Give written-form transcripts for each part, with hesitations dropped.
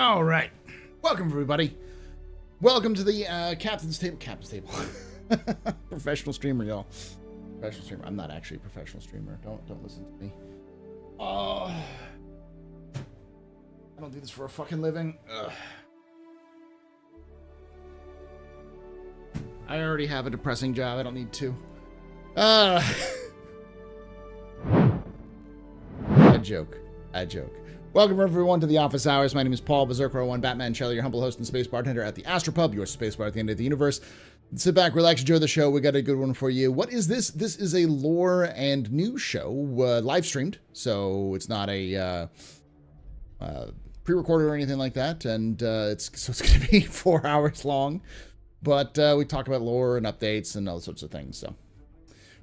All right. Welcome, everybody. Welcome to the Captain's Table. Professional streamer, y'all. Professional streamer. I'm not actually a professional streamer. Don't listen to me. I don't do this for a fucking living. Ugh. I already have a depressing job. I don't need to. I joke. Welcome, everyone, to the office hours. My name is Paul Berserker01, Batman Shelley, your humble host and space bartender at the AstroPub, your space bar at the end of the universe. Sit back, relax, enjoy the show. We got a good one for you. What is this? This is a lore and news show, live streamed, so it's not a pre-recorded or anything like that, and it's going to be 4 hours long. But we talk about lore and updates and all sorts of things. So,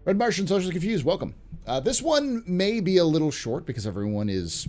Red Martian, Socially Confused, welcome. This one may be a little short because everyone is...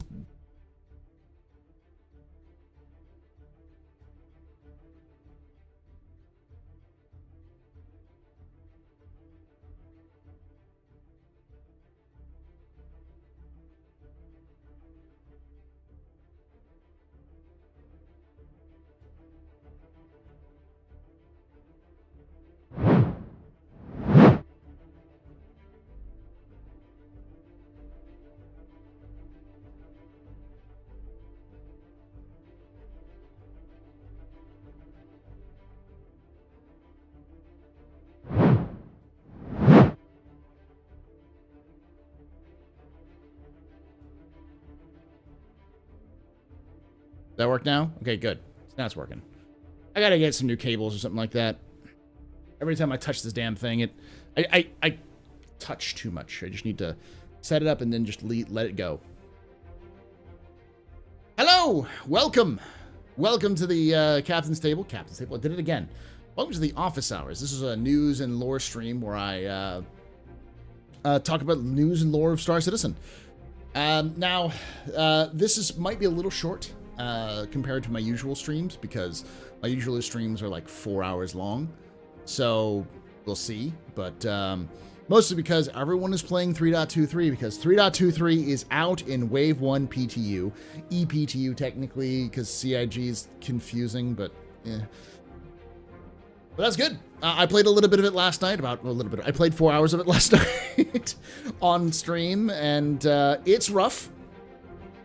That work now? Okay, good. Now it's working. I gotta get some new cables or something like that. Every time I touch this damn thing, I touch too much. I just need to set it up and then just let it go. Hello! Welcome! Welcome to the Captain's Table. Captain's Table, I did it again. Welcome to the office hours. This is a news and lore stream where I talk about news and lore of Star Citizen. Now, this might be a little short. Compared to my usual streams, because my usual streams are like 4 hours long, so we'll see, but mostly because everyone is playing 3.23, because 3.23 is out in Wave 1 PTU, EPTU technically, because CIG is confusing, but yeah. But that's good. I played a little bit of it last night, I played 4 hours of it last night on stream, and it's rough.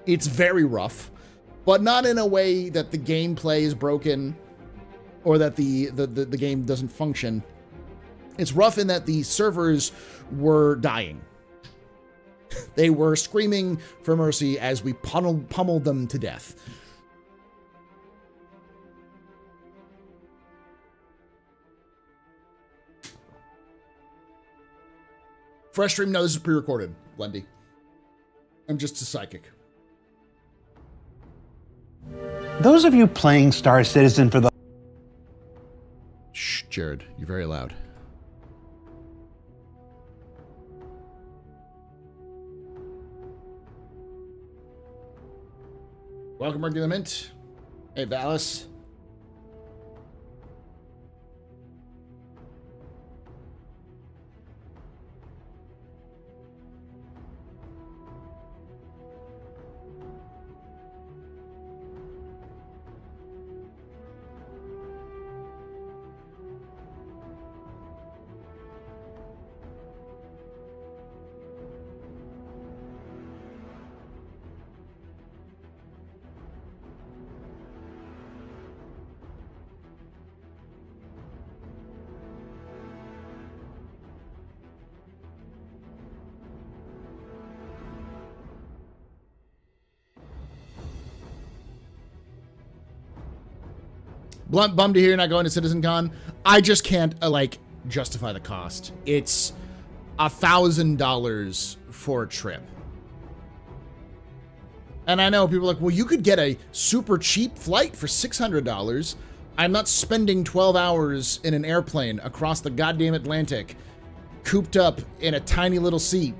It's very rough. But not in a way that the gameplay is broken or that the game doesn't function. It's rough in that the servers were dying. They were screaming for mercy as we pummeled them to death. Fresh stream? No, this is pre-recorded, Blendy. I'm just a psychic. Those of you playing Star Citizen for the... Shh, Jared, you're very loud. Welcome, Regular Mint. Hey, Valis. Bummed to hear you're not going to CitizenCon. I just can't, justify the cost. It's $1,000 for a trip. And I know people are like, well, you could get a super cheap flight for $600. I'm not spending 12 hours in an airplane across the goddamn Atlantic, cooped up in a tiny little seat.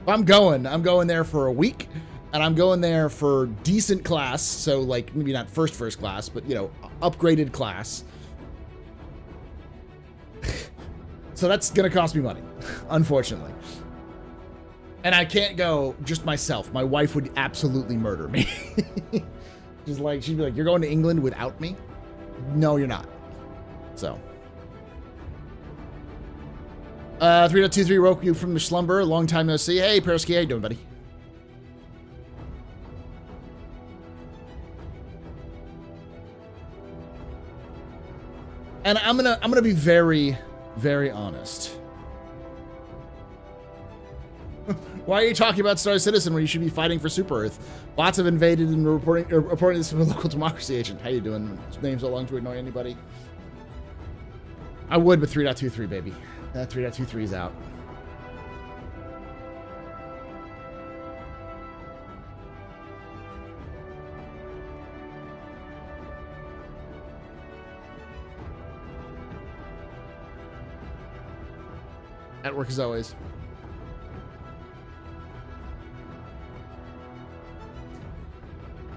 I'm going there for a week. And I'm going there for decent class, so maybe not first class, but upgraded class. So that's gonna cost me money, unfortunately. And I can't go just myself. My wife would absolutely murder me. She's like, she'd be like, "You're going to England without me?" No, you're not. So. 3.23 Roku from the slumber. Long time no see. Hey, Persky, how you doing, buddy? And I'm gonna be very, very honest. Why are you talking about Star Citizen when you should be fighting for Super Earth? Bots have invaded and reporting this from a local democracy agent. How you doing? Name's so long to annoy anybody. I would, but 3.23, baby. That 3.23 is out. At work as always.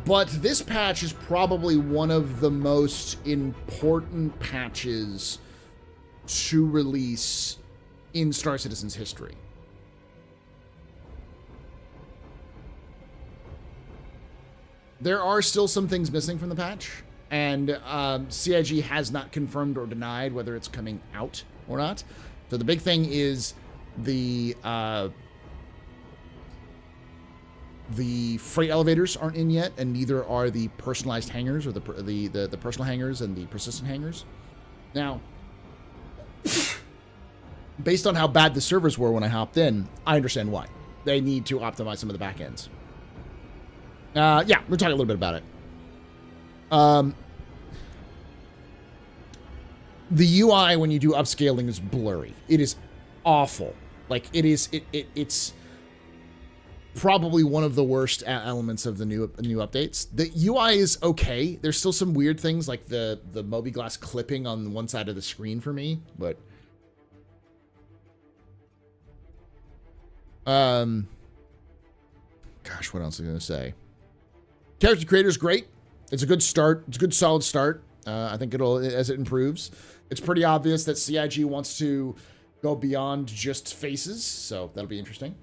But this patch is probably one of the most important patches to release in Star Citizen's history. There are still some things missing from the patch, and CIG has not confirmed or denied whether it's coming out or not. So the big thing is the freight elevators aren't in yet, and neither are the personalized hangars, or the personal hangars and the persistent hangars. Now, based on how bad the servers were when I hopped in, I understand why. They need to optimize some of the back ends. Yeah, we'll talk a little bit about it. The UI when you do upscaling is blurry. It is awful. Like, it's probably one of the worst elements of the new updates. The UI is okay. There's still some weird things like the Mobi-Glass clipping on one side of the screen for me, but gosh, what else am I gonna say? Character creator is great. It's a good start. It's a good solid start. I think it'll, as it improves, it's pretty obvious that CIG wants to go beyond just faces, so that'll be interesting.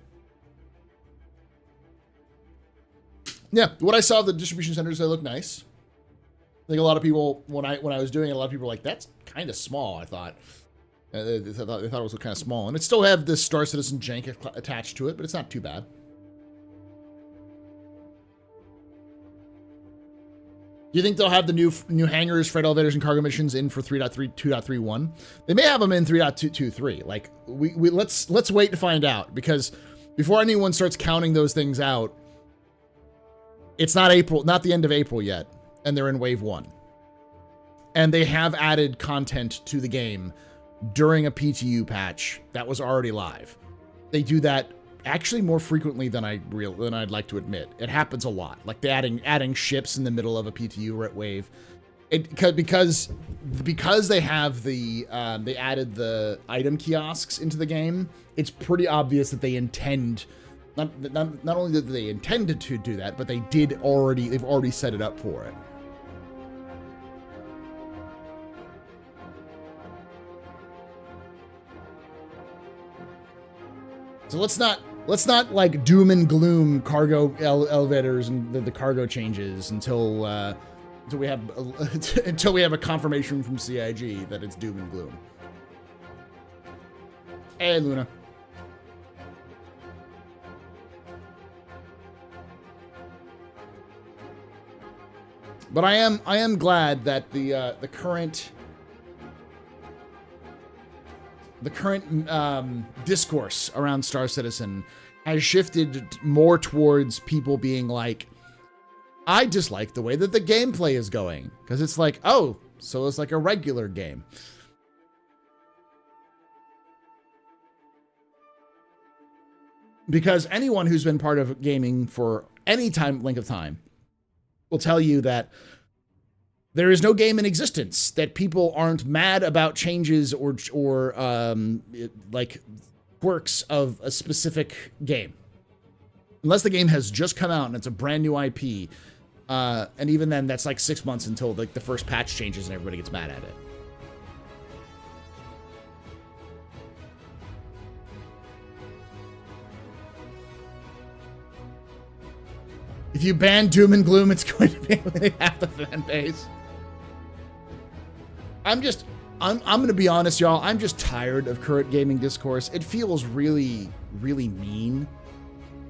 Yeah, what I saw of the distribution centers, they look nice. I think a lot of people, when I was doing it, a lot of people were like, "That's kind of small." I thought they thought it was kind of small, and it still have this Star Citizen jank attached to it, but it's not too bad. Do you think they'll have the new hangars, freight elevators, and cargo missions in for 3.3 2.31? They may have them in 3.223. Like let's wait to find out, because before anyone starts counting those things out, it's not the end of April yet, and they're in wave 1. And they have added content to the game during a PTU patch that was already live. They do that actually more frequently than I'd like to admit. It happens a lot. Like they adding ships in the middle of a PTU wave. Because they have they added the item kiosks into the game, it's pretty obvious that they intend, not only did they intended to do that, but they've already set it up for it. So let's not like doom and gloom cargo elevators and the cargo changes until we have a confirmation from CIG that it's doom and gloom. Hey, Luna. But I am glad that the current discourse around Star Citizen has shifted more towards people being like, I just like the way that the gameplay is going, because it's like, oh, so it's like a regular game. Because anyone who's been part of gaming for any length of time will tell you that there is no game in existence that people aren't mad about changes or like quirks of a specific game. Unless the game has just come out and it's a brand new IP. And even then, that's like 6 months until like the first patch changes and everybody gets mad at it. If you ban Doom and Gloom, it's going to be eliminating half the fan base. I'm going to be honest, y'all. I'm just tired of current gaming discourse. It feels really, really mean.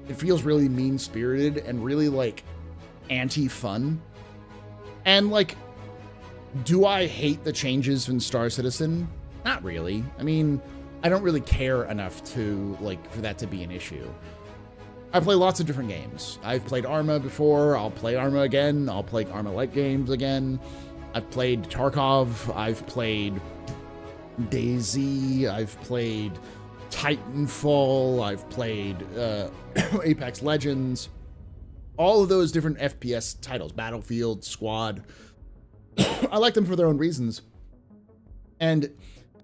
It feels really mean-spirited and really, like, anti-fun. And, like, do I hate the changes in Star Citizen? Not really. I mean, I don't really care enough to, like, for that to be an issue. I play lots of different games. I've played Arma before. I'll play Arma again. I'll play Arma-like games again. I've played Tarkov. I've played DayZ. I've played Titanfall. I've played Apex Legends. All of those different FPS titles. Battlefield, Squad. I like them for their own reasons. And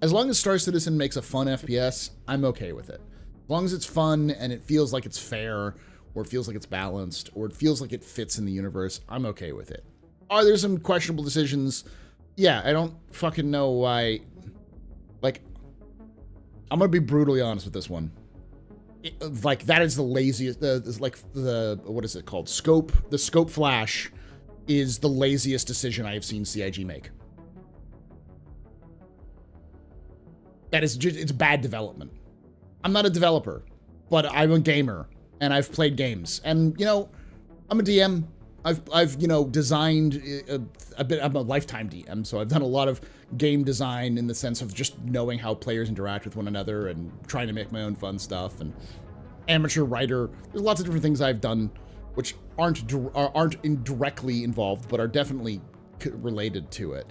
as long as Star Citizen makes a fun FPS, I'm okay with it. As long as it's fun and it feels like it's fair, or it feels like it's balanced, or it feels like it fits in the universe, I'm okay with it. Are there some questionable decisions? Yeah, I don't fucking know why. Like, I'm gonna be brutally honest with this one. Like, that is the laziest, what is it called? The scope flash is the laziest decision I have seen CIG make. That is just, it's bad development. I'm not a developer, but I'm a gamer, and I've played games. And, you know, I'm a DM. I've you know, designed a bit. I'm a lifetime DM, so I've done a lot of game design in the sense of just knowing how players interact with one another and trying to make my own fun stuff. And amateur writer. There's lots of different things I've done which aren't directly involved, but are definitely related to it.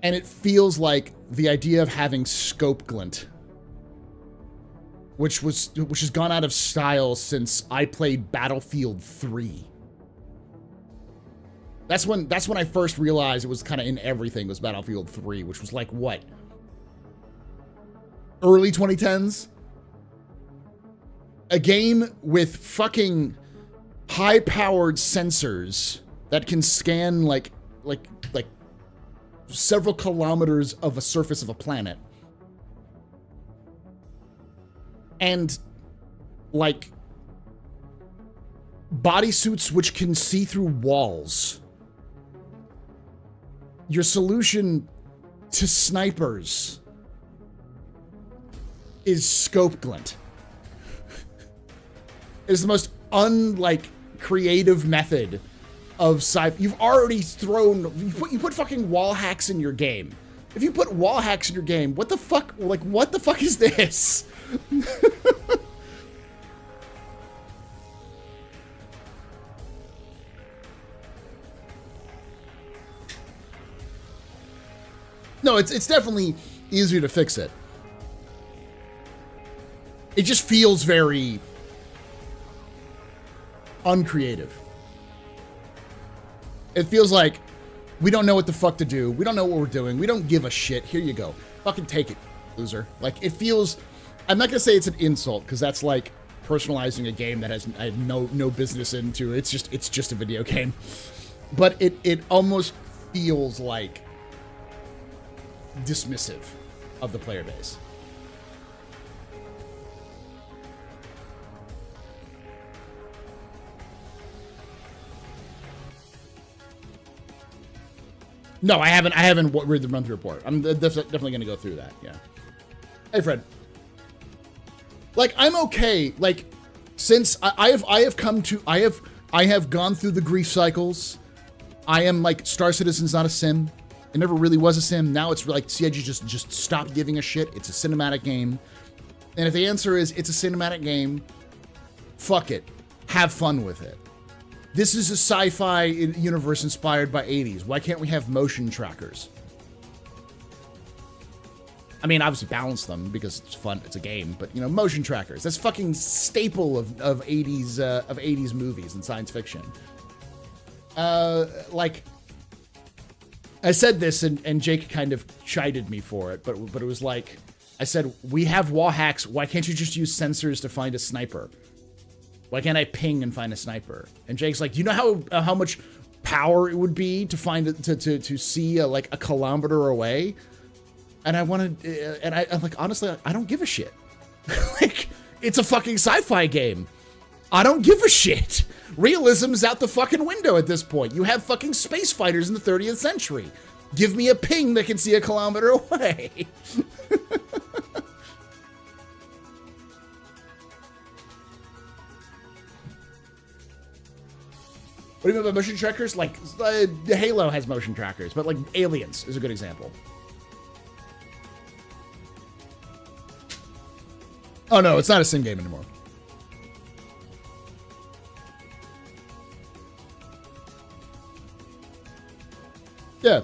And it feels like the idea of having scope glint, which has gone out of style since I played Battlefield 3. That's when I first realized it was kind of in everything, was Battlefield 3, which was like, what? Early 2010s? A game with fucking high-powered sensors that can scan like several kilometers of a surface of a planet. And like bodysuits which can see through walls. Your solution to snipers is scope glint. It is the most unlike creative method of sci-fi. You've already you put fucking wall hacks in your game. If you put wall hacks in your game, what the fuck? Like, what the fuck is this? No, it's definitely easier to fix it. It just feels very uncreative. It feels like we don't know what the fuck to do. We don't know what we're doing. We don't give a shit. Here you go. Fucking take it, loser. Like, it feels... I'm not gonna say it's an insult, because that's like personalizing a game that I had no business into. It's just a video game. But it almost feels like dismissive of the player base. No, I haven't read the monthly report. I'm definitely going to go through that. Yeah. Hey, Fred. Like, I'm okay. Like, since I have gone through the grief cycles. I am like, Star Citizen's not a sim. It never really was a sim. Now it's like CIG just stopped giving a shit. It's a cinematic game. And if the answer is it's a cinematic game, fuck it. Have fun with it. This is a sci-fi universe inspired by 80s. Why can't we have motion trackers? I mean, obviously balance them because it's fun. It's a game, but you know, motion trackers. That's fucking staple of 80s movies and science fiction. Like, I said this and Jake kind of chided me for it, but it was like, I said, we have wall hacks. Why can't you just use sensors to find a sniper? Why can't I ping and find a sniper? And Jake's like, do you know how much power it would be to find to see like a kilometer away? And I'm like, honestly, I don't give a shit. Like, it's a fucking sci-fi game. I don't give a shit. Realism's out the fucking window at this point. You have fucking space fighters in the 30th century. Give me a ping that can see a kilometer away. What do you mean by motion trackers? Like, Halo has motion trackers, but like Aliens is a good example. Oh no, it's not a sim game anymore. Yeah.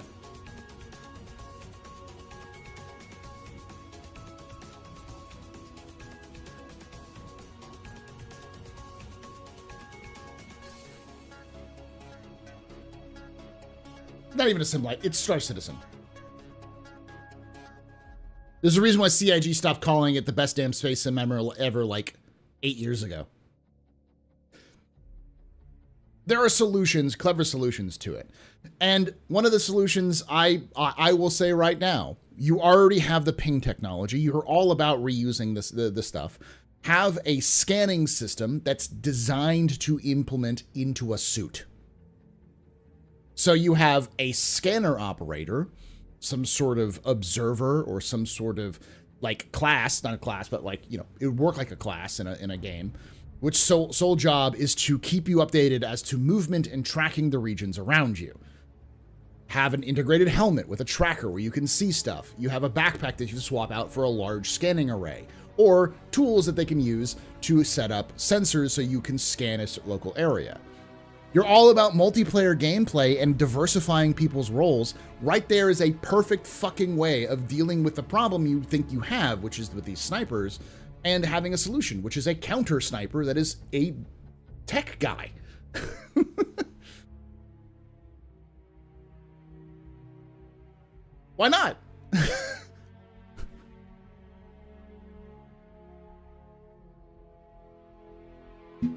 Not even a sim light, it's Star Citizen. There's a reason why CIG stopped calling it the best damn space sim ever like 8 years ago. There are solutions, clever solutions to it. And one of the solutions I will say right now, you already have the ping technology. You're all about reusing the stuff. Have a scanning system that's designed to implement into a suit. So you have a scanner operator, some sort of observer or some sort of like class, not a class, but like, you know, it would work like a class in a game, which sole job is to keep you updated as to movement and tracking the regions around you. Have an integrated helmet with a tracker where you can see stuff. You have a backpack that you swap out for a large scanning array, or tools that they can use to set up sensors so you can scan a local area. You're all about multiplayer gameplay and diversifying people's roles. Right there is a perfect fucking way of dealing with the problem you think you have, which is with these snipers, and having a solution, which is a counter sniper that is a tech guy. Why not?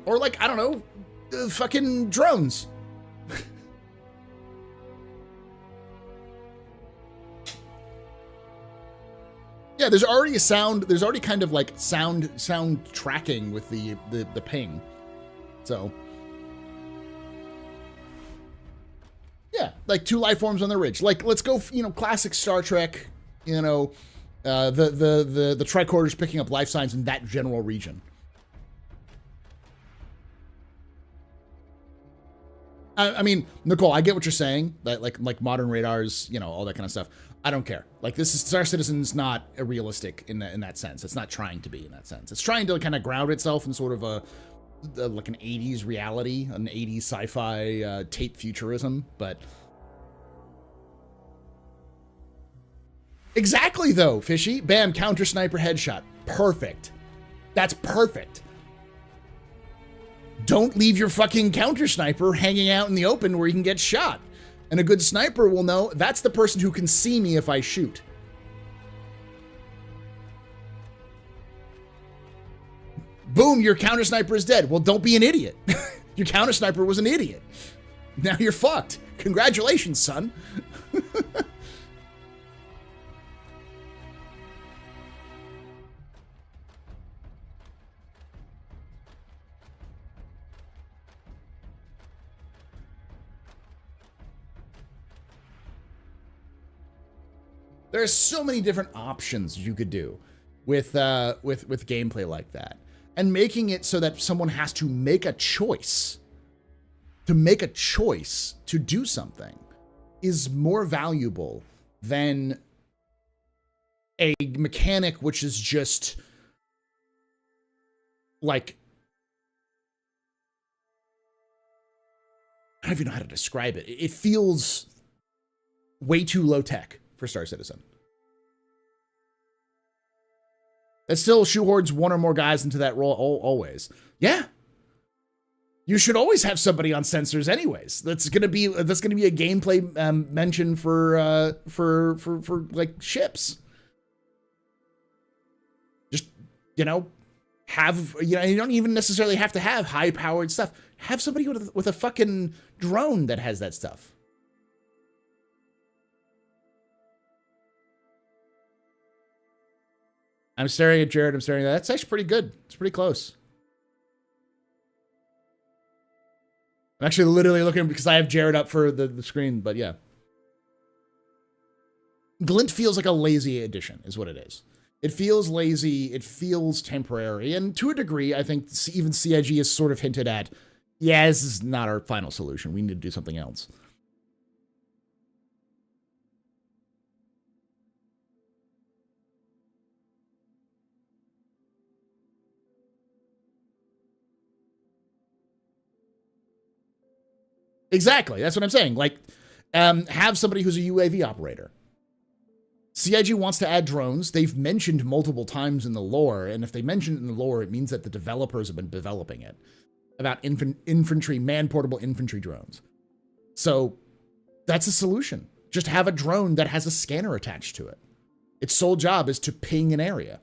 Or like, I don't know, fucking drones. Yeah, there's already kind of like sound tracking with the ping. So yeah, like 2 life forms on the ridge. Like, let's go, you know, classic Star Trek, you know, the tricorders picking up life signs in that general region. I mean, Nicole, I get what you're saying, that like modern radars, you know, all that kind of stuff. I don't care. Like, this is Star Citizen's not a realistic in that sense. It's not trying to be in that sense. It's trying to kind of ground itself in sort of a like an 80s reality, an 80s sci-fi tape futurism, but exactly though, Fishy. Bam, counter sniper headshot. Perfect. That's perfect. Don't leave your fucking counter sniper hanging out in the open where you can get shot. And a good sniper will know that's the person who can see me if I shoot. Boom, your counter sniper is dead. Well, don't be an idiot. Your counter sniper was an idiot. Now you're fucked. Congratulations, son. There are so many different options you could do with gameplay like that, and making it so that someone has to make a choice. To make a choice to do something is more valuable than a mechanic which is just like, I don't even know how to describe it. It feels way too low tech for Star Citizen. That still shoehorns 1 or more guys into that role always. Yeah. You should always have somebody on sensors anyways. That's gonna be a gameplay mention for like ships. Just, you know, have, you know, you don't even necessarily have to have high powered stuff. Have somebody with a fucking drone that has that stuff. I'm staring at Jared. I'm staring at that. That's actually pretty good. It's pretty close. I'm actually literally looking because I have Jared up for the screen, but yeah. Glint feels like a lazy addition, is what it is. It feels lazy, it feels temporary, and to a degree, I think even CIG has sort of hinted at, yeah, this is not our final solution. We need to do something else. Exactly, that's what I'm saying. Like, have somebody who's a UAV operator. CIG wants to add drones. They've mentioned multiple times in the lore, and if they mention it in the lore, it means that the developers have been developing it. About infantry, man-portable infantry drones. So, that's a solution. Just have a drone that has a scanner attached to it. Its sole job is to ping an area.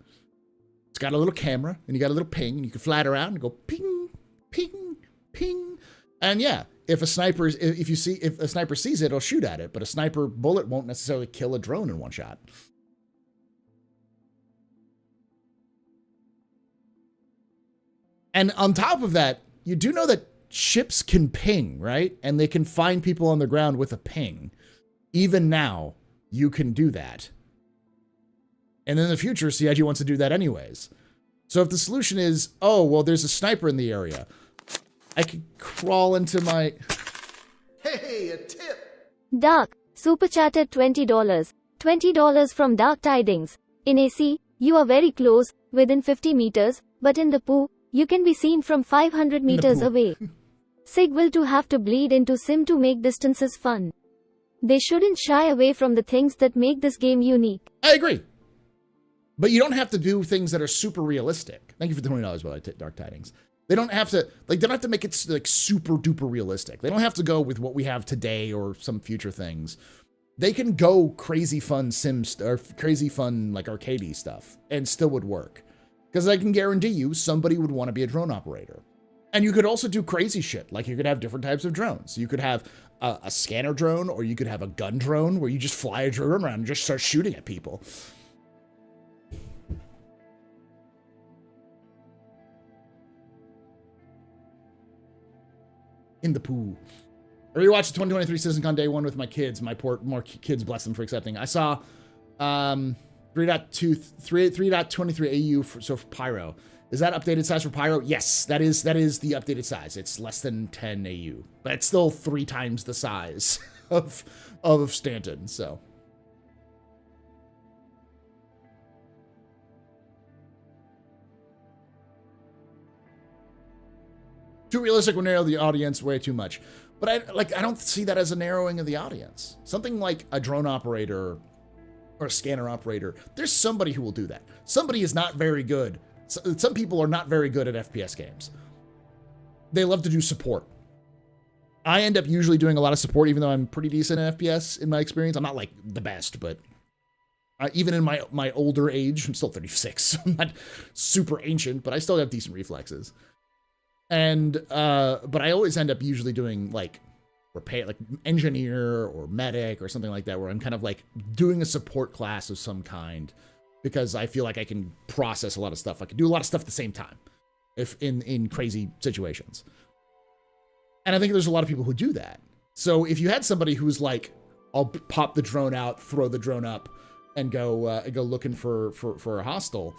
It's got a little camera, and you got a little ping, and you can fly it around and go ping, ping, ping. And yeah, if a sniper sees it, it'll shoot at it, but a sniper bullet won't necessarily kill a drone in one shot. And on top of that, you do know that ships can ping, right? And they can find people on the ground with a ping. Even now, you can do that. And in the future, CIG wants to do that anyways. So if the solution is, oh, well, there's a sniper in the area, I could crawl into my... Hey, a tip! Dark, super chatted $20. $20 from Dark Tidings. In AC, you are very close, within 50 meters, but in the poo, you can be seen from 500 meters away. Sig will to have to bleed into sim to make distances fun. They shouldn't shy away from the things that make this game unique. I agree. But you don't have to do things that are super realistic. Thank you for $20, by the way, Dark Tidings. They don't have to, like, they don't have to make it, like, super duper realistic. They don't have to go with what we have today or some future things. They can go crazy fun sims, or crazy fun, like, arcadey stuff, and still would work. Because I can guarantee you, somebody would want to be a drone operator. And you could also do crazy shit. Like, you could have different types of drones. You could have a scanner drone, or you could have a gun drone, where you just fly a drone around and just start shooting at people. In the pool. I rewatched the 2023 CitizenCon Day 1 with my kids. My more kids, bless them for accepting. I saw 3.23 AU for Pyro. Is that updated size for Pyro? Yes, that is the updated size. It's less than 10 AU, but it's still 3 times the size of Stanton, so. Too realistic will narrow the audience way too much. But I don't see that as a narrowing of the audience. Something like a drone operator or a scanner operator, there's somebody who will do that. Somebody is not very good. Some people are not very good at FPS games. They love to do support. I end up usually doing a lot of support, even though I'm pretty decent at FPS in my experience. I'm not like the best, but even in my older age, I'm still 36. So I'm not super ancient, but I still have decent reflexes. And, but I always end up usually doing like repair, like engineer or medic or something like that, where I'm kind of like doing a support class of some kind, because I feel like I can process a lot of stuff. I can do a lot of stuff at the same time if in crazy situations. And I think there's a lot of people who do that. So if you had somebody who's like, I'll pop the drone out, throw the drone up, and go looking for a hostile,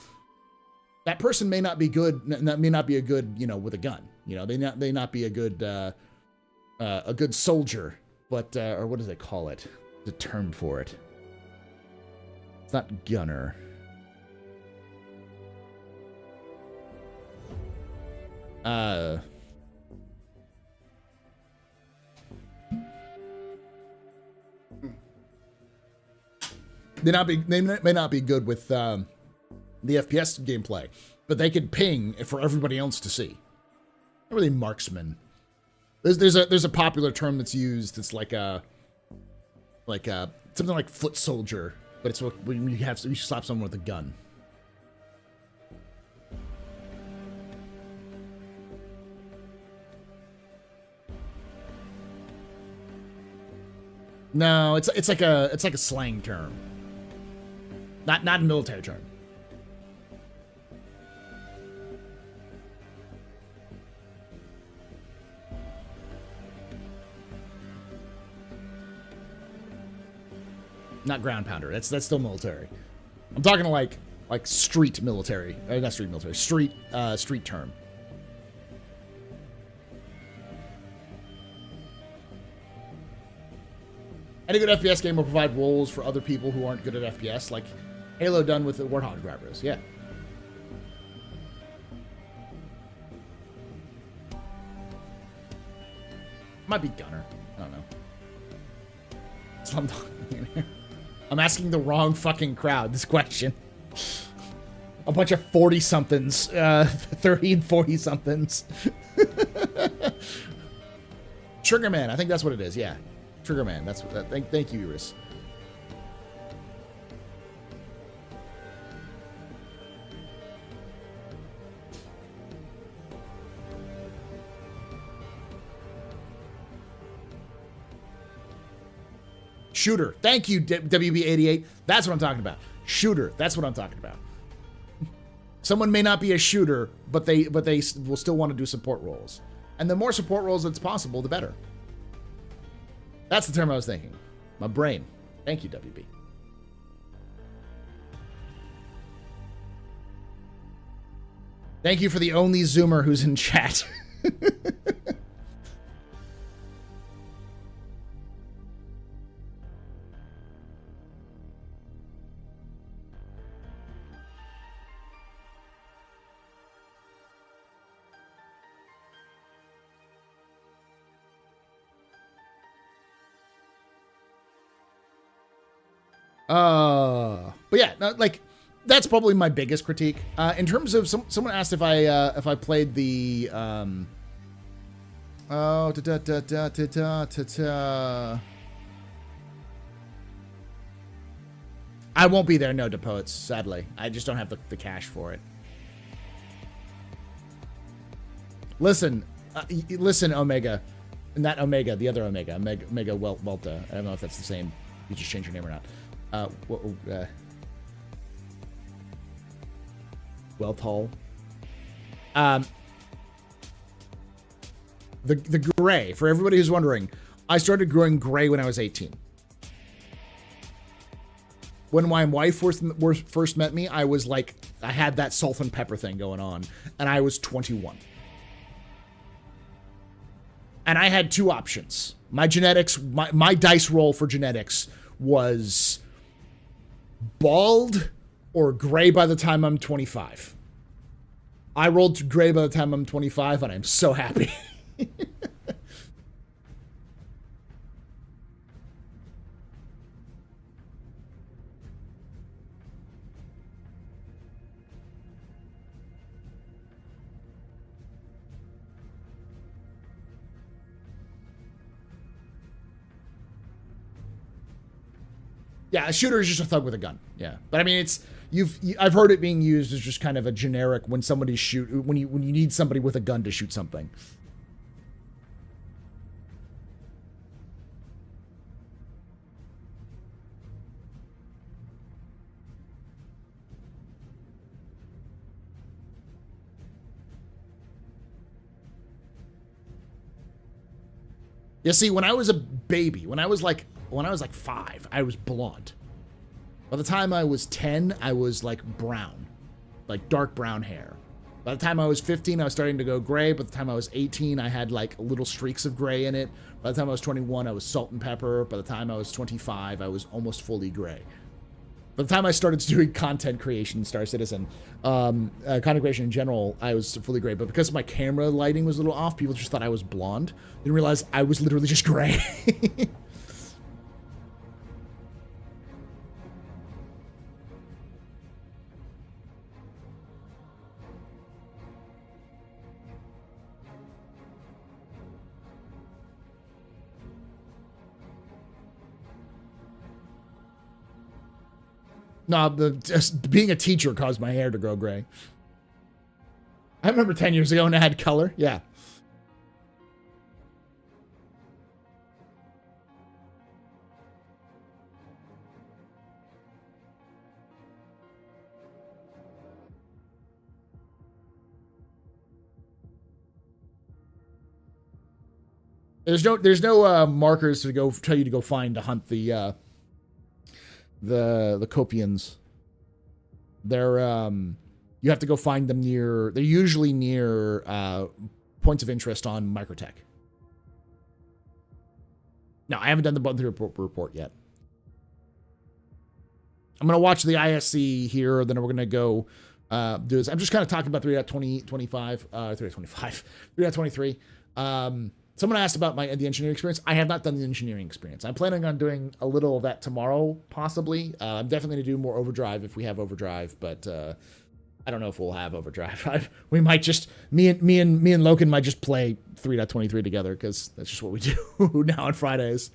that person may not be good. May not be a good, with a gun. They not be a good soldier. But or what do they call it? The term for it. It's not gunner. They may not be good with the FPS gameplay, but they can ping for everybody else to see. Not really marksman. There's a popular term that's used. It's like something like foot soldier, but it's when you slap someone with a gun. No, it's like a slang term. Not a military term. Not ground pounder. That's still military. I'm talking like street military. Not street military. Street term. Any good FPS game will provide roles for other people who aren't good at FPS, like Halo done with the Warthog grabbers. Yeah. Might be Gunner. I don't know. That's what I'm talking here. I'm asking the wrong fucking crowd this question. A bunch of 40-somethings, 30 and 40-somethings. Triggerman, I think that's what it is. Yeah, Triggerman. That's what. Thank you, Iris. Shooter. Thank you, WB88. That's what I'm talking about. Shooter. That's what I'm talking about. Someone may not be a shooter, but they will still want to do support roles. And the more support roles that's possible, the better. That's the term I was thinking. My brain. Thank you, WB. Thank you for the only Zoomer who's in chat. But yeah, no, like that's probably my biggest critique. In terms of someone asked if I played the I won't be there, no, Depotes, sadly. I just don't have the cash for it. Listen, Omega. Not Omega, the other Omega. Omega Welta. I don't know if that's the same. You just changed your name or not. Welthall. The gray, for everybody who's wondering, I started growing gray when I was 18. When my wife first met me, I was like, I had that salt and pepper thing going on, and I was 21. And I had two options. My genetics, my dice roll for genetics was bald or gray by the time I'm 25. I rolled gray by the time I'm 25, and I'm so happy. Yeah, a shooter is just a thug with a gun. Yeah, but I mean, I've heard it being used as just kind of a generic when when you need somebody with a gun to shoot something. Yeah, see, when I was a baby, when I was like 5, I was blonde. By the time I was 10, I was like brown, like dark brown hair. By the time I was 15, I was starting to go gray. By the time I was 18, I had like little streaks of gray in it. By the time I was 21, I was salt and pepper. By the time I was 25, I was almost fully gray. By the time I started doing content creation, Star Citizen, content creation in general, I was fully gray. But because my camera lighting was a little off, people just thought I was blonde. Didn't realize I was literally just gray. No, just being a teacher caused my hair to grow gray. I remember 10 years ago when I had color. Yeah. There's no markers to go tell you to go find to hunt the the Copians. They're you have to go find them near. They're usually near points of interest on microtech. No, I haven't done the monthly report yet. I'm gonna watch the ISC here, then we're gonna go do this. I'm just kind of talking about 3.2025, 3.25, 3.23. Someone asked about the engineering experience. I have not done the engineering experience. I'm planning on doing a little of that tomorrow, possibly. I'm definitely going to do more Overdrive if we have Overdrive, but I don't know if we'll have Overdrive. We might just, me and Loken might just play 3.23 together, because that's just what we do now on Fridays.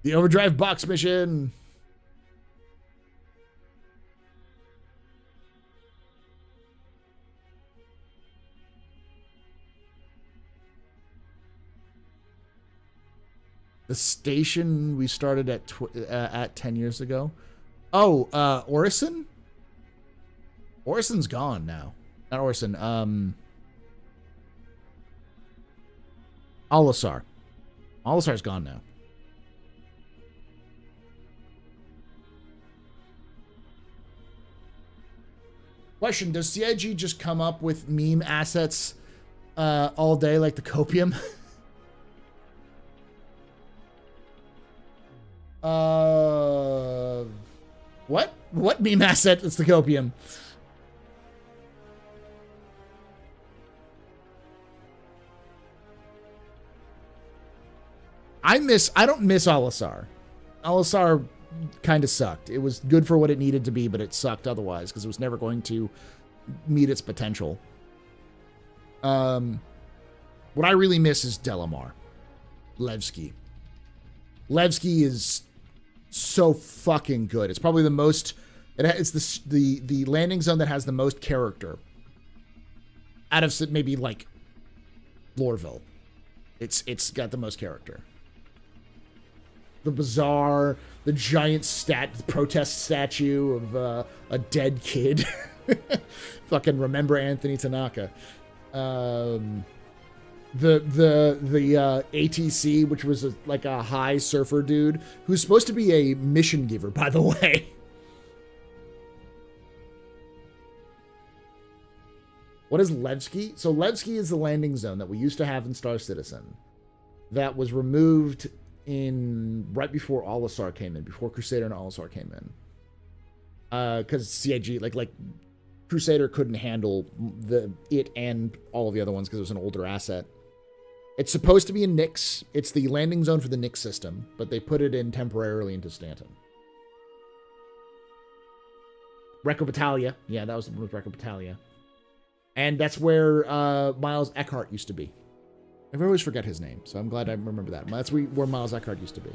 The Overdrive box mission. The station we started at 10 years ago. Oh, Orison? Orison's gone now. Not Orison. Olisar. Olisar's gone now. Question, does CIG just come up with meme assets all day like the copium? What? What meme asset is the copium? I don't miss Olisar. Olisar kind of sucked. It was good for what it needed to be, but it sucked otherwise because it was never going to meet its potential. What I really miss is Delamar. Levski. Levski is so fucking good. It's probably the most... It's the landing zone that has the most character. Out of maybe, like, Lorville. It's got the most character. The bazaar, the giant protest statue of a dead kid. Fucking remember Anthony Tanaka. The ATC, which was like a high surfer dude, who's supposed to be a mission giver, by the way. What is Levski? So Levski is the landing zone that we used to have in Star Citizen that was removed right before Olisar came in, before Crusader and Olisar came in. Because CIG, like Crusader couldn't handle it and all of the other ones because it was an older asset. It's supposed to be in Nyx. It's the landing zone for the Nyx system, but they put it in temporarily into Stanton. Recco Battaglia. Yeah, that was the one with Recco Battaglia. And that's where Miles Eckhart used to be. I always forget his name, so I'm glad I remember that. That's where Miles Eckhart used to be.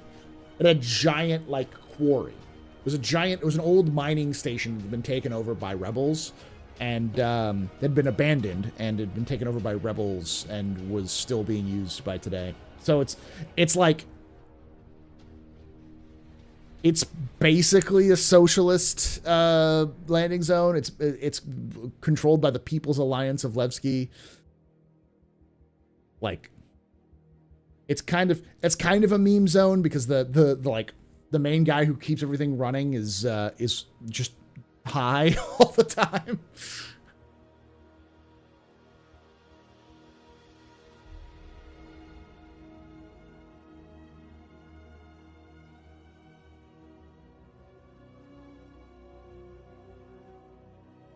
It had a giant, like, quarry. It was an old mining station that had been taken over by rebels, and had been abandoned, and had been taken over by rebels, and was still being used by today. So it's like... It's basically a socialist landing zone. It's controlled by the People's Alliance of Levski. Like, it's kind of a meme zone because the main guy who keeps everything running is just high all the time.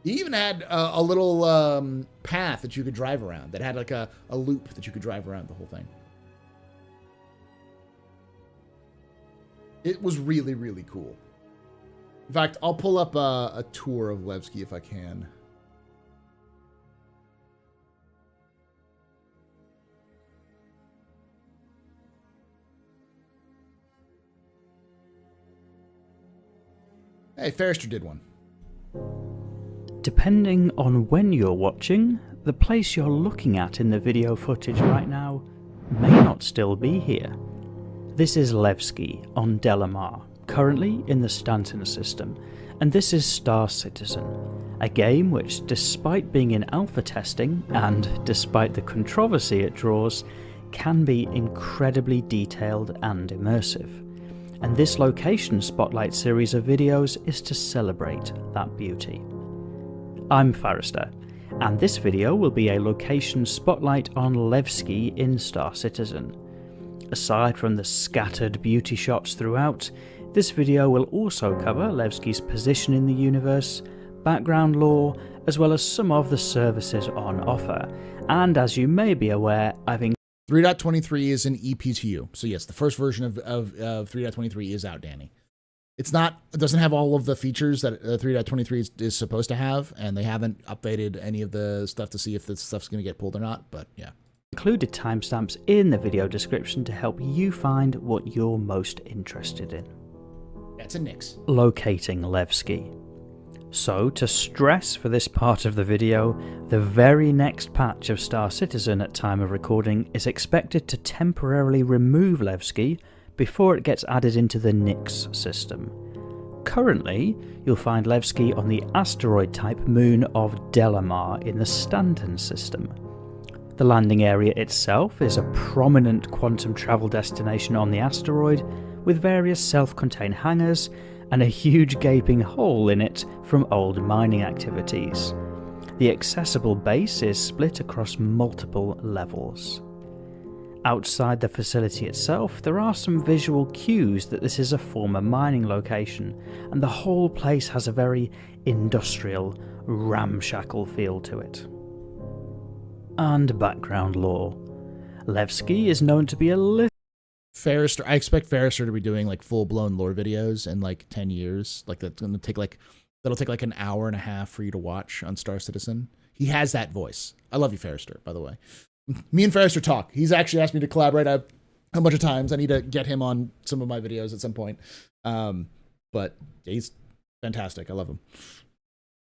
He even had a little path that you could drive around that had like a loop that you could drive around the whole thing. It was really, really cool. In fact, I'll pull up a tour of Levski if I can. Hey, Ferrister did one. Depending on when you're watching, the place you're looking at in the video footage right now may not still be here. This is Levski on Delamar, currently in the Stanton system, and this is Star Citizen, a game which, despite being in alpha testing, and despite the controversy it draws, can be incredibly detailed and immersive. And this location spotlight series of videos is to celebrate that beauty. I'm Forrester, and this video will be a location spotlight on Levski in Star Citizen. Aside from the scattered beauty shots throughout, this video will also cover Levski's position in the universe, background lore, as well as some of the services on offer. And as you may be aware, I've 3.23 is an EPTU. So yes, the first version of 3.23 is out, Danny. It doesn't have all of the features that 3.23 is supposed to have, and they haven't updated any of the stuff to see if this stuff's going to get pulled or not, but yeah. Included timestamps in the video description to help you find what you're most interested in. That's a nix. Locating Levski. So, to stress for this part of the video, the very next patch of Star Citizen at time of recording is expected to temporarily remove Levski before it gets added into the Nix system. Currently, you'll find Levski on the asteroid-type moon of Delamar in the Stanton system. The landing area itself is a prominent quantum travel destination on the asteroid, with various self-contained hangars and a huge gaping hole in it from old mining activities. The accessible base is split across multiple levels. Outside the facility itself, there are some visual cues that this is a former mining location, and the whole place has a very industrial, ramshackle feel to it. And background lore. Levski is known to be a little Forrester, I expect Forrester to be doing like full-blown lore videos in like 10 years. Like that'll take like an hour and a half for you to watch on Star Citizen. He has that voice. I love you, Forrester, by the way. Me and Forrester talk. He's actually asked me to collaborate a bunch of times. I need to get him on some of my videos at some point. But he's fantastic. I love him.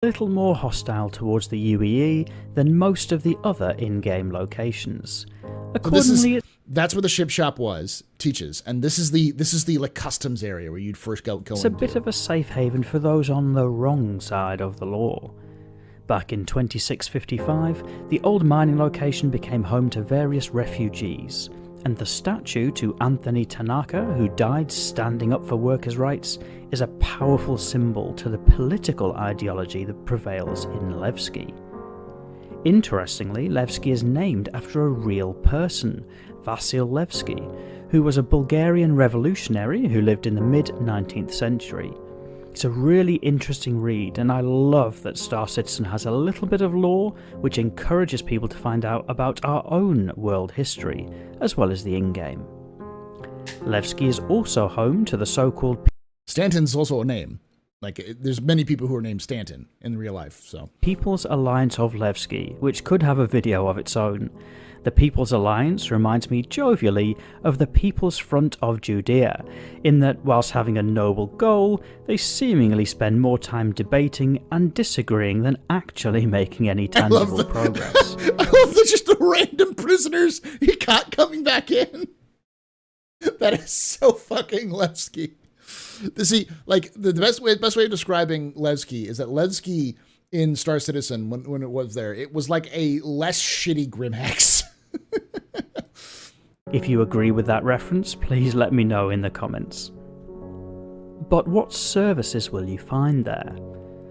Little more hostile towards the UEE than most of the other in-game locations. Accordingly, that's where the ship shop teaches, and this is the like customs area where you'd first go it's a bit of a safe haven for those on the wrong side of the law. Back in 2655, the old mining location became home to various refugees, and the statue to Anthony Tanaka, who died standing up for workers' rights, is a powerful symbol to the political ideology that prevails in Levski. Interestingly, Levski is named after a real person, Vasil Levski, who was a Bulgarian revolutionary who lived in the mid-19th century. It's a really interesting read, and I love that Star Citizen has a little bit of lore which encourages people to find out about our own world history, as well as the in-game. Levski is also home to the so-called Stanton's also a name. Like, there's many people who are named Stanton in real life, so. People's Alliance of Levski, which could have a video of its own. The People's Alliance reminds me jovially of the People's Front of Judea, in that whilst having a noble goal, they seemingly spend more time debating and disagreeing than actually making any tangible progress. I love the just the random prisoners he caught coming back in. That is so fucking Levski. See, like the best way of describing Levski is that Levski in Star Citizen, when it was there, it was like a less shitty Grimhex. If you agree with that reference, please let me know in the comments. But what services will you find there?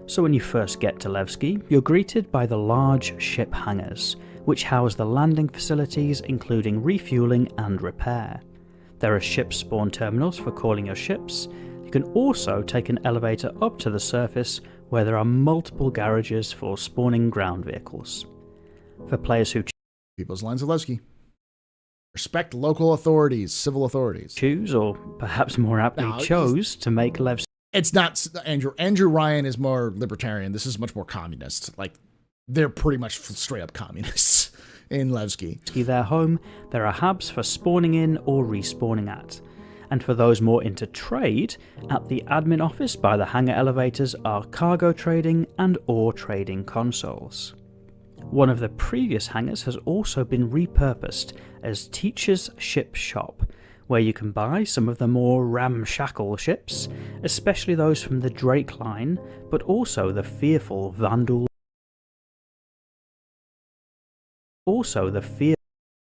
So when you first get to Levski, you're greeted by the large ship hangars, which house the landing facilities including refueling and repair. There are ship spawn terminals for calling your ships. You can also take an elevator up to the surface where there are multiple garages for spawning ground vehicles. For players who People's Alliance of Levski. Respect local authorities, civil authorities. Choose, or perhaps more aptly chose, to make Levski. It's not Andrew Ryan is more libertarian. This is much more communist. Like, they're pretty much straight up communists in Levski. Their home, there are hubs for spawning in or respawning at. And for those more into trade, at the admin office by the hangar elevators are cargo trading and ore trading consoles. One of the previous hangars has also been repurposed as Teacher's Ship Shop, where you can buy some of the more ramshackle ships, especially those from the Drake line, but also the fearful Vandal. Also the fear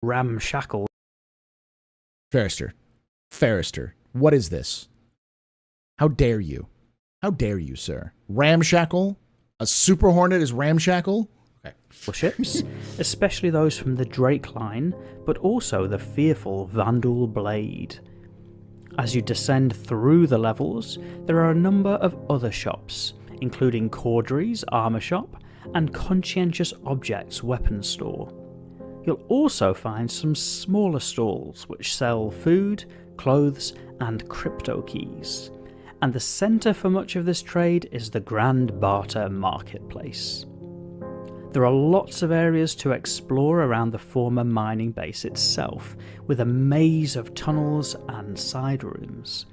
ramshackle. Farrister, what is this? How dare you? How dare you, sir? Ramshackle? A Super Hornet is ramshackle? Okay. Ships, especially those from the Drake line, but also the fearful Vandal Blade. As you descend through the levels, there are a number of other shops, including Cordery's armor shop and Conscientious Objects weapons store. You'll also find some smaller stalls which sell food, clothes, and crypto keys. And the centre for much of this trade is the Grand Barter Marketplace. There are lots of areas to explore around the former mining base itself, with a maze of tunnels and side rooms.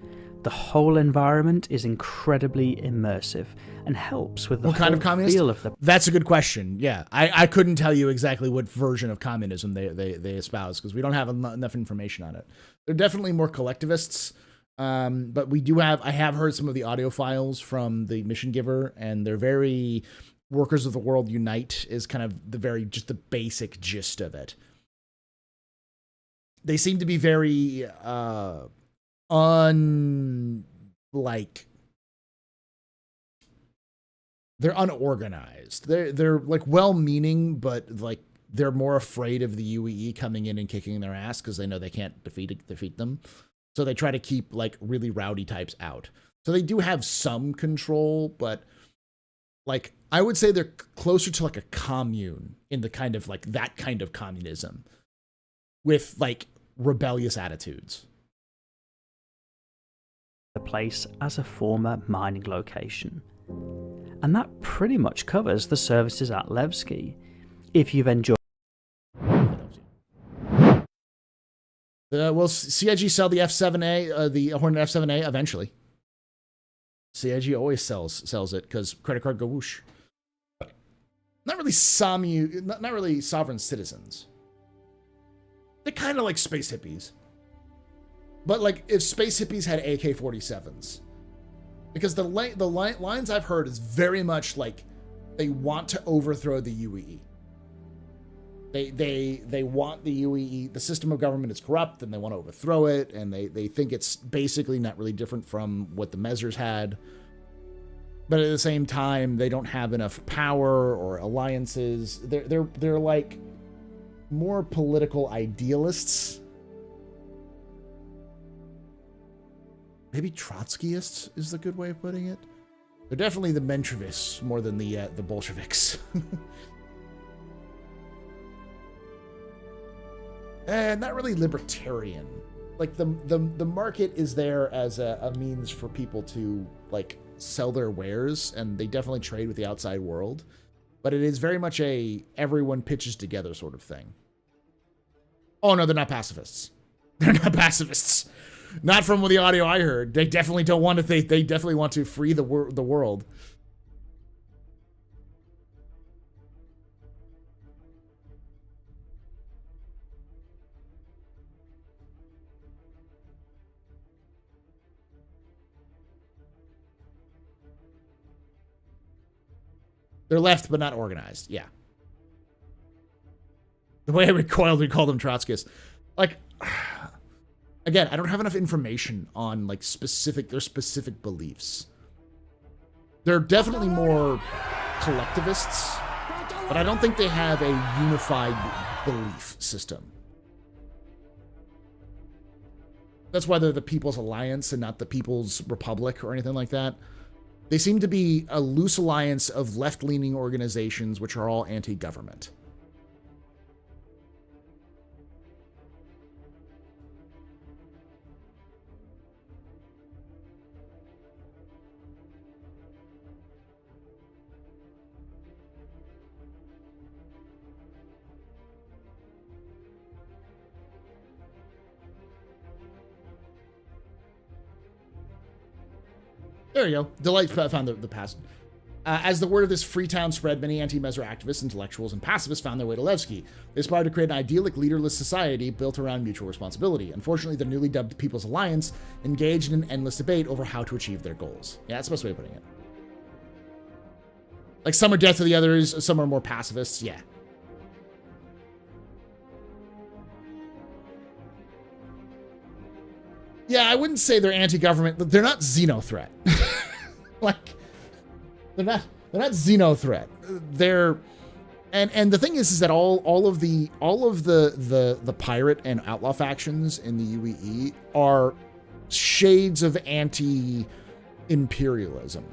The whole environment is incredibly immersive and helps with the feel of the... That's a good question. Yeah, I couldn't tell you exactly what version of communism they espouse because we don't have enough information on it. They're definitely more collectivists, but I have heard some of the audio files from the mission giver, and they're very Workers of the World Unite is kind of just the basic gist of it. They seem to be very they're unorganized. They're like well-meaning, but like they're more afraid of the UEE coming in and kicking their ass because they know they can't defeat them. So they try to keep like really rowdy types out. So they do have some control, but like I would say they're closer to like a commune in the kind of like that kind of communism with like rebellious attitudes. The place as a former mining location. And that pretty much covers the services at Levski. If you've enjoyed... Will CIG sell the F7A, the Hornet F7A eventually? CIG always sells it because credit card go whoosh. Not really sovereign citizens. They're kind of like space hippies. But like if space hippies had AK-47s. Because the lines I've heard is very much like they want to overthrow the UEE. They want the UEE, the system of government is corrupt and they want to overthrow it, and they think it's basically not really different from what the Mezzers had. But at the same time, they don't have enough power or alliances. They're like more political idealists. Maybe Trotskyists is the good way of putting it. They're definitely the Mensheviks more than the Bolsheviks. And not really libertarian. Like the market is there as a means for people to like sell their wares, and they definitely trade with the outside world. But it is very much a everyone pitches together sort of thing. Oh no, they're not pacifists. They're not pacifists. Not from the audio I heard. They definitely don't want to. They definitely want to free the world. They're left, but not organized. Yeah. The way I recoiled, we call them Trotskyists. Like, again, I don't have enough information on like their specific beliefs. They're definitely more collectivists, but I don't think they have a unified belief system. That's why they're the People's Alliance and not the People's Republic or anything like that. They seem to be a loose alliance of left-leaning organizations which are all anti-government. There you go. Delight found the past. As the word of this free town spread, many anti-Mesra activists, intellectuals, and pacifists found their way to Levski. They aspired to create an idyllic, leaderless society built around mutual responsibility. Unfortunately, the newly dubbed People's Alliance engaged in an endless debate over how to achieve their goals. Yeah, that's the best way of putting it. Like, some are death to the others, some are more pacifists, yeah. Yeah, I wouldn't say they're anti-government. They're not xeno-threat. Like... They're not xeno threat. They're and the thing is that all of the pirate and outlaw factions in the UEE are shades of anti-imperialism.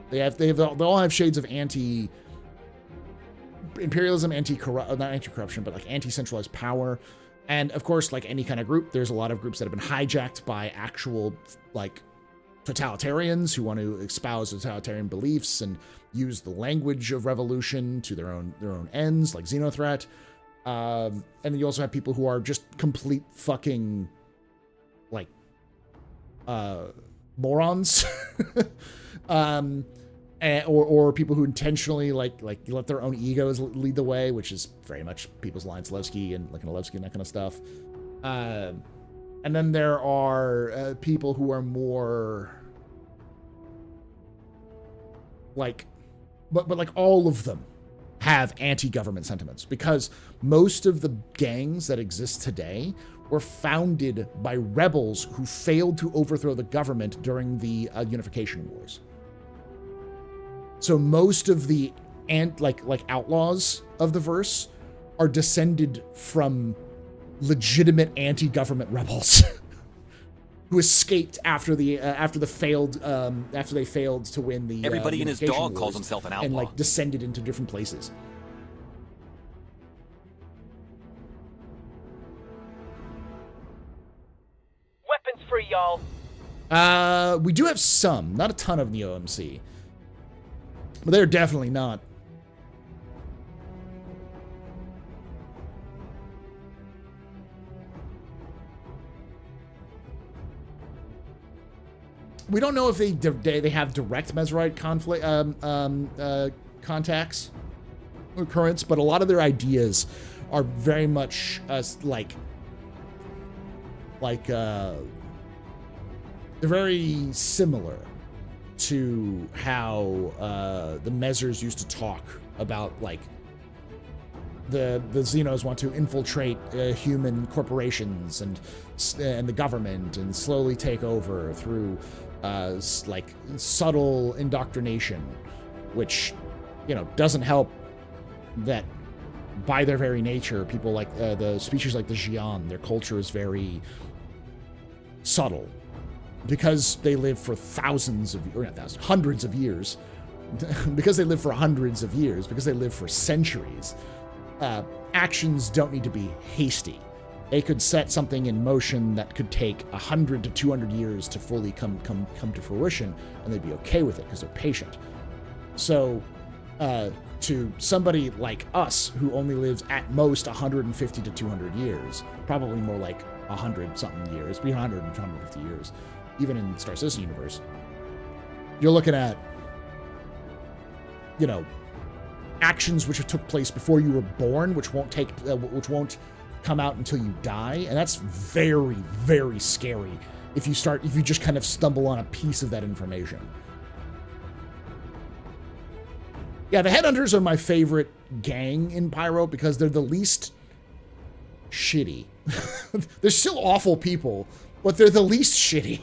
They all have shades of anti-imperialism, not anti-corruption, but like anti-centralized power. And of course, like any kind of group, there's a lot of groups that have been hijacked by actual like totalitarians who want to espouse totalitarian beliefs and use the language of revolution to their own ends, like Xenothreat. And then you also have people who are just complete fucking like morons, or people who intentionally like let their own egos lead the way, which is very much People's Alliance Levski and like Levski and that kind of stuff. And then there are people who are more like, but like all of them have anti-government sentiments, because most of the gangs that exist today were founded by rebels who failed to overthrow the government during the Unification Wars. So most of the outlaws of the verse are descended from legitimate anti-government rebels who escaped after they failed to win the everybody and his dog calls wars himself an outlaw and like descended into different places. Weapons free, y'all. We do have some, not a ton of the OMC, but they're definitely not. We don't know if they have direct Mesrite conflict contacts or currents, but a lot of their ideas are very much they're very similar to how the Mezers used to talk about, like, the Xenos want to infiltrate human corporations and the government and slowly take over through like subtle indoctrination, which, you know, doesn't help that by their very nature, people like the species like the Xi'an, their culture is very subtle because they live for hundreds of years, because they live for hundreds of years, because they live for centuries. Actions don't need to be hasty. They could set something in motion that could take 100 to 200 years to fully come to fruition, and they'd be okay with it because they're patient. So, to somebody like us who only lives at most 150 to 200 years, probably more like 100-something years, between 100 and 150 years, even in Star Citizen universe, you're looking at, you know, actions which took place before you were born, which won't come out until you die, and that's very, very scary if you just kind of stumble on a piece of that information. Yeah, the Headhunters are my favorite gang in Pyro because they're the least shitty. They're still awful people, but they're the least shitty.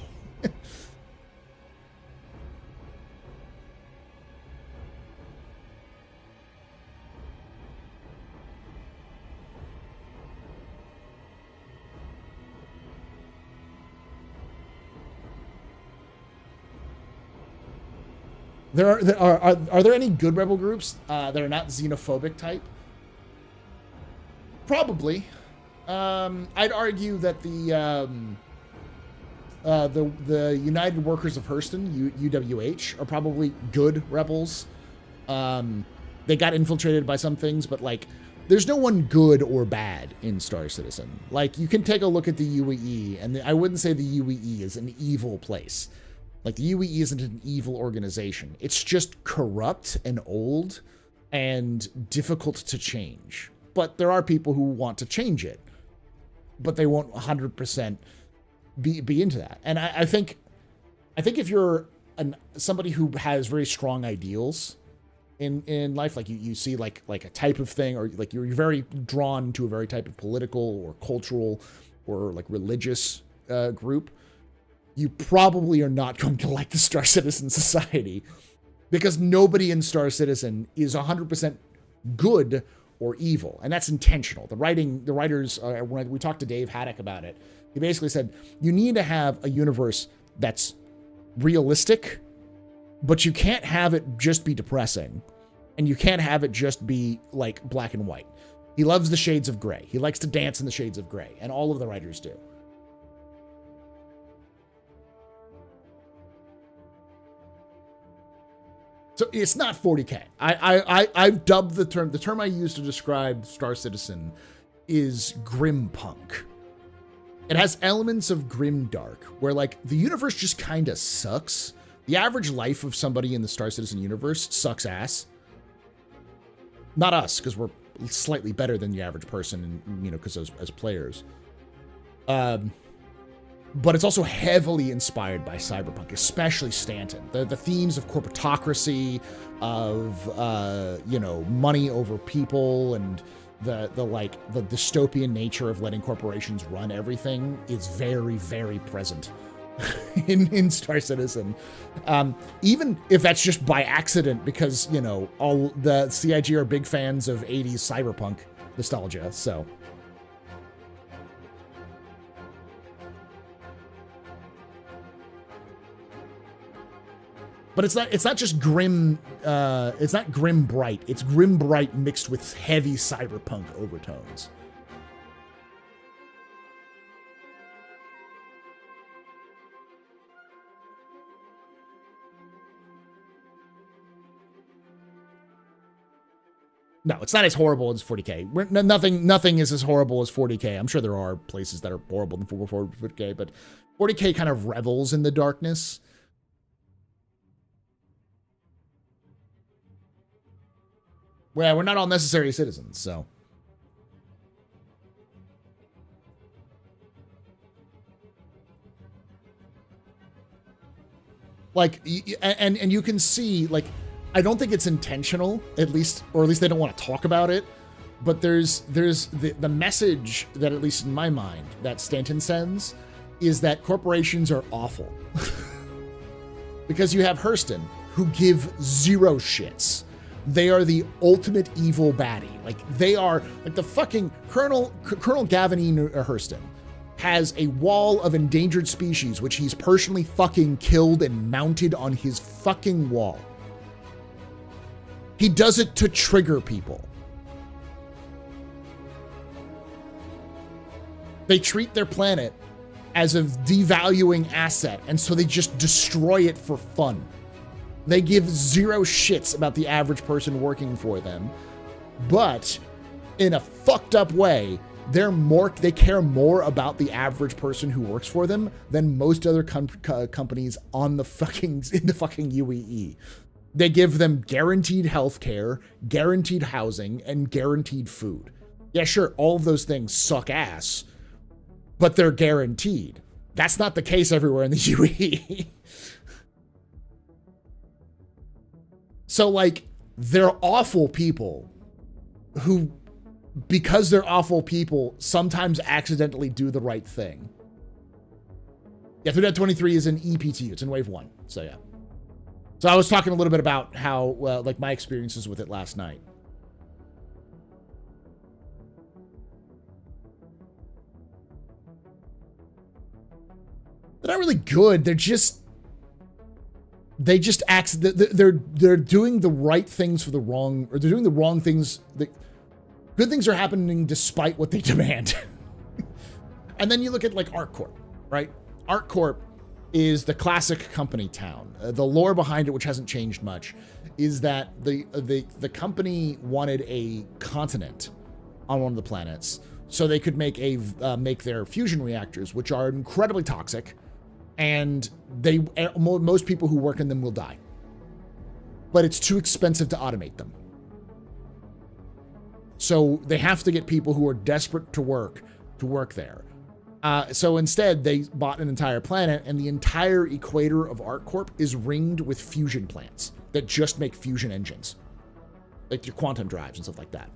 Are there any good rebel groups that are not xenophobic type? Probably. I'd argue that the United Workers of Hurston, UWH, are probably good rebels. They got infiltrated by some things, but like, there's no one good or bad in Star Citizen. Like, you can take a look at the UEE, and I wouldn't say the UEE is an evil place. Like, the UE isn't an evil organization. It's just corrupt and old and difficult to change. But there are people who want to change it. But they won't 100% be into that. And I think if you're somebody who has very strong ideals in life, like you see like a type of thing, or like you're very drawn to a very type of political or cultural or like religious group, you probably are not going to like the Star Citizen Society, because nobody in Star Citizen is 100% good or evil, and that's intentional. The writers, when we talked to Dave Haddock about it, he basically said you need to have a universe that's realistic, but you can't have it just be depressing, and you can't have it just be like black and white. He loves the shades of gray. He likes to dance in the shades of gray, and all of the writers do. So it's not 40K. I've dubbed the term I use to describe Star Citizen is grim punk. It has elements of grim dark, where like the universe just kind of sucks. The average life of somebody in the Star Citizen universe sucks ass. Not us, because we're slightly better than the average person, and you know, because as players. But it's also heavily inspired by cyberpunk, especially Stanton. The themes of corporatocracy, of you know, money over people, and the dystopian nature of letting corporations run everything is very, very present in Star Citizen. Even if that's just by accident, because you know all the CIG are big fans of 80s cyberpunk nostalgia, so. But it's not just grim, it's not grim bright. It's grim bright mixed with heavy cyberpunk overtones. No, it's not as horrible as 40K. Nothing is as horrible as 40K. I'm sure there are places that are horrible than 40K, but 40K kind of revels in the darkness. Well, we're not all necessary citizens, so. Like, and you can see, like, I don't think it's intentional, at least they don't want to talk about it. But there's the message that, at least in my mind, that Stanton sends is that corporations are awful. Because you have Hurston, who give zero shits. They are the ultimate evil baddie. Like, they are, like, the fucking Colonel Gavanine Hurston has a wall of endangered species, which he's personally fucking killed and mounted on his fucking wall. He does it to trigger people. They treat their planet as a devaluing asset, and so they just destroy it for fun. They give zero shits about the average person working for them, but in a fucked up way, they care more about the average person who works for them than most other companies in the fucking UEE. They give them guaranteed healthcare, guaranteed housing, and guaranteed food. Yeah, sure, all of those things suck ass, but they're guaranteed. That's not the case everywhere in the UEE. So, like, they're awful people who, because they're awful people, sometimes accidentally do the right thing. Yeah, 3.23 is an EPTU. It's in wave 1. So, yeah. So I was talking a little bit about how, like, my experiences with it last night. They're not really good. They're doing the right things for the wrong, or they're doing the wrong things. Good things are happening despite what they demand. And then you look at, like, ArcCorp, right? ArcCorp is the classic company town. The lore behind it, which hasn't changed much, is that the company wanted a continent on one of the planets so they could make their fusion reactors, which are incredibly toxic and most people who work in them will die. But it's too expensive to automate them. So they have to get people who are desperate to work there. So instead, they bought an entire planet, and the entire equator of ArcCorp is ringed with fusion plants that just make fusion engines, like your quantum drives and stuff like that.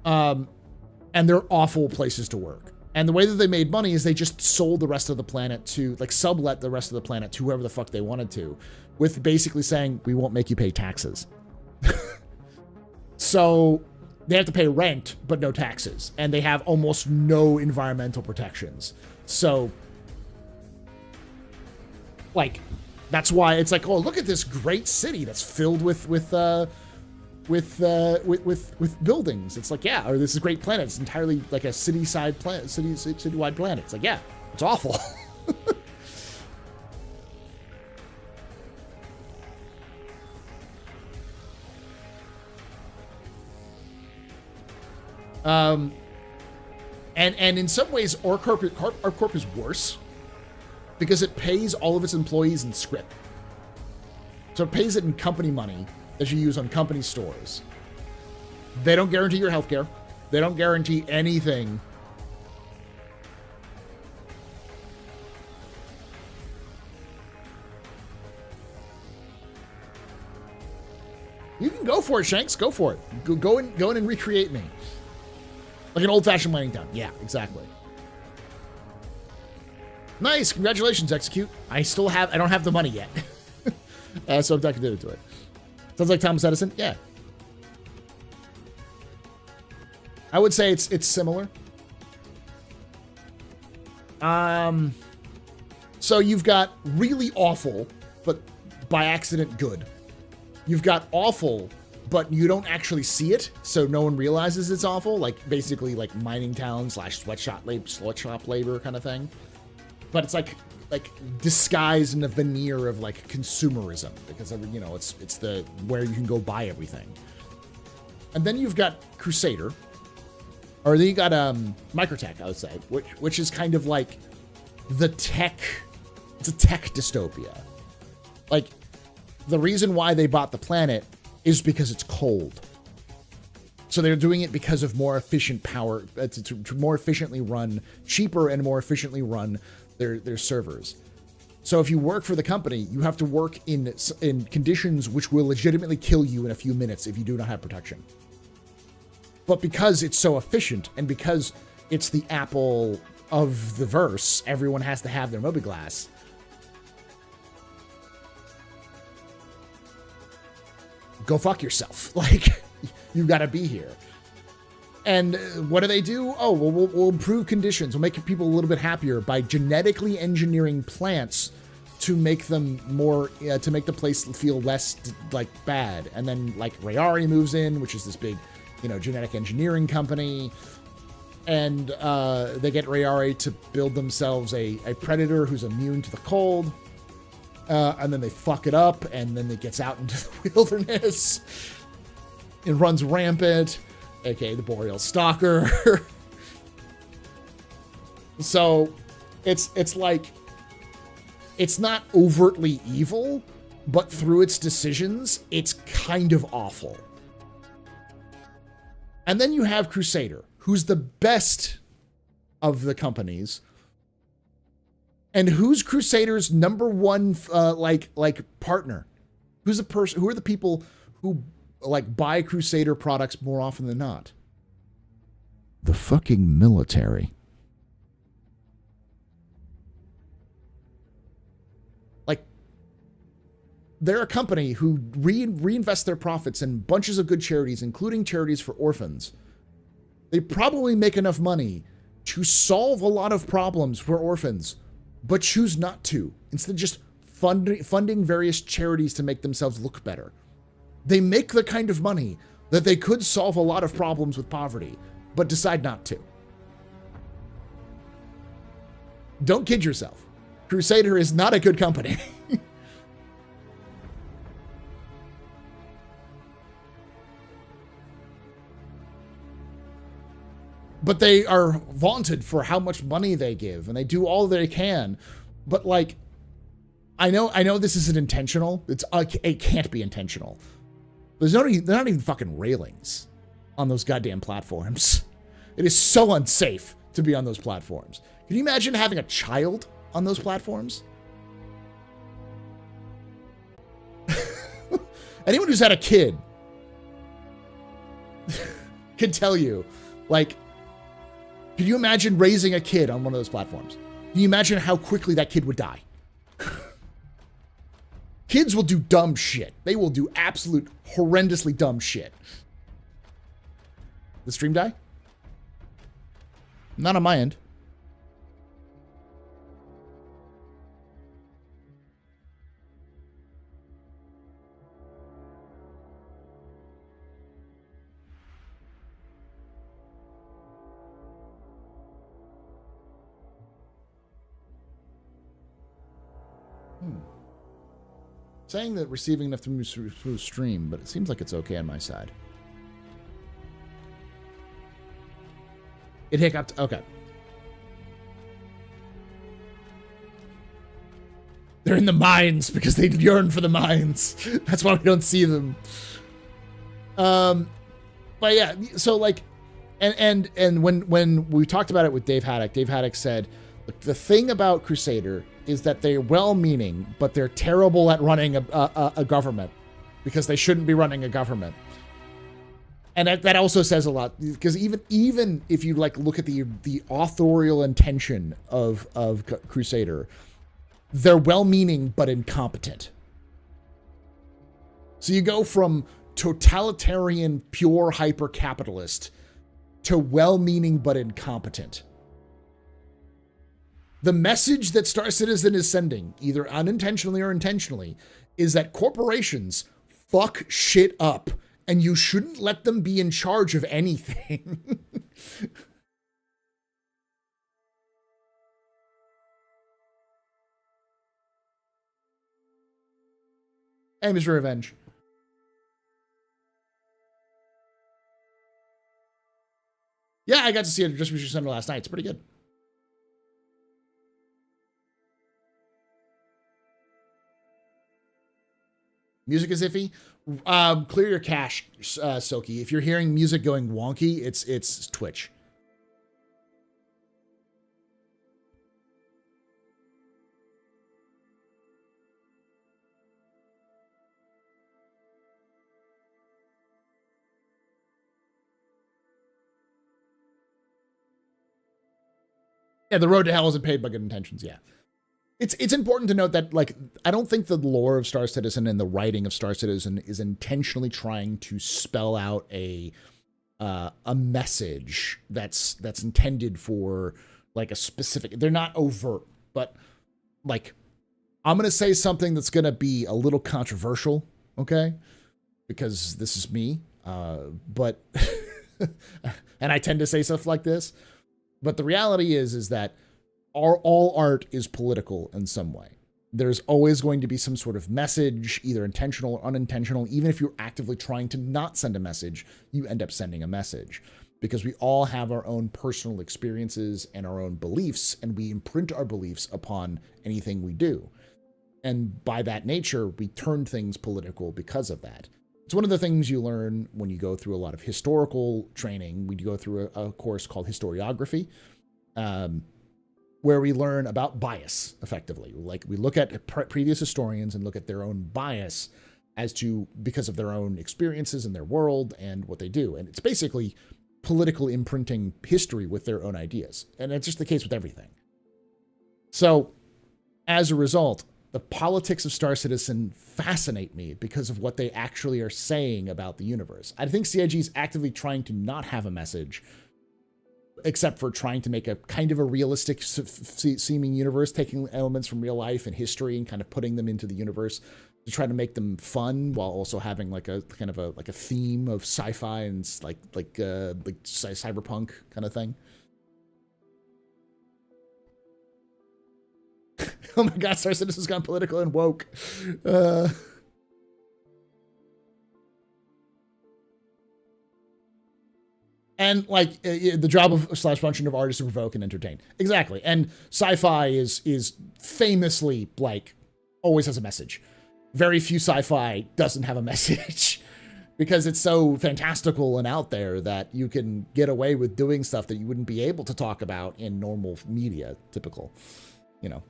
And they're awful places to work. And the way that they made money is they just sold the rest of the planet to, like, sublet the rest of the planet to whoever the fuck they wanted to, with basically saying, we won't make you pay taxes. So they have to pay rent, but no taxes. And they have almost no environmental protections. So, like, that's why it's like, oh, look at this great city that's filled with buildings. It's like, yeah, or this is a great planet. It's entirely like a citywide planet. It's like, yeah, it's awful. And in some ways, ArcCorp is worse because it pays all of its employees in script. So it pays it in company money that you use on company stores. They don't guarantee your healthcare. They don't guarantee anything. You can go for it, Shanks. Go for it. Go in and recreate me. Like an old-fashioned mining town. Yeah, exactly. Nice. Congratulations, Execute. I don't have the money yet. So I'm not committed to it. Sounds like Thomas Edison? Yeah. I would say it's similar. So you've got really awful, but by accident good. You've got awful, but you don't actually see it, so no one realizes it's awful. Like basically like mining town / sweatshop labor kind of thing. But it's like disguised in a veneer of like consumerism, because it's the where you can go buy everything. And then you've got Crusader, or then you got Microtech, I would say, which is kind of like the tech. It's a tech dystopia. Like the reason why they bought the planet is because it's cold. So they're doing it because of more efficient power, to more efficiently run, cheaper and more efficiently run their servers. So if you work for the company, you have to work in conditions which will legitimately kill you in a few minutes if you do not have protection. But because it's so efficient, and because it's the Apple of the verse, everyone has to have their mobiGlas. Go fuck yourself. Like, you gotta be here. And what do? Oh, well, we'll improve conditions. We'll make people a little bit happier by genetically engineering plants to make them more, to make the place feel less like bad. And then like Rayari moves in, which is this big, genetic engineering company. And they get Rayari to build themselves a predator who's immune to the cold. And then they fuck it up, and then it gets out into the wilderness. It runs rampant, aka the Boreal Stalker. So it's like, it's not overtly evil, but through its decisions, it's kind of awful. And then you have Crusader, who's the best of the companies. And who's Crusader's number one, partner? Who are the people who, buy Crusader products more often than not? The fucking military. They're a company who reinvest their profits in bunches of good charities, including charities for orphans. They probably make enough money to solve a lot of problems for orphans, but choose not to. Instead, just funding various charities to make themselves look better. They make the kind of money that they could solve a lot of problems with poverty, but decide not to. Don't kid yourself. Crusader is not a good company. But they are vaunted for how much money they give, and they do all they can. But like, I know this isn't intentional. It can't be intentional. They're not even fucking railings on those goddamn platforms. It is so unsafe to be on those platforms. Can you imagine having a child on those platforms? Anyone who's had a kid can tell you, like, can you imagine raising a kid on one of those platforms? Can you imagine how quickly that kid would die? Kids will do dumb shit. They will do absolute horrendously dumb shit. The stream die? Not on my end. Saying that receiving enough to move through stream, but it seems like it's okay on my side. It hiccuped. Okay. They're in the mines because they yearn for the mines. That's why we don't see them. But yeah, so like, and when we talked about it with Dave Haddock said, the thing about Crusader is that they're well-meaning, but they're terrible at running a government because they shouldn't be running a government. And that also says a lot, because even if you like look at the authorial intention of Crusader, they're well-meaning but incompetent. So you go from totalitarian, pure hyper-capitalist to well-meaning but incompetent. The message that Star Citizen is sending, either unintentionally or intentionally, is that corporations fuck shit up, and you shouldn't let them be in charge of anything. Hey, Mr. Revenge. Yeah, I got to see it at Distribution Center last night. It's pretty good. Music is iffy. Clear your cache, Silky. If you're hearing music going wonky, it's Twitch. Yeah, the road to hell isn't paved by good intentions. Yeah. It's important to note that, like, I don't think the lore of Star Citizen and the writing of Star Citizen is intentionally trying to spell out a message that's intended for like a specific. They're not overt, but like, I'm gonna say something that's gonna be a little controversial, okay? Because this is me, but and I tend to say stuff like this. But the reality is that all art is political in some way. There's always going to be some sort of message, either intentional or unintentional. Even if you're actively trying to not send a message, you end up sending a message. Because we all have our own personal experiences and our own beliefs, and we imprint our beliefs upon anything we do. And by that nature, we turn things political because of that. It's one of the things you learn when you go through a lot of historical training. We go through a course called historiography, where we learn about bias, effectively. Like, we look at previous historians and look at their own bias as to, because of their own experiences in their world and what they do. And it's basically political imprinting history with their own ideas. And it's just the case with everything. So, as a result, the politics of Star Citizen fascinate me because of what they actually are saying about the universe. I think CIG is actively trying to not have a message, except for trying to make a kind of a realistic seeming universe, taking elements from real life and history and kind of putting them into the universe to try to make them fun, while also having like a kind of a theme of sci-fi and like cyberpunk kind of thing. Oh my God, Star Citizen's gone political and woke. And like the job of / function of art is to provoke and entertain. Exactly. And sci-fi is famously like always has a message. Very few sci-fi doesn't have a message because it's so fantastical and out there that you can get away with doing stuff that you wouldn't be able to talk about in normal media, typical, you know.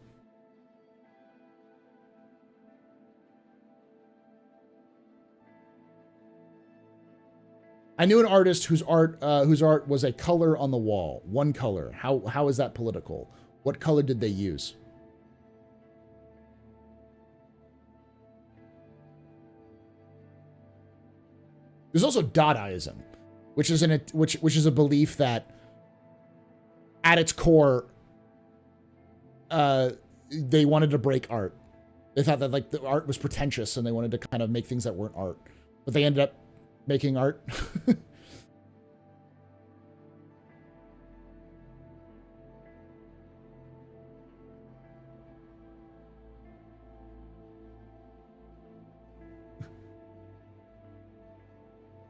I knew an artist whose art was a color on the wall, one color. How is that political? What color did they use? There's also Dadaism, which is which is a belief that, at its core, they wanted to break art. They thought that like the art was pretentious, and they wanted to kind of make things that weren't art, but they ended up making art.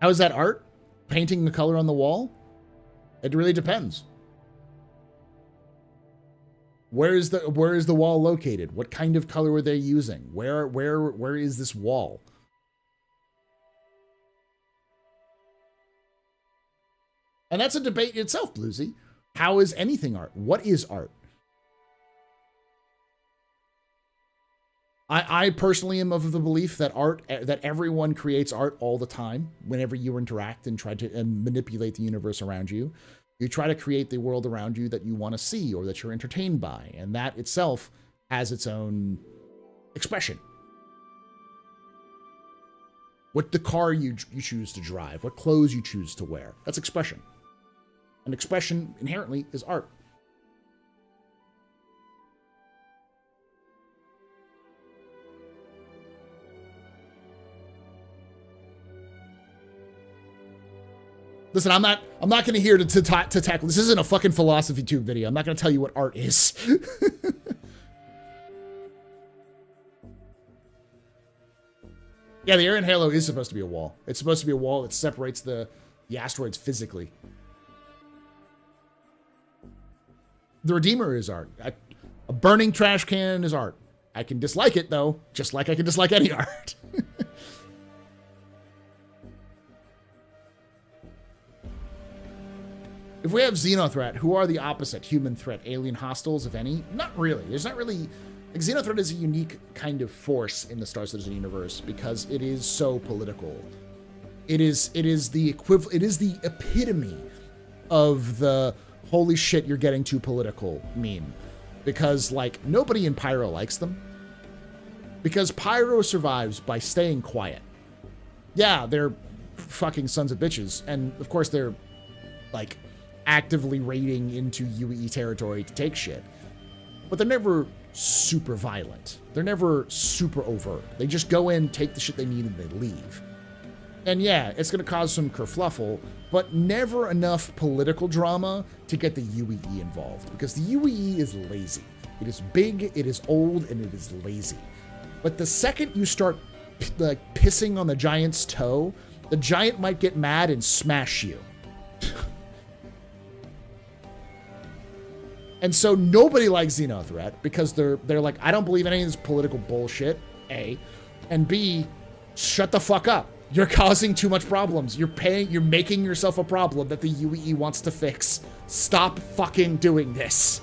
How is that art? Painting the color on the wall? It really depends. Where is the wall located? What kind of color were they using? Where is this wall? And that's a debate itself, Bluesy. How is anything art? What is art? I personally am of the belief that that everyone creates art all the time. Whenever you interact and try to manipulate the universe around you, you try to create the world around you that you want to see or that you're entertained by. And that itself has its own expression. What the car you choose to drive, what clothes you choose to wear, that's expression. And expression inherently is art. Listen, I'm not going to here to tackle. This isn't a fucking philosophy tube video. I'm not going to tell you what art is. Yeah, the Aryan Halo is supposed to be a wall. It's supposed to be a wall that separates the asteroids physically. The Redeemer is art. A burning trash can is art. I can dislike it, though, just like I can dislike any art. If we have Xenothreat, who are the opposite human threat? Alien hostiles, if any? Not really. There's not really... Like, Xenothreat is a unique kind of force in the Star Citizen universe because it is so political. It is the equivalent... It is the epitome of the holy shit, you're getting too political meme. Because, like, nobody in Pyro likes them. Because Pyro survives by staying quiet. Yeah, they're fucking sons of bitches. And, of course, they're, like... actively raiding into UE territory to take shit. But they're never super violent. They're never super overt. They just go in, take the shit they need, and they leave. And yeah, it's going to cause some kerfluffle, but never enough political drama to get the UEE involved. Because the UEE is lazy. It is big, it is old, and it is lazy. But the second you start like pissing on the giant's toe, the giant might get mad and smash you. And so nobody likes Xenothreat because they're like, I don't believe any of this political bullshit, A. And B, shut the fuck up. You're causing too much problems. You're making yourself a problem that the UEE wants to fix. Stop fucking doing this.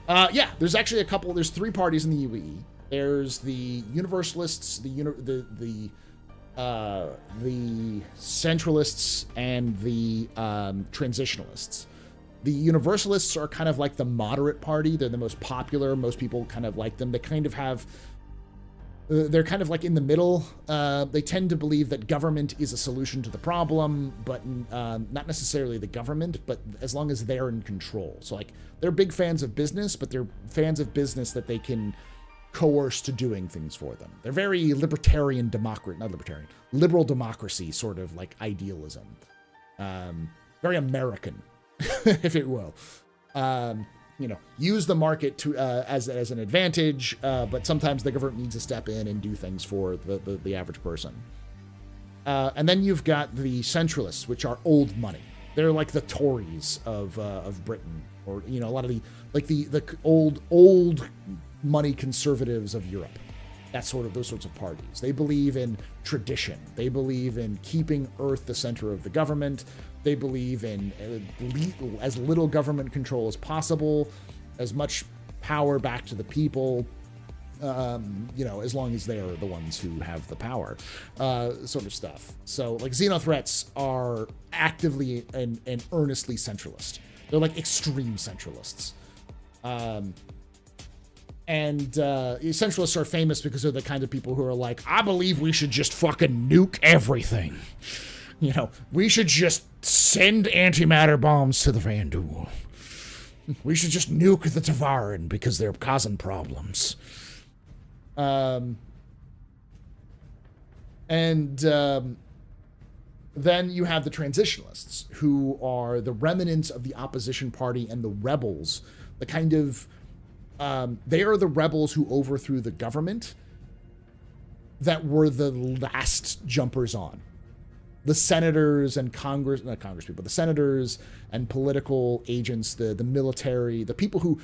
Yeah, there's actually there's 3 parties in the UEE. There's the Universalists, the Centralists, and the Transitionalists. The Universalists are kind of like the moderate party. They're the most popular. Most people kind of like them. They kind of have... they're kind of like in the middle. They tend to believe that government is a solution to the problem, but not necessarily the government, but as long as they're in control. So, like, they're big fans of business, but they're fans of business that they can coerce to doing things for them. They're very liberal democracy sort of like idealism. Very American, if it will. use the market to as an advantage, but sometimes the government needs to step in and do things for the average person. And then you've got the centralists, which are old money. They're like the Tories of Britain, or a lot of the old money conservatives of Europe. That's those sorts of parties. They believe in tradition. They believe in keeping Earth the center of the government. They believe in as little government control as possible, as much power back to the people, as long as they are the ones who have the power, sort of stuff. So, like, xenothreats are actively and earnestly centralist. They're like extreme centralists. And centralists are famous because they're the kind of people who are like, I believe we should just fucking nuke everything. We should just send antimatter bombs to the Vanduul. We should just nuke the Tevarin because they're causing problems. Then you have the transitionalists, who are the remnants of the opposition party and the rebels, the kind of they are the rebels who overthrew the government that were the last jumpers on. The senators and not Congress people, the senators and political agents, the military, the people who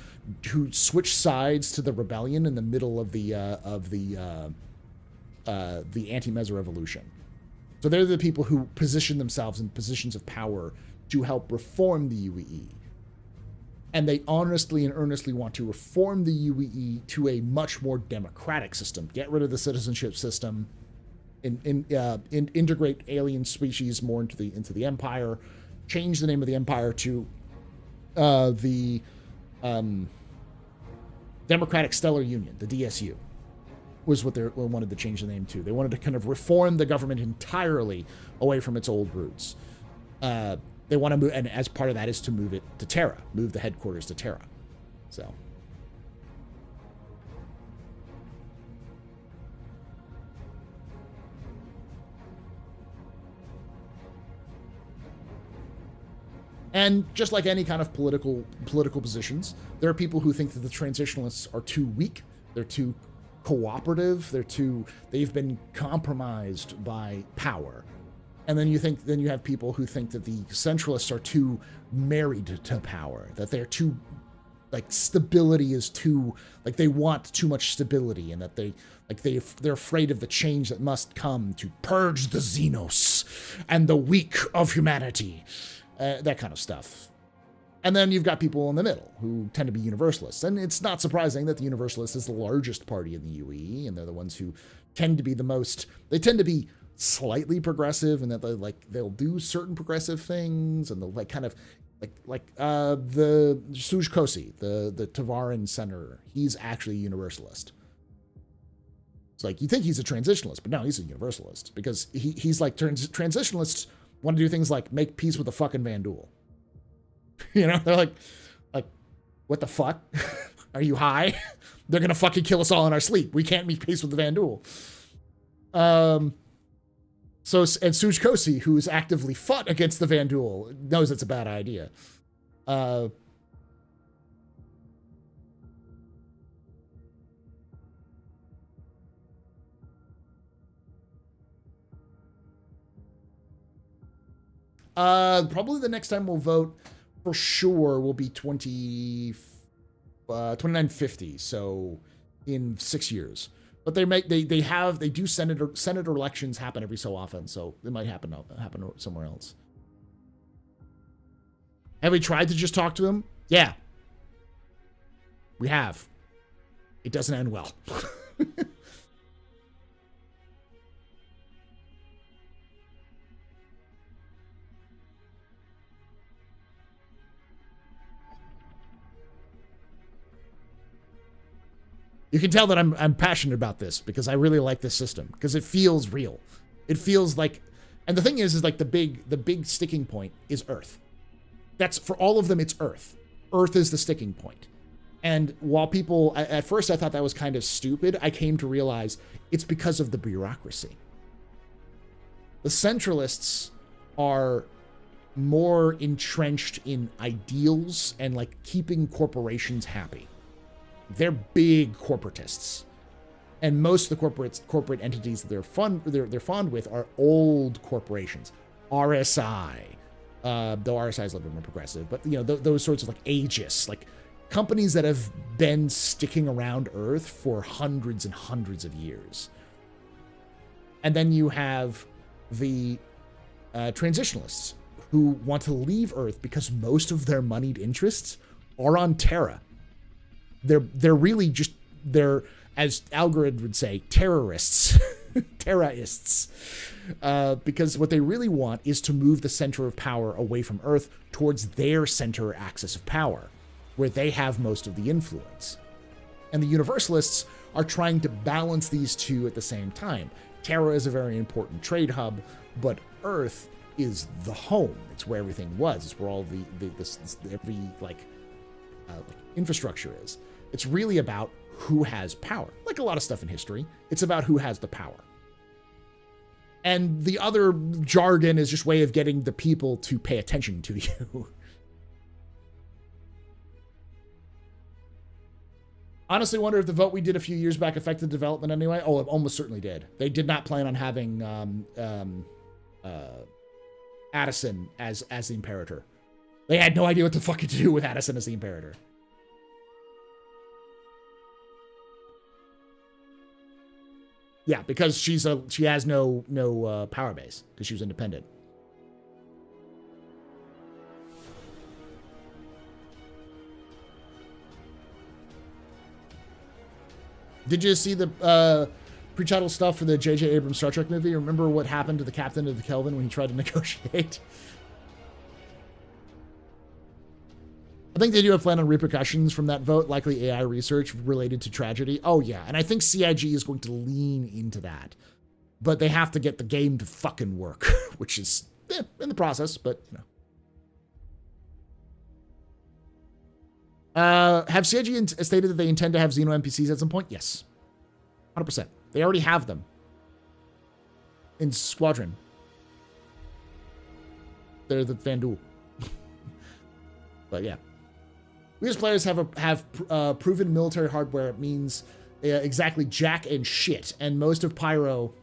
switched sides to the rebellion in the middle of the anti-Mezzo revolution. So they're the people who position themselves in positions of power to help reform the UEE. And they honestly and earnestly want to reform the UEE to a much more democratic system. Get rid of the citizenship system, integrate alien species more into the empire, change the name of the empire to the Democratic Stellar Union, the DSU, was what they wanted to change the name to. They wanted to kind of reform the government entirely away from its old roots. They want to move, and as part of that is to move it to Terra, move the headquarters to Terra. So. And just like any kind of political positions, there are people who think that the transitionalists are too weak, they're too cooperative, they've been compromised by power. And then you have people who think that the centralists are too married to power, that they're too, like, stability is too, like, they want too much stability, and that they're afraid of the change that must come to purge the Xenos and the weak of humanity, that kind of stuff. And then you've got people in the middle who tend to be universalists, and it's not surprising that the Universalist is the largest party in the UE, and they're the ones who tend to be they tend to be slightly progressive, and that they'll do certain progressive things, and they'll the Suj Kosi, the Tevarin senator, he's actually a universalist. It's like, you think he's a transitionalist, but no, he's a universalist, because he's like, transitionalists want to do things like make peace with the fucking Vanduul. They're like, what the fuck? Are you high? They're gonna fucking kill us all in our sleep. We can't make peace with the Vanduul. And Suj Kosi, who's actively fought against the Vanduul, knows it's a bad idea. Probably the next time we'll vote for sure will be 2950, so in 6 years. But they do Senate elections happen every so often, so it might happen somewhere else. Have we tried to just talk to him? Yeah. We have. It doesn't end well. You can tell that I'm passionate about this because I really like this system, because it feels real. It feels like, and the thing is like the big sticking point is Earth. That's, for all of them, it's Earth. Earth is the sticking point. And while people, at first I thought that was kind of stupid, I came to realize it's because of the bureaucracy. The centralists are more entrenched in ideals and like keeping corporations happy. They're big corporatists. And most of the corporate entities that they're fond with are old corporations. RSI, though RSI is a little bit more progressive, but you know, those sorts of like Aegis, like companies that have been sticking around Earth for hundreds and hundreds of years. And then you have the transitionalists who want to leave Earth because most of their moneyed interests are on Terra. They're really just, they're, as Algorithm would say, terrorists, terrorists, because what they really want is to move the center of power away from Earth towards their center axis of power, where they have most of the influence. And the Universalists are trying to balance these two at the same time. Terra is a very important trade hub, but Earth is the home. It's where everything was. It's where all every infrastructure is. It's really about who has power. Like a lot of stuff in history, it's about who has the power. And the other jargon is just a way of getting the people to pay attention to you. Honestly wonder if the vote we did a few years back affected development anyway. Oh, it almost certainly did. They did not plan on having Addison as the Imperator. They had no idea what the fuck to do with Addison as the Imperator. Yeah, because she has no power base because she was independent. Did you see the pre-title stuff for the J.J. Abrams Star Trek movie? Remember what happened to the captain of the Kelvin when he tried to negotiate? I think they do have plan on repercussions from that vote, likely AI research related to tragedy. Oh, yeah, and I think CIG is going to lean into that. But they have to get the game to fucking work, which is in the process, but, you know. Have CIG stated that they intend to have Xeno NPCs at some point? Yes. 100%. They already have them. In Squadron. They're the FanDuel. But yeah. We as players have proven military hardware. It means exactly jack and shit. And most of Pyro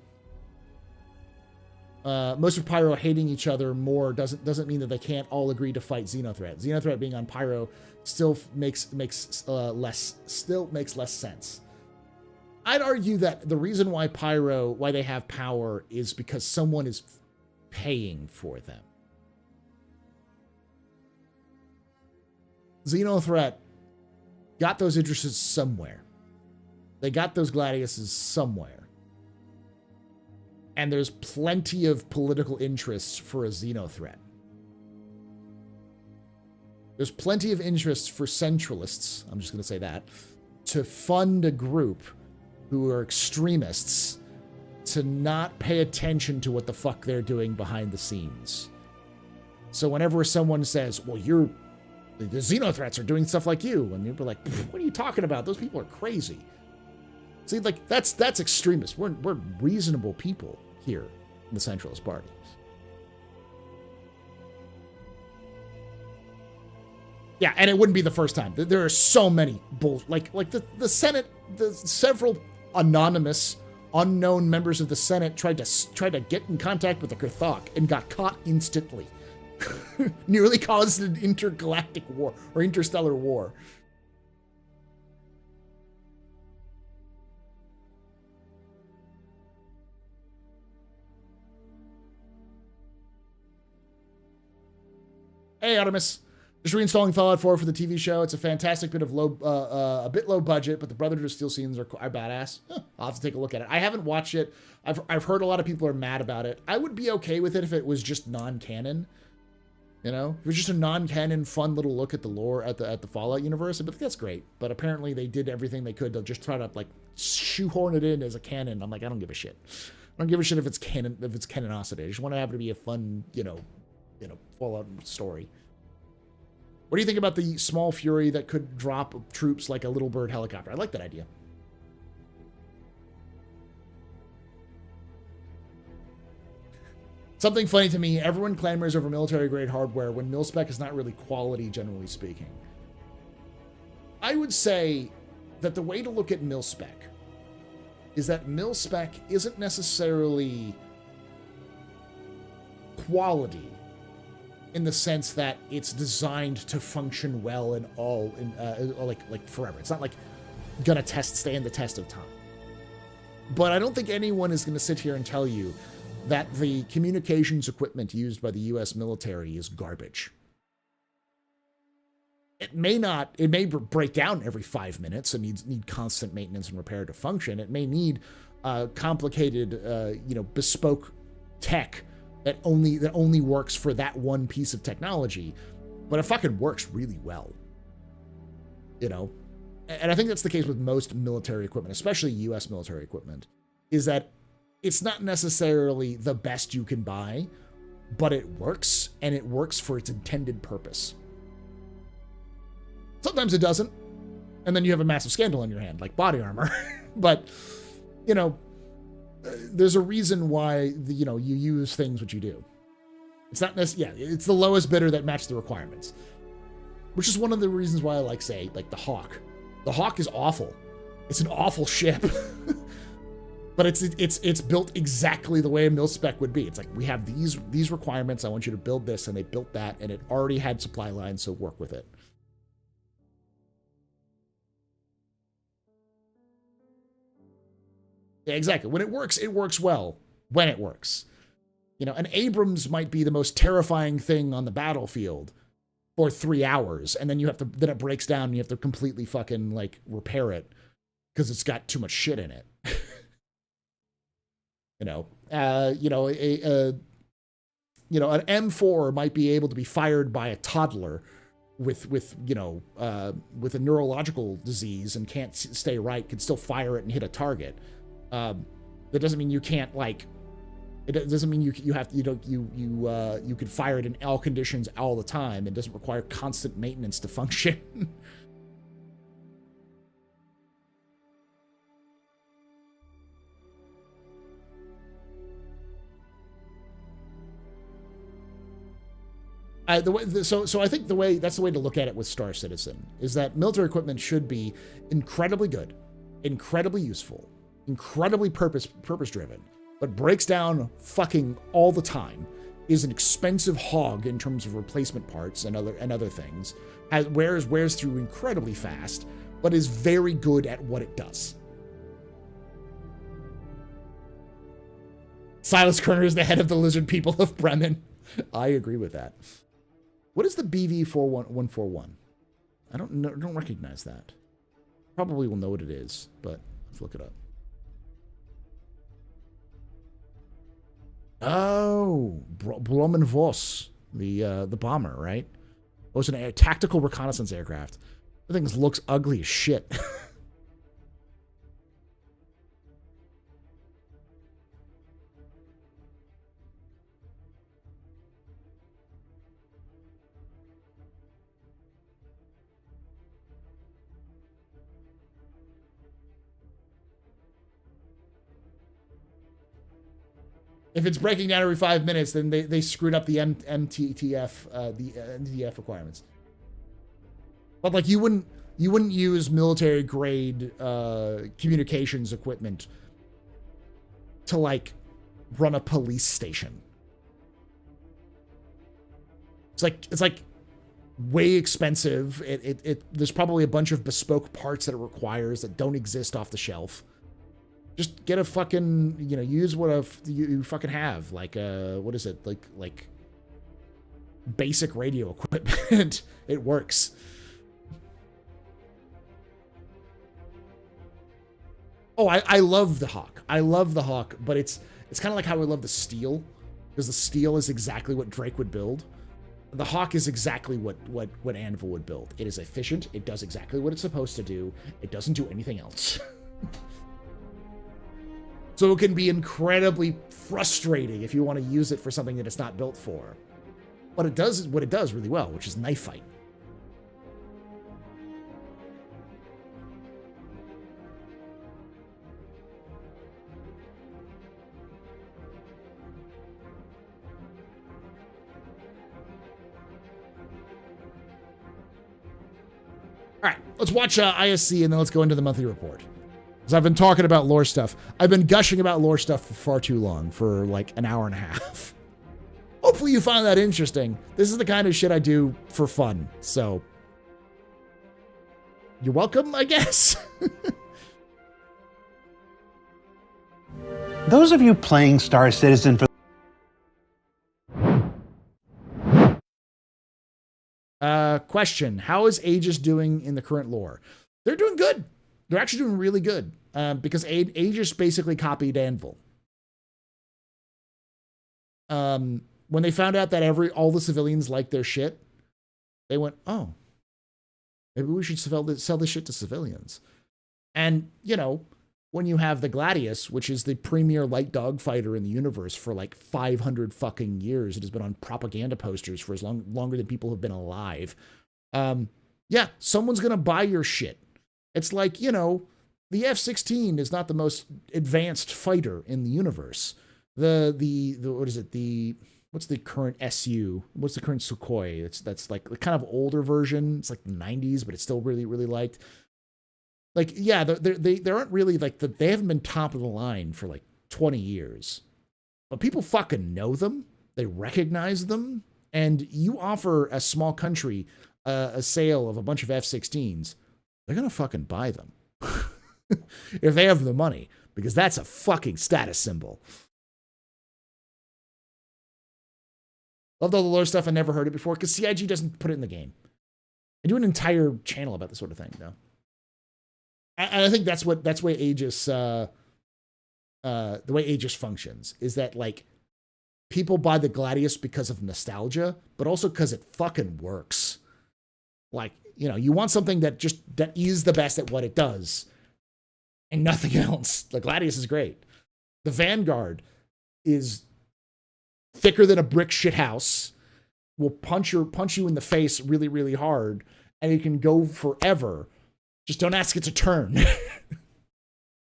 hating each other more doesn't mean that they can't all agree to fight Xenothreat. Xenothreat being on Pyro still makes less sense. I'd argue that the reason why they have power is because someone is paying for them. Xenothreat got those interests somewhere. They got those gladiuses somewhere. And there's plenty of political interest for a Xenothreat. There's plenty of interest for centralists, I'm just going to say that, to fund a group who are extremists to not pay attention to what the fuck they're doing behind the scenes. So whenever someone says, well, the Xenothreats are doing stuff like you, and you're like, what are you talking about? Those people are crazy. See, like, that's extremist. We're reasonable people here in the Centralist Party. Yeah, and it wouldn't be the first time. There are so many like the Senate, the several anonymous, unknown members of the Senate tried to get in contact with the Kurthok and got caught instantly. Nearly caused an intergalactic war or interstellar war. Hey, Artemis. Just reinstalling Fallout 4 for the TV show. It's a fantastic bit of a bit low budget, but the Brotherhood of Steel scenes are badass. I'll have to take a look at it. I haven't watched it. I've heard a lot of people are mad about it. I would be okay with it if it was just non-canon. You know, if it was just a non-canon, fun little look at the lore at the Fallout universe. But that's great. But apparently they did everything they could to just try to like shoehorn it in as a canon. I'm like, I don't give a shit. I don't give a shit if it's canon, if it's canonicity. I just want to have it to be a fun, you know, Fallout story. What do you think about the small Fury that could drop troops like a little bird helicopter? I like that idea. Something funny to me, everyone clamors over military-grade hardware when Milspec is not really quality, generally speaking. I would say that the way to look at Milspec is that Milspec isn't necessarily quality in the sense that it's designed to function well in all, like forever. It's not like gonna stand the test of time. But I don't think anyone is gonna sit here and tell you that the communications equipment used by the US military is garbage. It may break down every 5 minutes and need constant maintenance and repair to function. It may need complicated, bespoke tech that only works for that one piece of technology, but it fucking works really well. And I think that's the case with most military equipment, especially US military equipment, is that it's not necessarily the best you can buy, but it works, and it works for its intended purpose. Sometimes it doesn't, and then you have a massive scandal on your hand, like body armor. But, there's a reason why, you use things which you do. It's not necessarily, it's the lowest bidder that match the requirements. Which is one of the reasons why I like, say, like the Hawk. The Hawk is awful. It's an awful ship. But it's built exactly the way a Milspec would be. It's like, we have these requirements, I want you to build this, and they built that, and it already had supply lines, so work with it. Yeah, exactly. When it works well. When it works. An Abrams might be the most terrifying thing on the battlefield for 3 hours, and then then it breaks down and you have to completely fucking, like, repair it because it's got too much shit in it. An M4 might be able to be fired by a toddler with a neurological disease and can't stay right, can still fire it and hit a target. That doesn't mean you can't, like, it doesn't mean you could fire it in all conditions all the time. It doesn't require constant maintenance to function. So I think that's the way to look at it with Star Citizen, is that military equipment should be incredibly good, incredibly useful, incredibly purpose-driven, but breaks down fucking all the time, is an expensive hog in terms of replacement parts and other things, wears through incredibly fast, but is very good at what it does. Silas Kerner is the head of the lizard people of Bremen. I agree with that. What is the BV141? I don't recognize that. Probably will know what it is, but let's look it up. Oh, Blumenvoss, the bomber, right? It was a tactical reconnaissance aircraft. The thing looks ugly as shit. If it's breaking down every 5 minutes, then they screwed up the MTTF requirements. But like you wouldn't use military grade communications equipment to like run a police station. It's like way expensive. There's probably a bunch of bespoke parts that it requires that don't exist off the shelf. Just get a fucking, use what you fucking have. Like, what is it? Like basic radio equipment. It works. Oh, I love the Hawk. I love the Hawk, but it's kind of like how I love the Steel, because the Steel is exactly what Drake would build. The Hawk is exactly what Anvil would build. It is efficient. It does exactly what it's supposed to do. It doesn't do anything else. So it can be incredibly frustrating if you want to use it for something that it's not built for. But it does what it does really well, which is knife fight. All right, let's watch ISC and then let's go into the monthly report. Because I've been talking about lore stuff. I've been gushing about lore stuff for far too long, for like an hour and a half. Hopefully you find that interesting. This is the kind of shit I do for fun, so you're welcome, I guess. Those of you playing Star Citizen for question, how is Aegis doing in the current lore? They're doing good. They're actually doing really good, because Aegis basically copied Anvil. When they found out that all the civilians liked their shit, they went, oh, maybe we should sell this shit to civilians. And, you know, when you have the Gladius, which is the premier light dog fighter in the universe for like 500 fucking years, it has been on propaganda posters for longer than people have been alive. Yeah, someone's gonna buy your shit. It's like, you know, the F-16 is not the most advanced fighter in the universe. The what is it? What's the current SU? What's the current Sukhoi? That's like the kind of older version. It's like the 90s, but it's still really, really liked. Like, yeah, they aren't really like they haven't been top of the line for like 20 years, but people fucking know them. They recognize them, and you offer a small country a sale of a bunch of F-16s, they're gonna fucking buy them if they have the money, because that's a fucking status symbol. Loved all the lore stuff. I never heard it before because CIG doesn't put it in the game. I do an entire channel about this sort of thing, though. And I think that's way Aegis, the way Aegis functions is that like people buy the Gladius because of nostalgia, but also because it fucking works. Like, you know, you want something that is the best at what it does and nothing else. The Gladius is great. The Vanguard is thicker than a brick shit house, will punch you in the face really, really hard, and it can go forever. Just don't ask it to turn.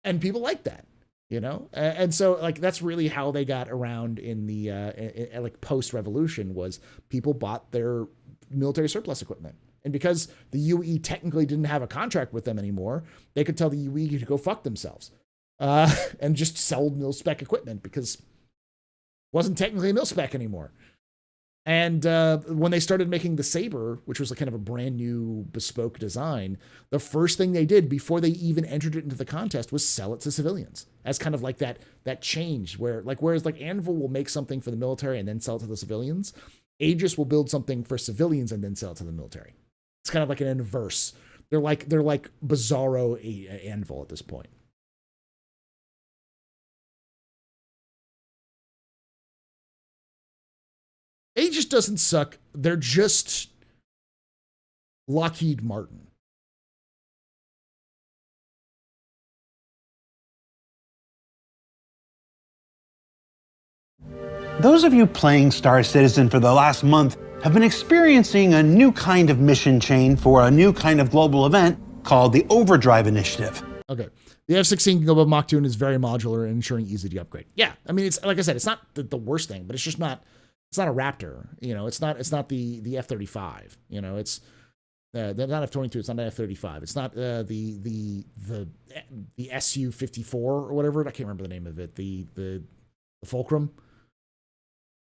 And people like that, you know? And so like, that's really how they got around in the, like post-revolution was people bought their military surplus equipment. And because the UE technically didn't have a contract with them anymore, they could tell the UE to go fuck themselves, and just sell Milspec equipment because it wasn't technically a Milspec anymore. And when they started making the Saber, which was kind of a brand new bespoke design, the first thing they did before they even entered it into the contest was sell it to civilians. As kind of like that change where like, whereas like Anvil will make something for the military and then sell it to the civilians, Aegis will build something for civilians and then sell it to the military. It's kind of like an inverse. They're like Bizarro Anvil at this point. Aegis doesn't suck. They're just Lockheed Martin. Those of you playing Star Citizen for the last month have been experiencing a new kind of mission chain for a new kind of global event called the Overdrive Initiative. Okay. The F-16 can go above Mach 2 and is very modular and ensuring easy to upgrade. Yeah. I mean, it's like I said, it's not the worst thing, but it's just not, it's not a Raptor, you know, it's not the F-35, you know, it's not F-22, it's not an F-35. It's not the Su-54 or whatever. I can't remember the name of it. The Fulcrum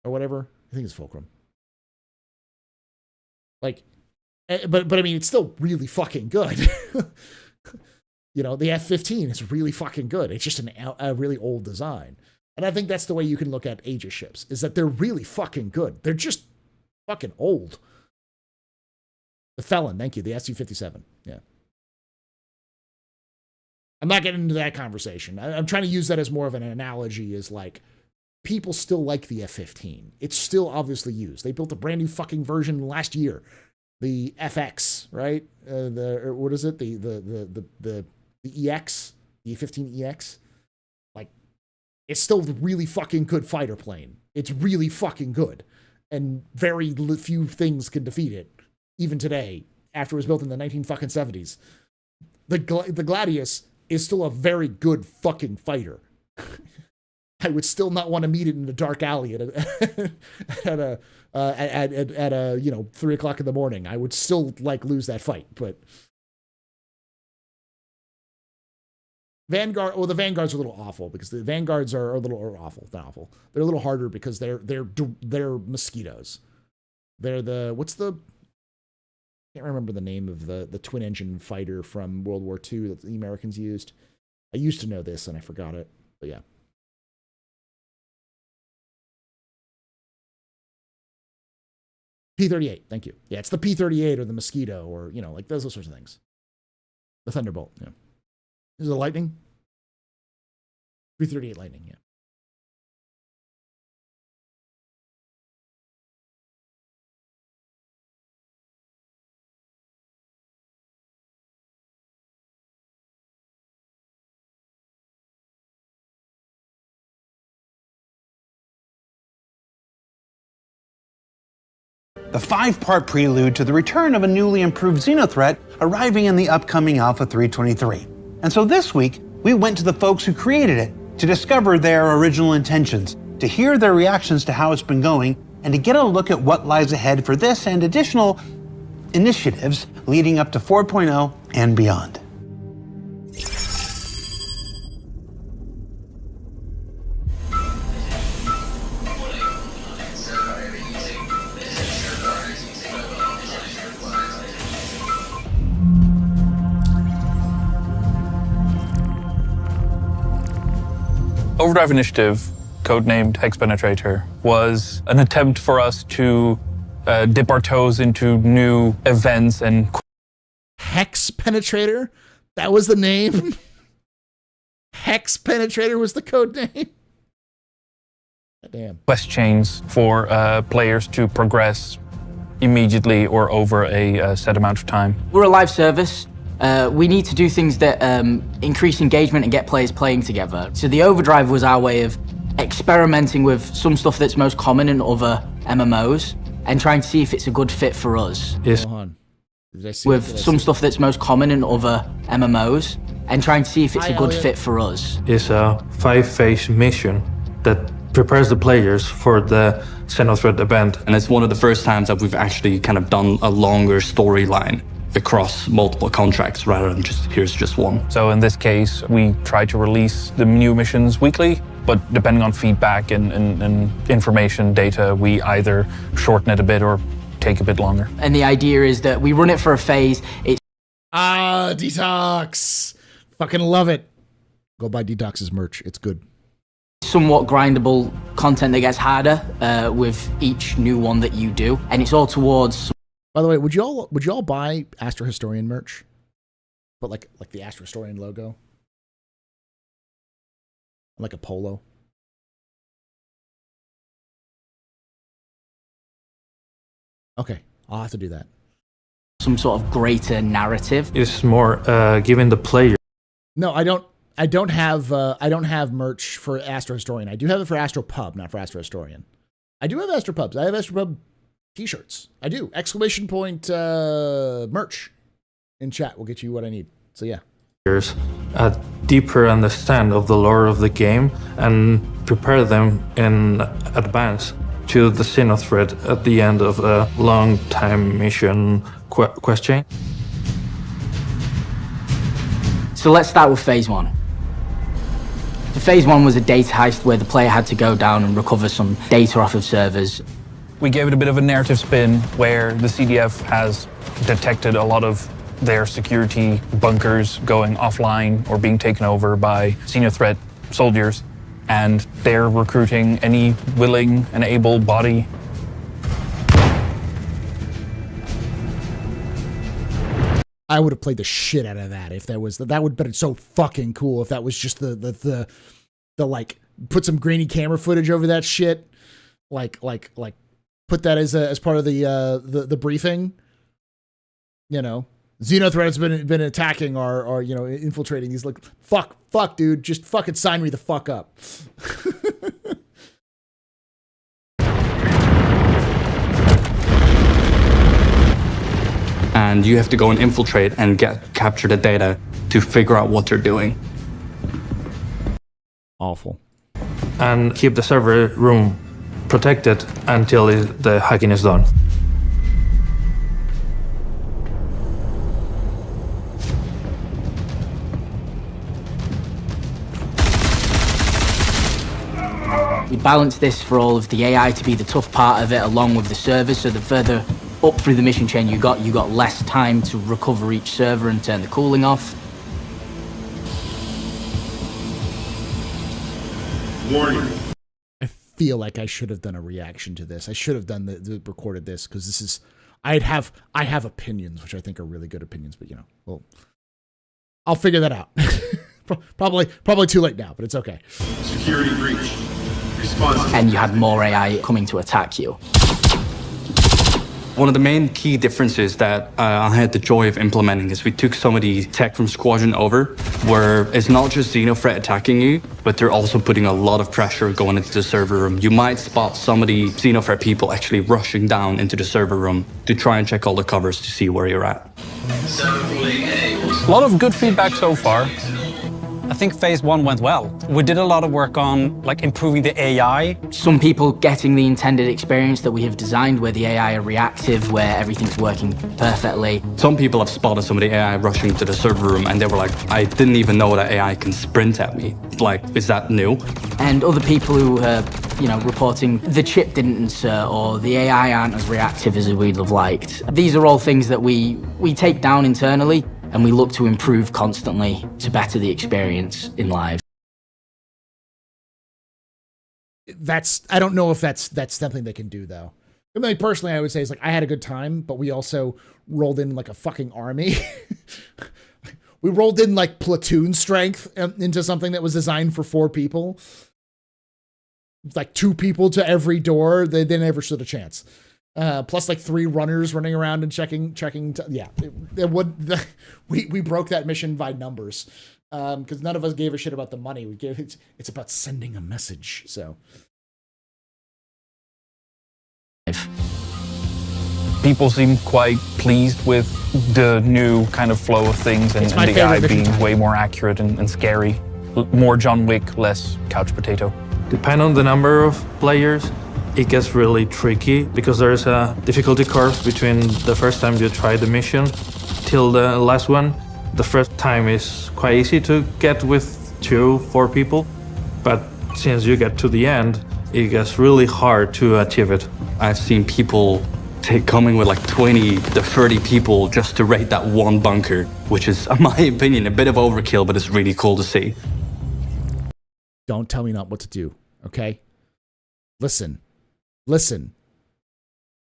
or whatever. I think it's Fulcrum. Like, but I mean, it's still really fucking good. You know, the F-15 is really fucking good. It's just a really old design. And I think that's the way you can look at Aegis ships, is that they're really fucking good. They're just fucking old. The Felon, thank you. The Su-57, yeah. I'm not getting into that conversation. I'm trying to use that as more of an analogy, as like, people still like the F-15. It's still obviously used. They built a brand new fucking version last year. The FX, right? What is it? The EX, the F-15EX. Like, it's still a really fucking good fighter plane. It's really fucking good. And very few things can defeat it, even today, after it was built in the 1970s. The Gladius is still a very good fucking fighter. I would still not want to meet it in a dark alley at a 3 o'clock in the morning. I would still like lose that fight, but Vanguard. Well, the Vanguards are a little awful because the Vanguards are a little awful. Not awful. They're a little harder because they're mosquitoes. They're the I can't remember the name of the twin engine fighter from World War II that the Americans used. I used to know this and I forgot it. But yeah. P-38. Thank you. Yeah, it's the P-38 or the Mosquito or like those sorts of things. The Thunderbolt. Yeah. Is it a Lightning? P-38 Lightning, yeah. The 5-part prelude to the return of a newly improved Xenothreat arriving in the upcoming Alpha 323. And so this week, we went to the folks who created it to discover their original intentions, to hear their reactions to how it's been going, and to get a look at what lies ahead for this and additional initiatives leading up to 4.0 and beyond. Overdrive Initiative, codenamed Hex Penetrator, was an attempt for us to dip our toes into new events and... Hex Penetrator? That was the name? Hex Penetrator was the code name? Damn. Quest chains for players to progress immediately or over a set amount of time. We're a live service. We need to do things that increase engagement and get players playing together. So the Overdrive was our way of experimenting with some stuff that's most common in other MMOs and trying to see if it's a good fit for us. Hold on. With some stuff that's most common in other MMOs and trying to see if it's a good fit for us. It's a 5-phase mission that prepares the players for the Xenothreat event. And it's one of the first times that we've actually kind of done a longer storyline across multiple contracts rather than here's just one. So in this case, we try to release the new missions weekly, but depending on feedback and information data, we either shorten it a bit or take a bit longer. And the idea is that we run it for a phase. Detox! Fucking love it. Go buy Detox's merch. It's good. Somewhat grindable content that gets harder with each new one that you do. And it's all towards... By the way, would you all buy Astro Historian merch? But like the Astro Historian logo? Like a polo? Okay, I'll have to do that. Some sort of greater narrative. It's more giving the player. No, I don't have merch for Astro Historian. I do have it for AstroPub, not for Astro Historian. I do have AstroPubs. I have AstroPub t-shirts. I do. ! Merch in chat will get you what I need. So yeah. A deeper understand of the lore of the game and prepare them in advance to the Xenothreat at the end of a long time mission quest chain. So let's start with phase 1. So phase 1 was a data heist where the player had to go down and recover some data off of servers. We gave it a bit of a narrative spin where the CDF has detected a lot of their security bunkers going offline or being taken over by Xenothreat soldiers, and they're recruiting any willing and able body. I would have played the shit out of that if that was that would have been so fucking cool if that was just the like put some grainy camera footage over that shit, like put that as part of the briefing. You know, Xenothreat has been attacking or infiltrating these. Like fuck, dude, just fucking sign me the fuck up. And you have to go and infiltrate and capture the data to figure out what they're doing. Awful. And keep the server room protected until the hacking is done. You balance this for all of the AI to be the tough part of it, along with the servers, so the further up through the mission chain you got less time to recover each server and turn the cooling off. Warning. I feel like I should have done a reaction to this. I should have done recorded this, because this is... I have opinions, which I think are really good opinions, but well, I'll figure that out. Probably too late now, but it's okay. Security breach. Response. And you had more AI coming to attack you. One of the main key differences that I had the joy of implementing is we took some of the tech from Squadron over, where it's not just Xenothreat attacking you, but they're also putting a lot of pressure going into the server room. You might spot some of the Xenothreat people actually rushing down into the server room to try and check all the covers to see where you're at. A lot of good feedback so far. I think phase 1 went well. We did a lot of work on improving the AI. Some people getting the intended experience that we have designed, where the AI are reactive, where everything's working perfectly. Some people have spotted some of the AI rushing to the server room and they were like, I didn't even know that AI can sprint at me. Is that new? And other people who are, reporting the chip didn't insert, or the AI aren't as reactive as we'd have liked. These are all things that we take down internally, and we look to improve constantly to better the experience in live. I don't know if that's something they can do, though. I mean, personally, I would say I had a good time, but we also rolled in like a fucking army. We rolled in like platoon strength into something that was designed for 4 people. Like 2 people to every door. They never stood a chance. Plus 3 runners running around and checking. We broke that mission by numbers, because none of us gave a shit about the money. It's about sending a message. So People seem quite pleased with the new kind of flow of things, and the AI being way more accurate and scary. More John Wick, less couch potato. Depending on the number of players, it gets really tricky, because there's a difficulty curve between the first time you try the mission till the last one. The first time is quite easy to get with 2-4 people, but since you get to the end, it gets really hard to achieve it. I've seen people coming with 20 to 30 people just to raid that one bunker, which is, in my opinion, a bit of overkill, but it's really cool to see. Don't tell me not what to do, okay? Listen.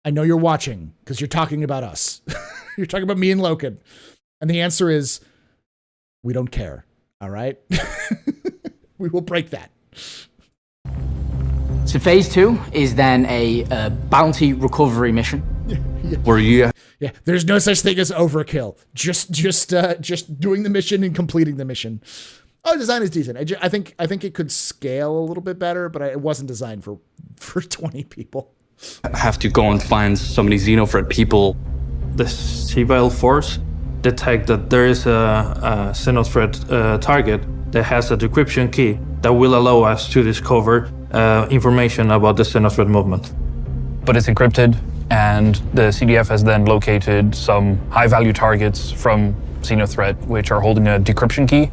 I know you're watching, because you're talking about us. You're talking about me and Loken. And the answer is, we don't care, all right? We will break that. So phase 2 is then a bounty recovery mission. Yeah. Where you... Yeah, there's no such thing as overkill. Just doing the mission and completing the mission. Oh, design is decent. I think it could scale a little bit better, but it wasn't designed for 20 people. I have to go and find so many Xenothreat people. The civil force detect that there is a Xenothreat target that has a decryption key that will allow us to discover information about the Xenothreat movement. But it's encrypted, and the CDF has then located some high-value targets from Xenothreat, which are holding a decryption key.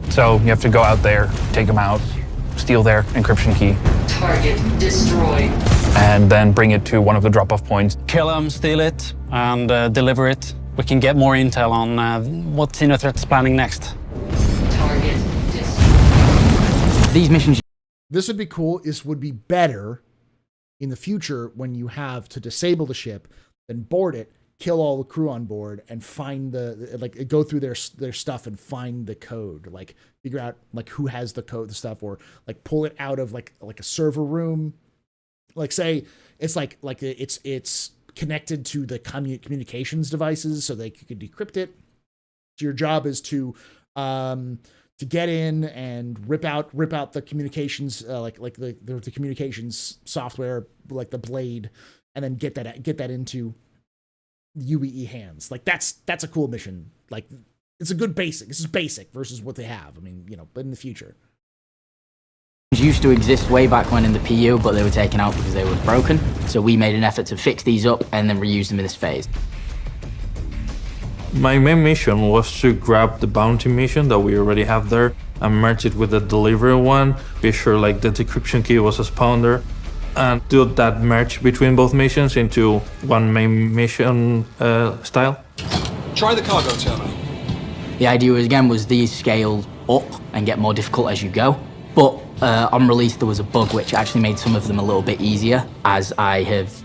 So you have to go out there, take them out, steal their encryption key. Target destroyed. And then bring it to one of the drop-off points. Kill them, steal it, and deliver it. We can get more intel on what Xenothreat's planning next. Target destroyed. These missions... This would be cool. This would be better in the future when you have to disable the ship, then board it, kill all the crew on board, and find go through their stuff and find the code, figure out who has the code, the stuff, or pull it out of like a server room. Say it's it's connected to the communications devices, so they could decrypt it. So your job is to get in and rip out the communications, the communications software, like the blade, and then get that into UEE hands. That's a cool mission. It's a good basic. This is basic versus what they have. I mean, but in the future. Used to exist way back when in the PU, but they were taken out because they were broken. So we made an effort to fix these up and then reuse them in this phase. My main mission was to grab the bounty mission that we already have there and merge it with the delivery one, be sure like the decryption key was a spawner, and do that merge between both missions into one main mission style. Try the cargo terminal. The idea was these scale up and get more difficult as you go. But on release there was a bug which actually made some of them a little bit easier, as I have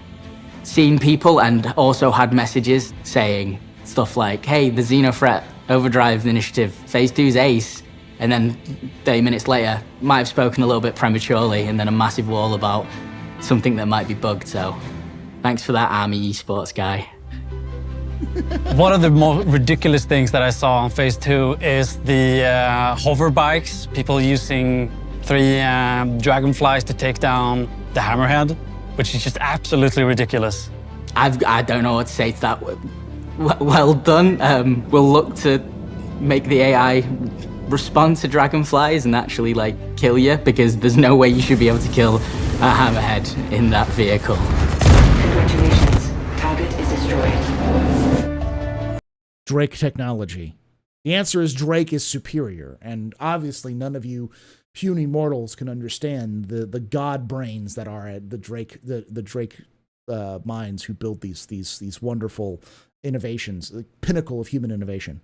seen people and also had messages saying stuff like, hey, the Xenothreat Overdrive initiative phase 2's ace, and then 30 minutes later might have spoken a little bit prematurely and then a massive wall about something that might be bugged. So thanks for that, Army esports guy. One of the more ridiculous things that I saw on phase 2 is the hover bikes, people using 3 dragonflies to take down the hammerhead, which is just absolutely ridiculous. I don't know what to say to that. Well done. We'll look to make the AI respond to dragonflies and actually like kill you, because there's no way you should be able to kill a hammerhead in that vehicle. Congratulations. Target is destroyed. Drake technology. The answer is Drake is superior, and obviously none of you puny mortals can understand the god brains that are at the Drake minds who build these wonderful innovations, the pinnacle of human innovation.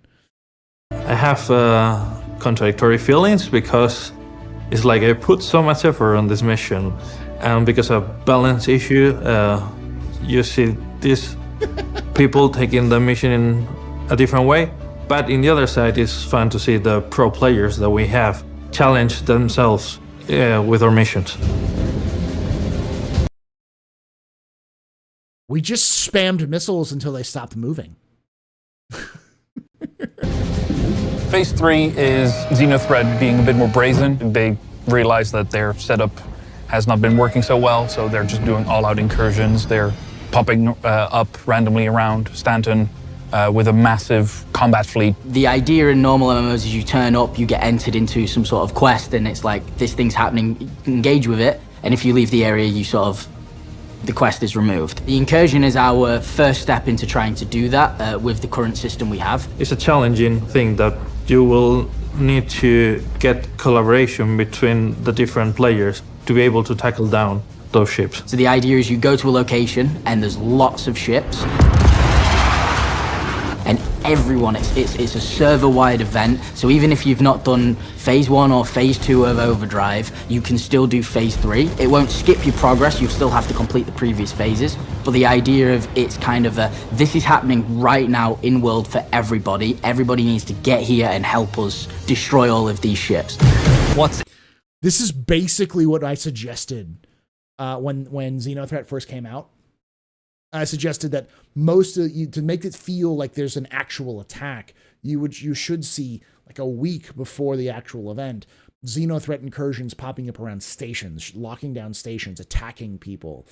I have contradictory feelings because it's like I put so much effort on this mission, and because of balance issue, you see these people taking the mission in a different way. But in the other side, it's fun to see the pro players that we have challenge themselves with our missions. We just spammed missiles until they stopped moving. Phase 3 is Xenothreat being a bit more brazen. They realize that their setup has not been working so well, so they're just doing all-out incursions. They're popping up randomly around Stanton with a massive combat fleet. The idea in normal MMOs is you turn up, you get entered into some sort of quest, and it's like, this thing's happening, you can engage with it, and if you leave the area, the quest is removed. The incursion is our first step into trying to do that with the current system we have. It's a challenging thing that you will need to get collaboration between the different players to be able to tackle down those ships. So the idea is you go to a location and there's lots of ships, and everyone, it's a server-wide event, so even if you've not done phase 1 or phase 2 of Overdrive, you can still do phase 3. It won't skip your progress, you'll still have to complete the previous phases, but the idea of it's kind of this is happening right now in world for everybody. Everybody needs to get here and help us destroy all of these ships. This is basically what I suggested when Xenothreat first came out. I suggested that to make it feel like there's an actual attack, you should see like a week before the actual event, Xenothreat incursions popping up around stations, locking down stations, attacking people,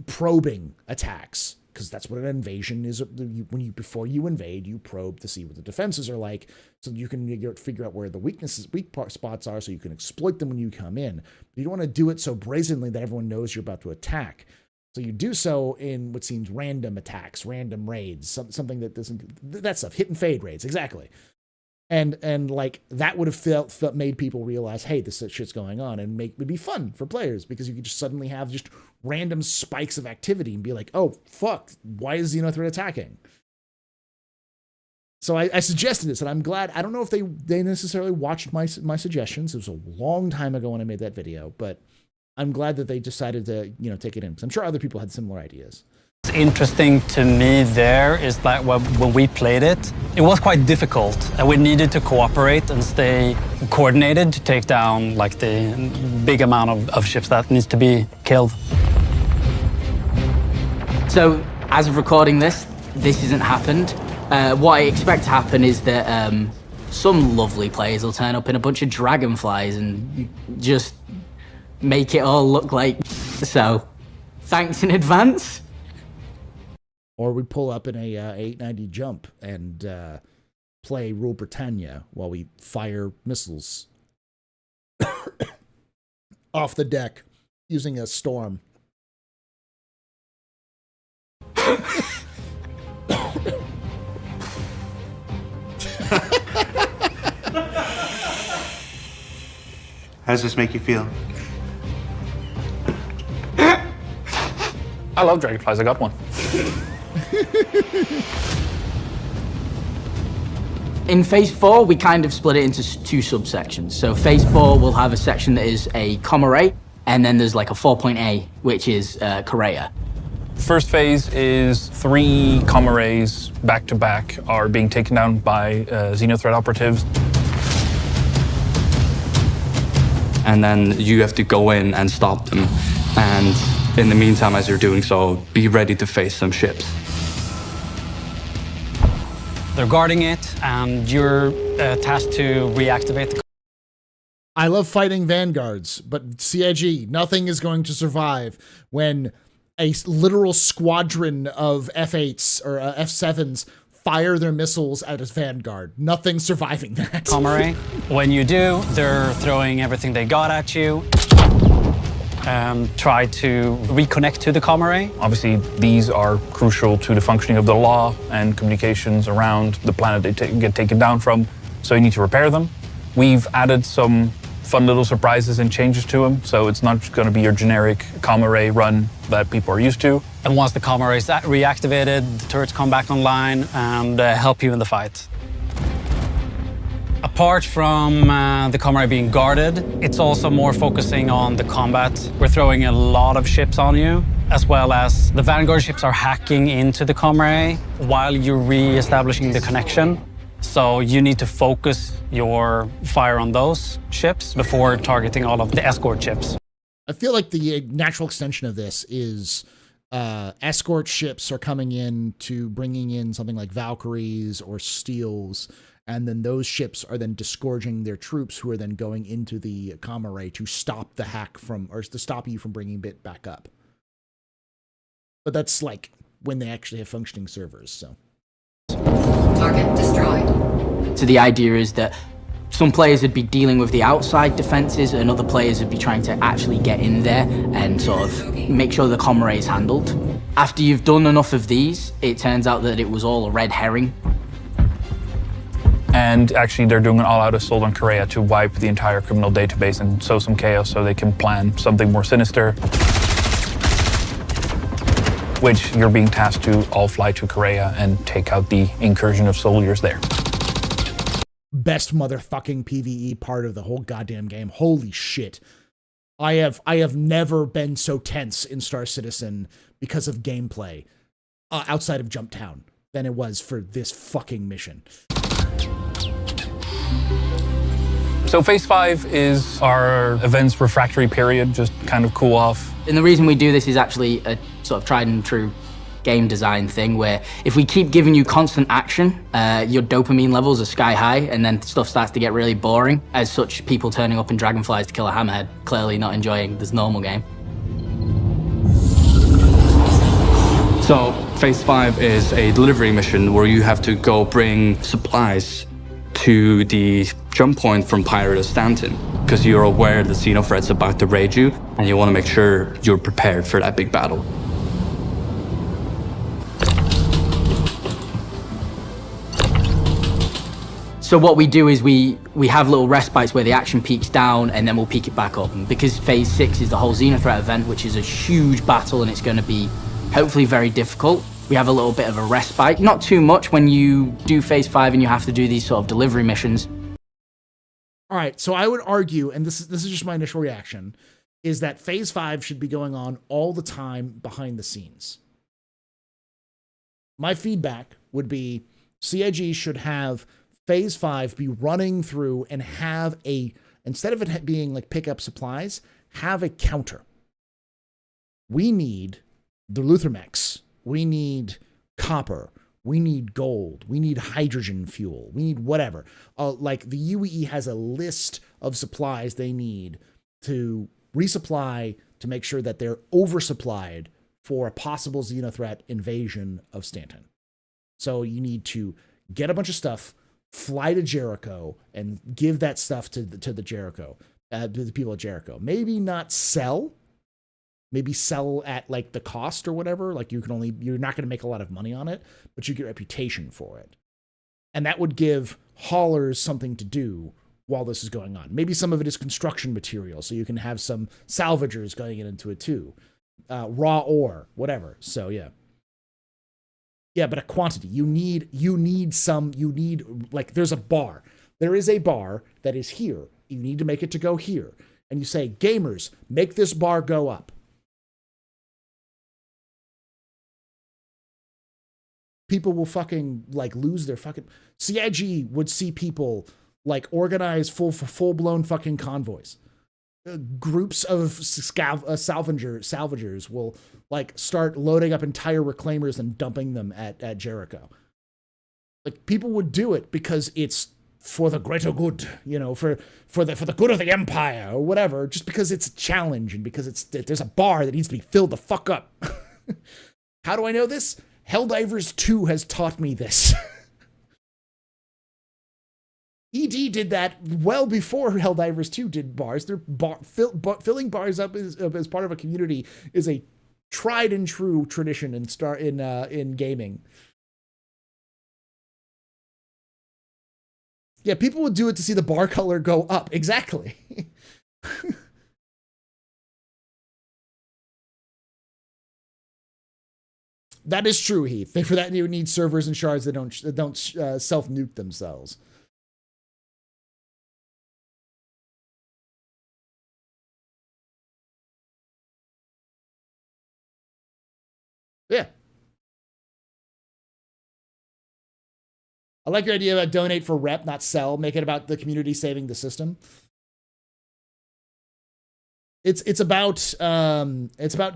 probing attacks, because that's what an invasion is. Before you invade, you probe to see what the defenses are like, so you can figure out where the weak spots are, so you can exploit them when you come in. But you don't want to do it so brazenly that everyone knows you're about to attack. So you do so in what seems random attacks, random raids, something that doesn't, that stuff, hit and fade raids, exactly. And like that would have made people realize, hey, this shit's going on, and would be fun for players, because you could just suddenly have just random spikes of activity and be like, oh fuck, why is Xenothreat attacking? So I suggested this, and I'm glad. I don't know if they necessarily watched my suggestions. It was a long time ago when I made that video, but I'm glad that they decided to, take it in, because I'm sure other people had similar ideas. What's interesting to me there is that when we played it, it was quite difficult, and we needed to cooperate and stay coordinated to take down like the big amount of ships that needs to be killed. So, as of recording this hasn't happened. What I expect to happen is that some lovely players will turn up in a bunch of dragonflies and just make it all look like so. Thanks in advance. Or we pull up in a 890 jump and play Rule Britannia while we fire missiles off the deck using a storm. How does this make you feel? I love dragonflies. I got one. In Phase 4, we kind of split it into two subsections. So Phase 4 will have a section that is a comm array, and then there's like a 4.A, which is Korea. First phase is 3 comm arrays back to back are being taken down by Xenothreat operatives. And then you have to go in and stop them. And in the meantime, as you're doing so, be ready to face some ships. They're guarding it, and you're tasked to reactivate the. I love fighting vanguards, but CIG, nothing is going to survive when a literal squadron of F8s or F7s fire their missiles at a vanguard. Nothing's surviving that. Comm array. When you do, they're throwing everything they got at you. Try to reconnect to the comm array. Obviously, these are crucial to the functioning of the law and communications around the planet they get taken down from, so you need to repair them. We've added some fun little surprises and changes to them, so it's not just going to be your generic comm array run that people are used to. And once the comm array is reactivated, the turrets come back online and help you in the fight. Apart from the comm array being guarded, it's also more focusing on the combat. We're throwing a lot of ships on you, as well as the vanguard ships are hacking into the comm array while you're re-establishing the connection. So you need to focus your fire on those ships before targeting all of the escort ships. I feel like the natural extension of this is escort ships are coming in to bringing in something like Valkyries or Steels, and then those ships are then disgorging their troops who are then going into the comm array to stop the hack from, or to stop you from bringing bit back up. But that's like when they actually have functioning servers, so. Target destroyed. So the idea is that some players would be dealing with the outside defenses and other players would be trying to actually get in there and sort of make sure the comm array is handled. After you've done enough of these, it turns out that it was all a red herring. And actually, they're doing an all-out assault on Korea to wipe the entire criminal database and sow some chaos so they can plan something more sinister, which you're being tasked to all fly to Korea and take out the incursion of soldiers there. Best motherfucking PvE part of the whole goddamn game. Holy shit. I have never been so tense in Star Citizen because of gameplay outside of Jump Town than it was for this fucking mission. So phase 5 is our events refractory period, just kind of cool off. And the reason we do this is actually a sort of tried and true game design thing where if we keep giving you constant action, your dopamine levels are sky high and then stuff starts to get really boring. As such, people turning up in dragonflies to kill a hammerhead, clearly not enjoying this normal game. So phase 5 is a delivery mission where you have to go bring supplies to the jump point from Pirate of Stanton, because you're aware the Xenothreat's about to raid you, and you want to make sure you're prepared for that big battle. So what we do is we have little respites where the action peaks down and then we'll peak it back up. And because phase 6 is the whole Xenothreat event, which is a huge battle and it's going to be hopefully very difficult, we have a little bit of a respite. Not too much when you do phase 5 and you have to do these sort of delivery missions. All right, so I would argue, and this is just my initial reaction, is that phase 5 should be going on all the time behind the scenes. My feedback would be CIG should have phase 5 be running through and have a, instead of it being like pick up supplies, have a counter. We need the Luthermex. We need copper. We need gold. We need hydrogen fuel. We need whatever. Like the UEE has a list of supplies they need to resupply to make sure that they're oversupplied for a possible Xenothreat invasion of Stanton. So you need to get a bunch of stuff, fly to Jericho, and give that stuff to the Jericho, to the people of Jericho. Maybe not sell. Maybe sell at like the cost or whatever. Like you're not going to make a lot of money on it, but you get reputation for it. And that would give haulers something to do while this is going on. Maybe some of it is construction material, so you can have some salvagers going into it too. Raw ore, whatever. So yeah. Yeah, but a quantity. You need like, there's a bar. There is a bar that is here. You need to make it to go here. And you say, gamers, make this bar go up. People will fucking, like, lose their fucking... CIG would see people, like, organize full-blown fucking convoys. Groups of salvagers will, like, start loading up entire reclaimers and dumping them at Jericho. Like, people would do it because it's for the greater good, you know, for the good of the empire or whatever, just because it's a challenge and because there's a bar that needs to be filled the fuck up. How do I know this? Helldivers 2 has taught me this. ED did that well before Helldivers 2 did bars. They're filling bars up as part of a community is a tried and true tradition in gaming. Yeah, people would do it to see the bar color go up. Exactly. That is true, Heath. For that, you need servers and shards that don't self-nuke themselves. Yeah. I like your idea about donate for rep, not sell. Make it about the community saving the system. It's about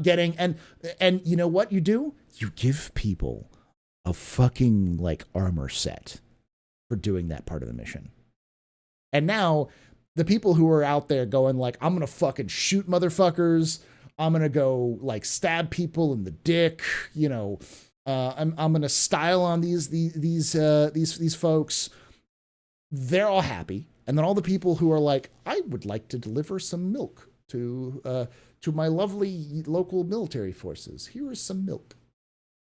getting and you know what you do? You give people a fucking, like, armor set for doing that part of the mission. And now the people who are out there going like, I'm gonna fucking shoot motherfuckers, I'm gonna go like stab people in the dick, you know, I'm gonna style on these folks. They're all happy, and then all the people who are like, I would like to deliver some milk to my lovely local military forces. Here is some milk.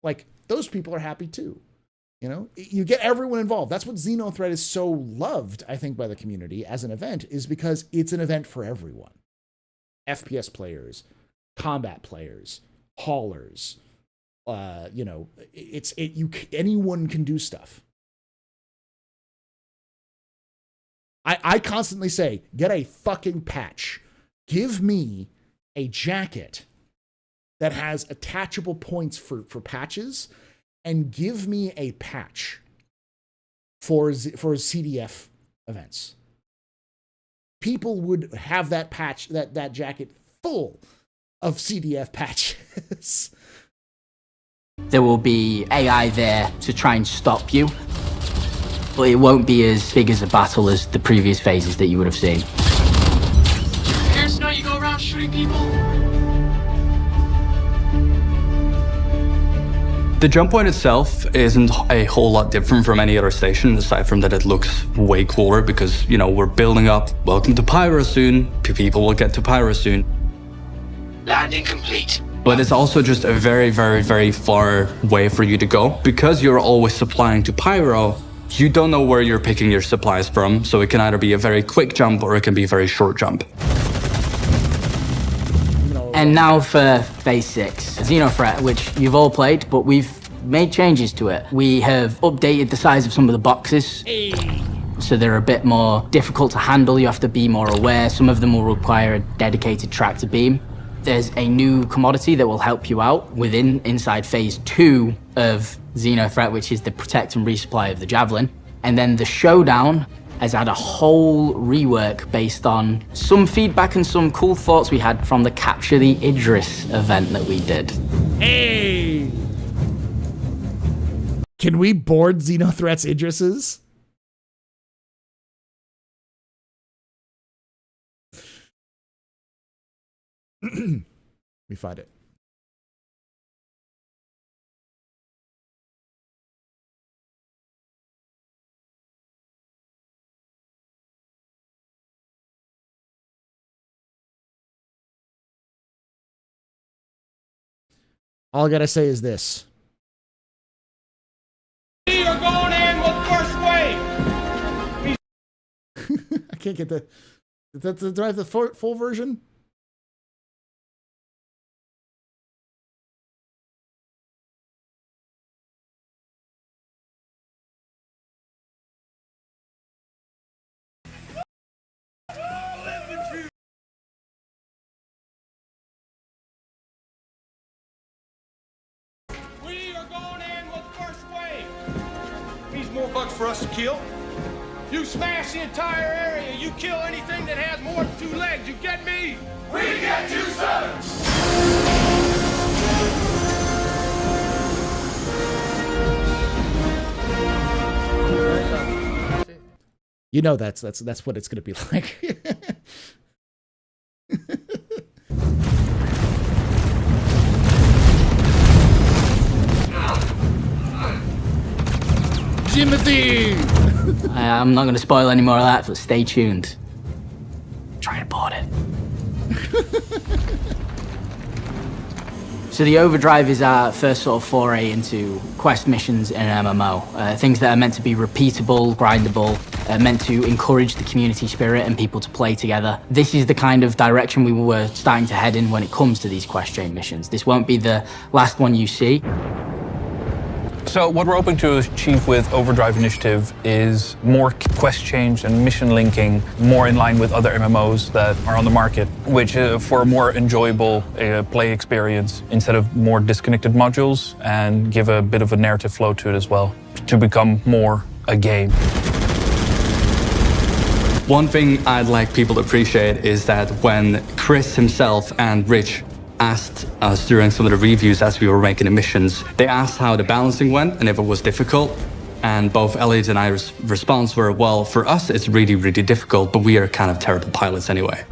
Like, those people are happy too. You know, you get everyone involved. That's what Xenothreat is so loved, I think, by the community as an event, is because it's an event for everyone. FPS players, combat players, haulers, you know, anyone can do stuff. I constantly say, get a fucking patch. Give me a jacket that has attachable points for patches, and give me a patch for CDF events. People would have that patch, that jacket full of CDF patches. There will be AI there to try and stop you, but it won't be as big as a battle as the previous phases that you would have seen. Parents know you go around shooting people? The jump point itself isn't a whole lot different from any other station, aside from that it looks way cooler because, you know, we're building up. Welcome to Pyro soon. People will get to Pyro soon. Landing complete. But it's also just a very, very, very far way for you to go. Because you're always supplying to Pyro, you don't know where you're picking your supplies from, so it can either be a very quick jump or it can be a very short jump. And now for Phase 6, Xenothreat, which you've all played, but we've made changes to it. We have updated the size of some of the boxes, so they're a bit more difficult to handle. You have to be more aware. Some of them will require a dedicated tractor beam. There's a new commodity that will help you out inside Phase 2 of Xenothreat, which is the protect and resupply of the Javelin. And then the Showdown has had a whole rework based on some feedback and some cool thoughts we had from the Capture the Idris event that we did. Hey! Can we board Xenothreat's Idrises? Let me find it. All I gotta say is this. You're going in with first wave. I can't get the. Do I have the full version? We are going in with first wave. Means more bugs for us to kill. You smash the entire area. You kill anything that has more than 2 legs. You get me? We get you, sir. You know that's what it's gonna be like. Timothy! I'm not going to spoil any more of that, but stay tuned. Try to board it. So the Overdrive is our first sort of foray into quest missions in an MMO. Things that are meant to be repeatable, grindable, meant to encourage the community spirit and people to play together. This is the kind of direction we were starting to head in when it comes to these quest chain missions. This won't be the last one you see. So what we're hoping to achieve with Overdrive Initiative is more quest change and mission linking, more in line with other MMOs that are on the market, which for a more enjoyable play experience instead of more disconnected modules, and give a bit of a narrative flow to it as well, to become more a game. One thing I'd like people to appreciate is that when Chris himself and Rich asked us during some of the reviews as we were making the missions, they asked how the balancing went and if it was difficult. And both Elliot and I's response were, well, for us it's really, really difficult, but we are kind of terrible pilots anyway.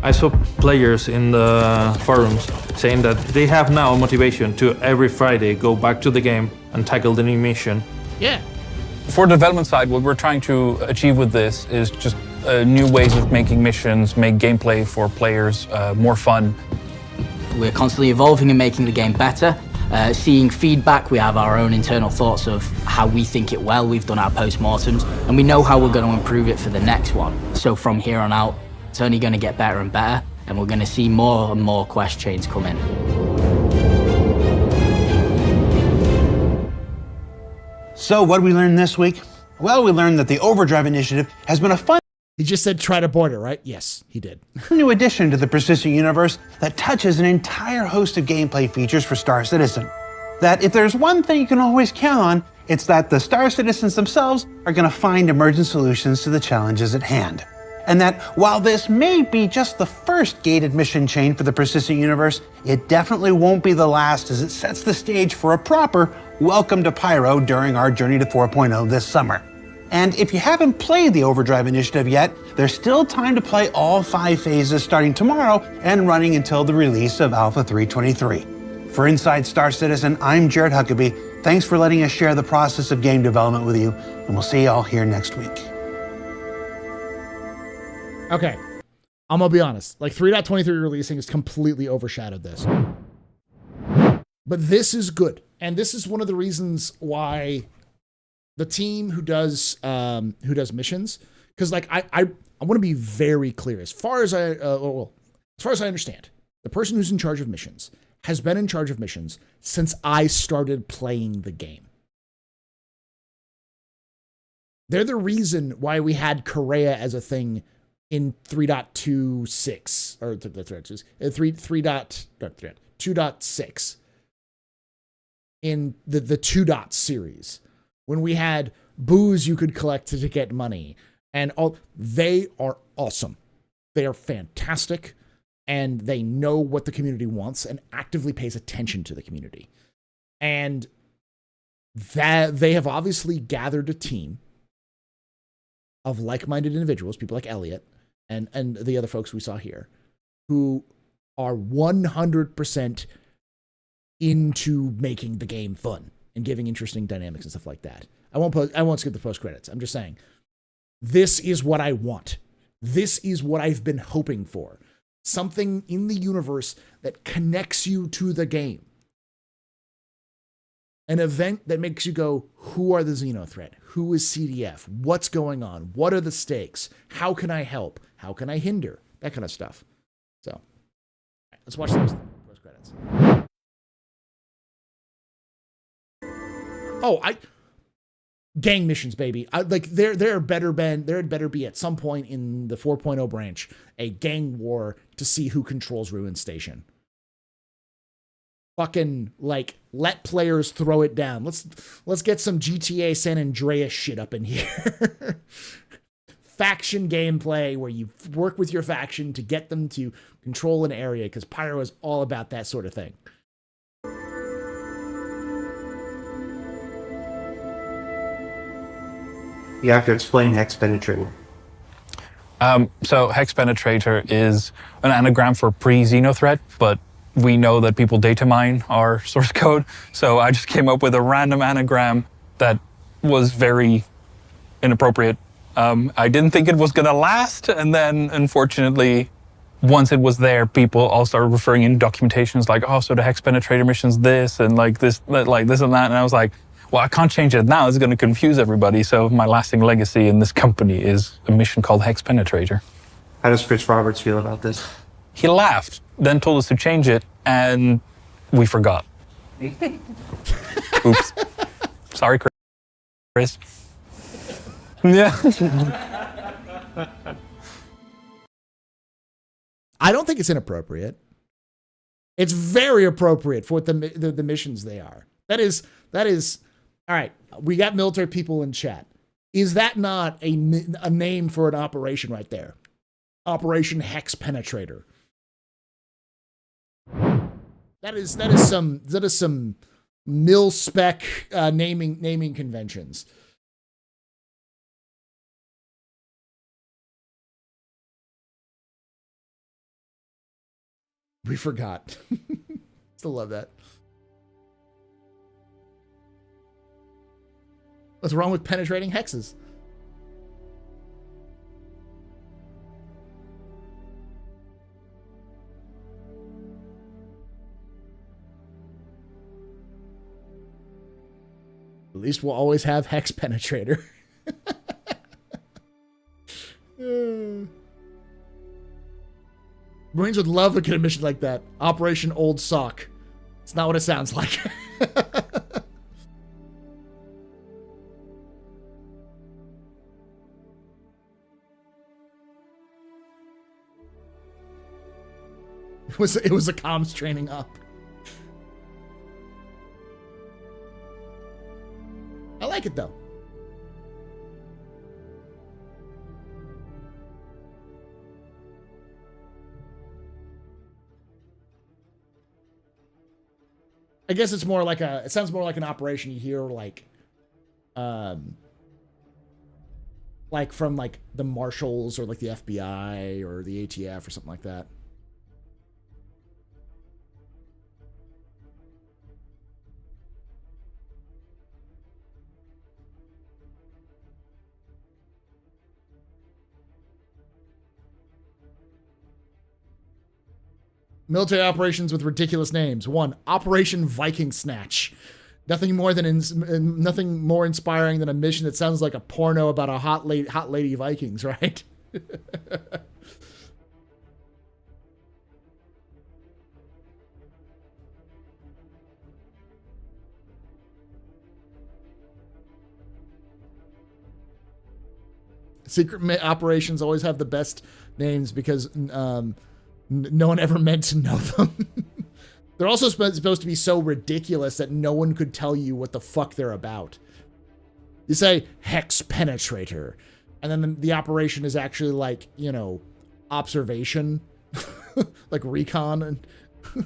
I saw players in the forums saying that they have now motivation to every Friday go back to the game and tackle the new mission. Yeah. For the development side, what we're trying to achieve with this is just new ways of making missions, make gameplay for players more fun. We're constantly evolving and making the game better. Seeing feedback, we have our own internal thoughts of how we think it well. We've done our post-mortems, and we know how we're going to improve it for the next one. So from here on out, it's only going to get better and better, and we're going to see more and more quest chains come in. So what did we learn this week? Well, we learned that the Overdrive Initiative has been a fun He just said try to board it, right? Yes, he did. new addition to the persistent universe that touches an entire host of gameplay features for Star Citizen. That if there's one thing you can always count on, it's that the Star Citizens themselves are going to find emergent solutions to the challenges at hand. And that while this may be just the first gated mission chain for the persistent universe, it definitely won't be the last, as it sets the stage for a proper welcome to Pyro during our journey to 4.0 this summer. And if you haven't played the Overdrive Initiative yet, there's still time to play all 5 phases starting tomorrow and running until the release of Alpha 3.23. For Inside Star Citizen, I'm Jared Huckabee. Thanks for letting us share the process of game development with you, and we'll see you all here next week. Okay, I'm gonna be honest. Like 3.23 releasing has completely overshadowed this. But this is good. And this is one of the reasons why the team who does missions, because like I want to be very clear. As far as I understand, the person who's in charge of missions has been in charge of missions since I started playing the game. They're the reason why we had Korea as a thing in 3.26 or 2.6 in the 2 dot series, when we had booze you could collect to get money, and all. They are awesome. They are fantastic, and they know what the community wants and actively pays attention to the community. And that they have obviously gathered a team of like-minded individuals, people like Elliot and the other folks we saw here, who are 100% into making the game fun and giving interesting dynamics and stuff like that. I won't skip the post credits. I'm just saying, this is what I want. This is what I've been hoping for. Something in the universe that connects you to the game. An event that makes you go, who are the Xenothreat? Who is CDF? What's going on? What are the stakes? How can I help? How can I hinder? That kind of stuff. So, all right, let's watch those post credits. Oh, gang missions, baby. Like there had better be at some point in the 4.0 branch a gang war to see who controls Ruin Station. Fucking like let players throw it down. Let's get some GTA San Andreas shit up in here. Faction gameplay where you work with your faction to get them to control an area, because Pyro is all about that sort of thing. You have to explain Hex Penetrator. So Hex Penetrator is an anagram for pre-Xenothreat, but we know that people data mine our source code. So I just came up with a random anagram that was very inappropriate. I didn't think it was gonna last, and then unfortunately, once it was there, people all started referring in documentations like, oh, so the Hex Penetrator mission's this, and like this and that, and I was like, well, I can't change it now, it's gonna confuse everybody, so my lasting legacy in this company is a mission called Hex Penetrator. How does Chris Roberts feel about this? He laughed, then told us to change it, and we forgot. Oops. Sorry, Chris. Yeah. I don't think it's inappropriate. It's very appropriate for what the missions they are. That is. All right. We got military people in chat. Is that not a name for an operation right there? Operation Hex Penetrator. That is some Milspec naming conventions. We forgot. Still love that. What's wrong with penetrating hexes? At least we'll always have Hex Penetrator. Marines would love to get a mission like that. Operation Old Sock. It's not what it sounds like. It was a comms training up. I like it though. I guess it's more like it sounds more like an operation you hear like from like the Marshals or like the FBI or the ATF or something like that. Military operations with ridiculous names. 1. Operation Viking Snatch. Nothing more inspiring than a mission that sounds like a porno about a hot lady Vikings, right? Secret operations always have the best names because no one ever meant to know them. They're also supposed to be so ridiculous that no one could tell you what the fuck they're about. You say Hex Penetrator, and then the operation is actually like, you know, observation, like recon. And I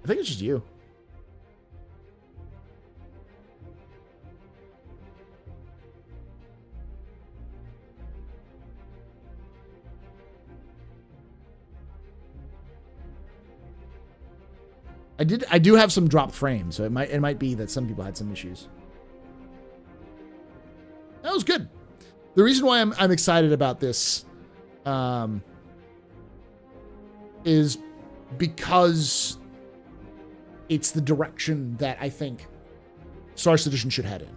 think it's just you. I do have some dropped frames, so it might be that some people had some issues. That was good. The reason why I'm excited about this is because it's the direction that I think Star Citizen should head in.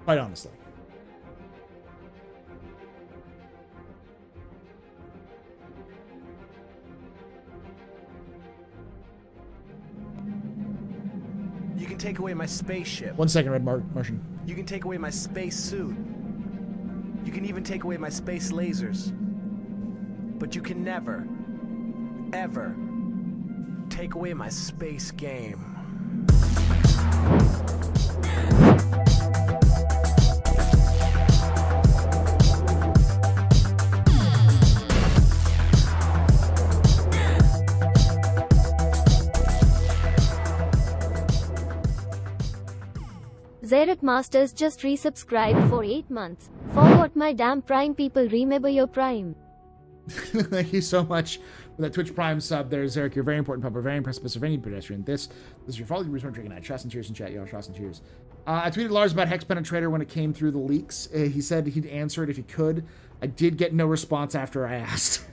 Quite honestly. You can take away my spaceship. 1 second, Red Martian. You can take away my space suit. You can even take away my space lasers. But you can never, ever take away my space game. Xeric Masters just resubscribed for 8 months. For what, my damn Prime people, remember your Prime. Thank you so much for that Twitch Prime sub there, Xeric. You're very important, pupper. Very impressive of any pedestrian. This is your follow. You return drinking night. Shots and cheers in chat, y'all. Shots and cheers. I tweeted Lars about Hex Penetrator when it came through the leaks. He said he'd answer it if he could. I did get no response after I asked.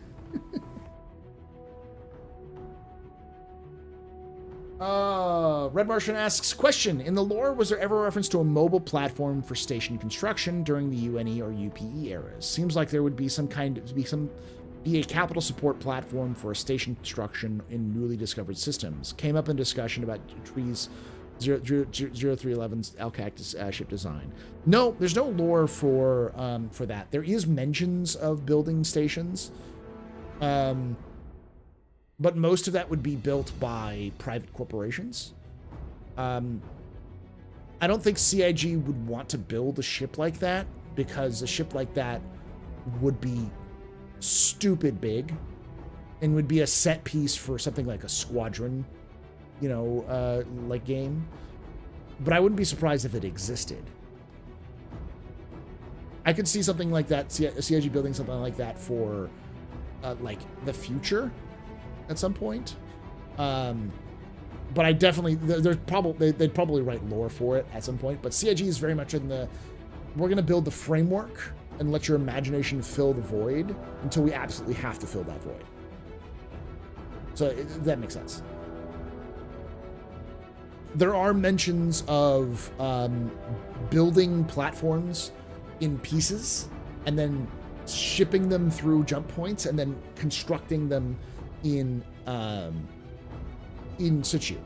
Red Martian asks, question, in the lore, was there ever a reference to a mobile platform for station construction during the UNE or UPE eras? Seems like there would be be a capital support platform for a station construction in newly discovered systems. Came up in discussion about Trees 0311's LCAC ship design. No, there's no lore for that. There is mentions of building stations. But most of that would be built by private corporations. I don't think CIG would want to build a ship like that, because a ship like that would be stupid big and would be a set piece for something like a squadron, like game. But I wouldn't be surprised if it existed. I could see something like that, CIG building something like that for like the future at some point. But I definitely, they'd probably write lore for it at some point. But CIG is very much in the, we're going to build the framework and let your imagination fill the void until we absolutely have to fill that void. So that makes sense. There are mentions of building platforms in pieces and then shipping them through jump points and then constructing them in situ.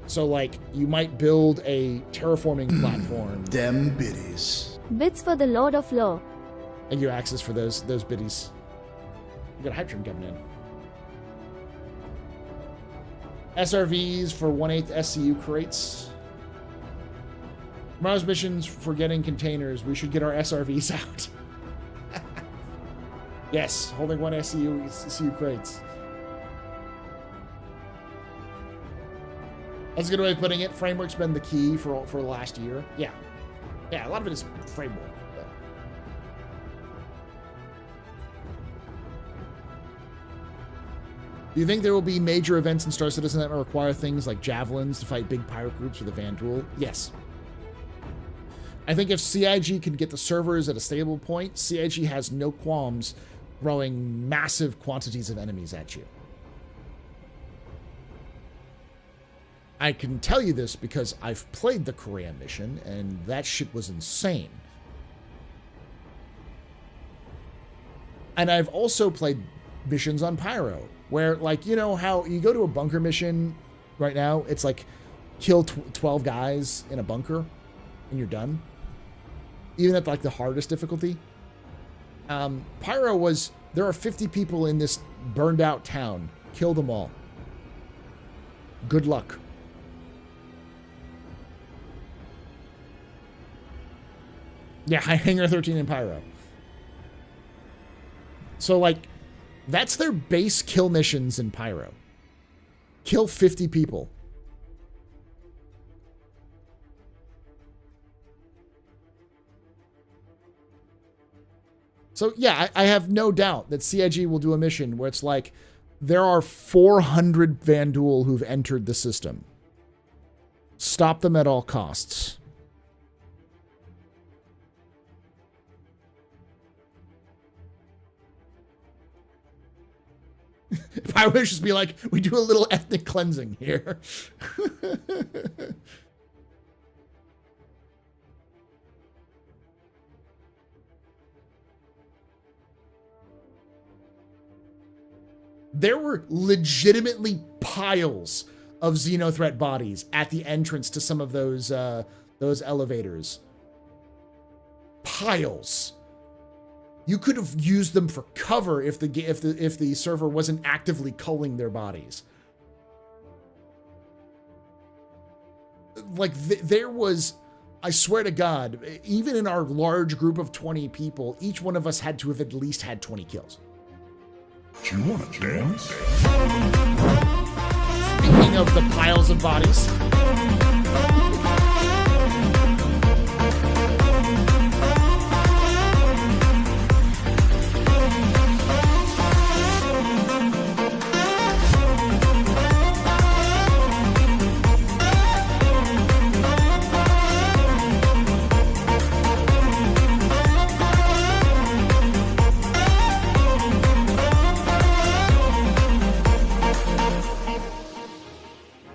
So like you might build a terraforming platform. Them biddies. Bits for the Lord of Law. And you access for those biddies. You got a hype train coming in. SRVs for 1/8 SCU crates. Mars missions for getting containers. We should get our SRVs out. Yes, holding 1 SCU crates. That's a good way of putting it. Framework's been the key for the last year. Yeah. Yeah, a lot of it is framework. But. Do you think there will be major events in Star Citizen that will require things like javelins to fight big pirate groups with a Vanduul? Yes. I think if CIG can get the servers at a stable point, CIG has no qualms throwing massive quantities of enemies at you. I can tell you this because I've played the Korea mission, and that shit was insane. And I've also played missions on Pyro, where, like, you know how you go to a bunker mission right now, it's like kill 12 guys in a bunker, and you're done. Even at, like, the hardest difficulty. Pyro was, there are 50 people in this burned out town. Kill them all. Good luck. Yeah, Hangar 13 in Pyro. So, like, that's their base kill missions in Pyro. Kill 50 people. So, yeah, I have no doubt that CIG will do a mission where it's like, there are 400 Vanduul who've entered the system. Stop them at all costs. I would just be like, we do a little ethnic cleansing here. There were legitimately piles of Xenothreat bodies at the entrance to some of those elevators. Piles. You could have used them for cover if the server wasn't actively culling their bodies. Like there was, I swear to God, even in our large group of 20 people, each one of us had to have at least had 20 kills. Do you want to dance? Speaking of the piles of bodies.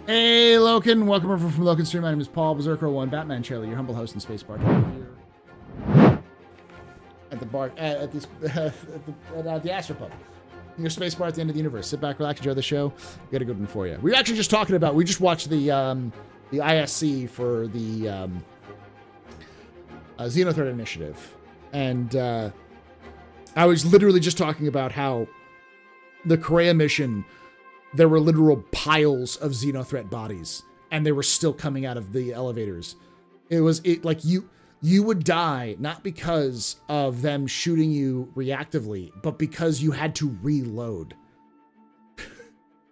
Hey, Loken. Welcome over from Loken Stream. My name is Paul Berserker1, Batman Charlie, your humble host and space bar here at the bar at the TheAstroPub, your space bar at the end of the universe. Sit back, relax, enjoy the show. We got a good one for you. We were actually just talking about. We just watched the ISC for the Xenothreat Initiative, and I was literally just talking about how the Korea mission. There were literal piles of Xenothreat bodies, and they were still coming out of the elevators. Like you would die not because of them shooting you reactively, but because you had to reload.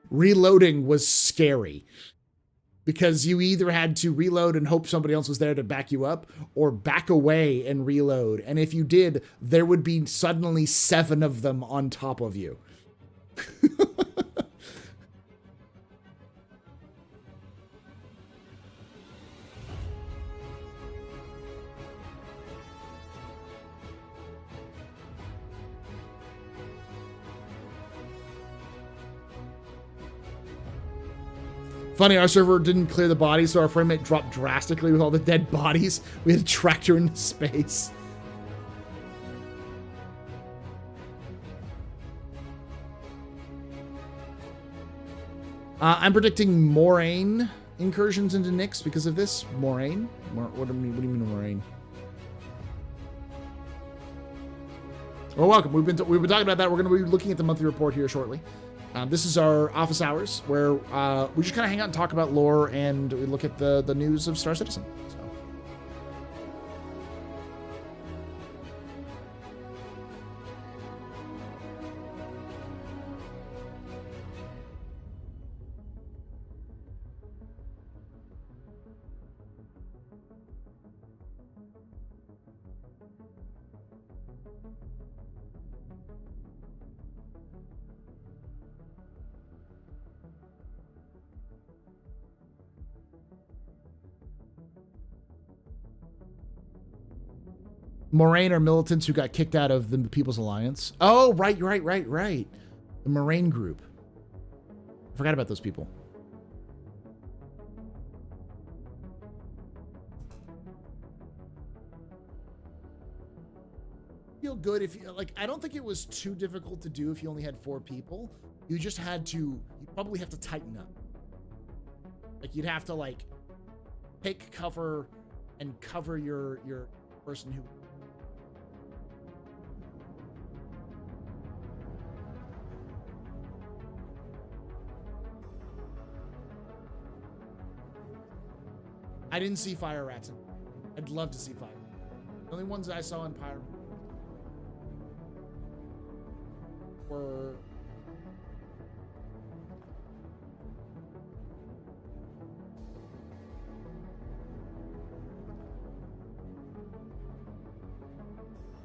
Reloading was scary because you either had to reload and hope somebody else was there to back you up, or back away and reload. And if you did, there would be suddenly 7 of them on top of you. Funny, our server didn't clear the bodies, so our frame rate dropped drastically with all the dead bodies. We had to tractor into space. I'm predicting Moraine incursions into Nyx because of this. Moraine? What do you mean Moraine? Well, welcome. We've been talking about that. We're going to be looking at the monthly report here shortly. This is our office hours where we just kind of hang out and talk about lore, and we look at the news of Star Citizen. So. Moraine are militants who got kicked out of the People's Alliance. Oh, right. The Moraine group. I forgot about those people. Feel good if you, like, I don't think it was too difficult to do if you only had 4 people. You just had to, you probably have to tighten up. Like, you'd have to, like, take cover and cover your person who... I didn't see fire rats. I'd love to see fire. The only ones I saw in Pyro were...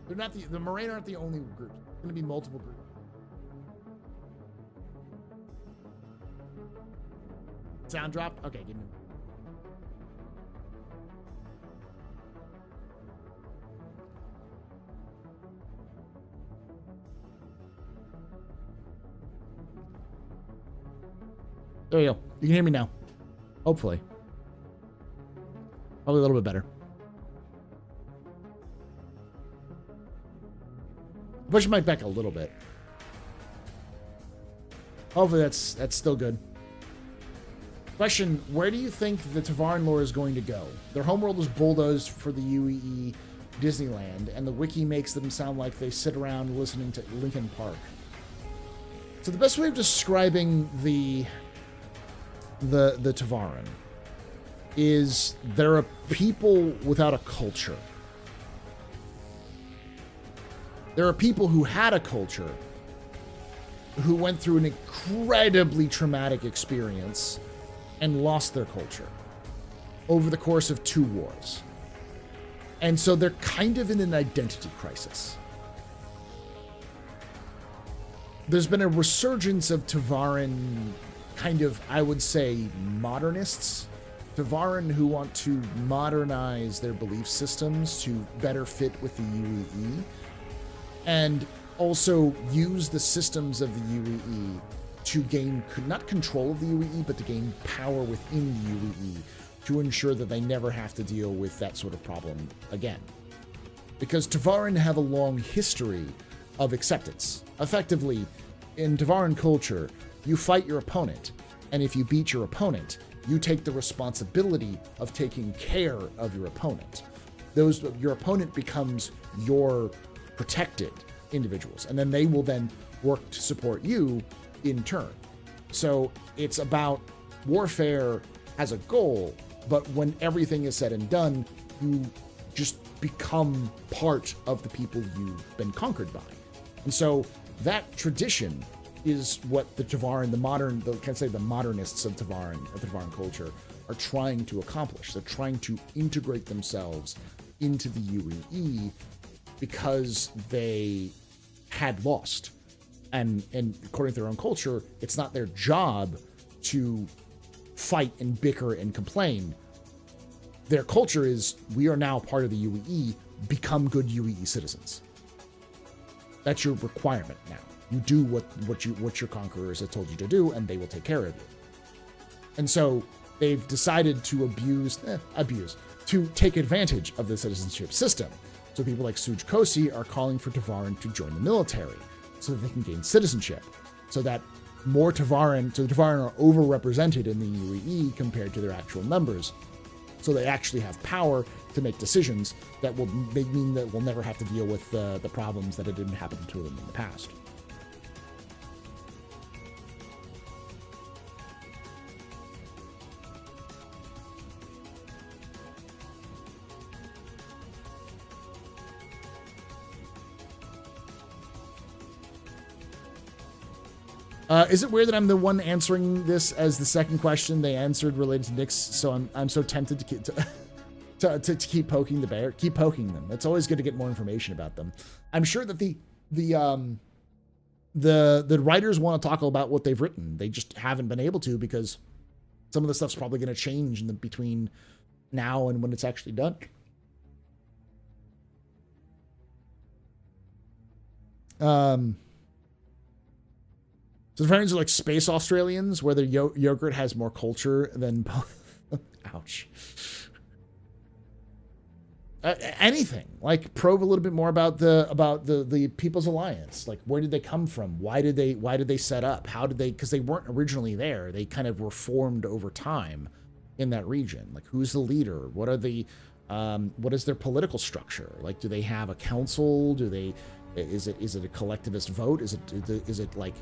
They're not the Moraine aren't the only group. There's going to be multiple groups. Sound dropped? Okay, give me... There you go. You can hear me now. Hopefully. Probably a little bit better. Push the mic back a little bit. Hopefully that's still good. Question, where do you think the Tevarin lore is going to go? Their homeworld was bulldozed for the UEE Disneyland, and the wiki makes them sound like they sit around listening to Linkin Park. So the best way of describing the Tevarin is they're a people without a culture. There are people who had a culture, who went through an incredibly traumatic experience and lost their culture over the course of 2 wars. And so they're kind of in an identity crisis. There's been a resurgence of Tevarin, kind of, I would say, modernists. Tevarin who want to modernize their belief systems to better fit with the UEE, and also use the systems of the UEE to gain, not control of the UEE, but to gain power within the UEE to ensure that they never have to deal with that sort of problem again. Because Tevarin have a long history of acceptance. Effectively, in Tevarin culture, you fight your opponent, and if you beat your opponent, you take the responsibility of taking care of your opponent. Your opponent becomes your protected individuals, and then they will then work to support you in turn. So it's about warfare as a goal, but when everything is said and done, you just become part of the people you've been conquered by. And so that tradition is what the Tevarin, the modernists of Tevarin culture are trying to accomplish. They're trying to integrate themselves into the UEE because they had lost. And according to their own culture, it's not their job to fight and bicker and complain. Their culture is, we are now part of the UEE, become good UEE citizens. That's your requirement now. You do what your conquerors have told you to do, and they will take care of you. And so they've decided to to take advantage of the citizenship system. So people like Suj Kosi are calling for Tevarin to join the military so that they can gain citizenship, so that more Tevarin, so the Tevarin are overrepresented in the UEE compared to their actual numbers. So they actually have power to make decisions that will mean that we'll never have to deal with the problems that didn't happen to them in the past. Is it weird that I'm the one answering this as the second question they answered related to Nyx? So I'm so tempted to keep poking the bear. Keep poking them. It's always good to get more information about them. I'm sure that the writers want to talk about what they've written. They just haven't been able to because some of the stuff's probably going to change in between now and when it's actually done. So the friends are like space Australians, where the yogurt has more culture than ouch. Anything, like probe a little bit more about the People's Alliance. Like, where did they come from? Why did they set up? How did they? Because they weren't originally there. They kind of were formed over time in that region. Like, who's the leader? What are the what is their political structure? Like, do they have a council? Is it a collectivist vote? Is it like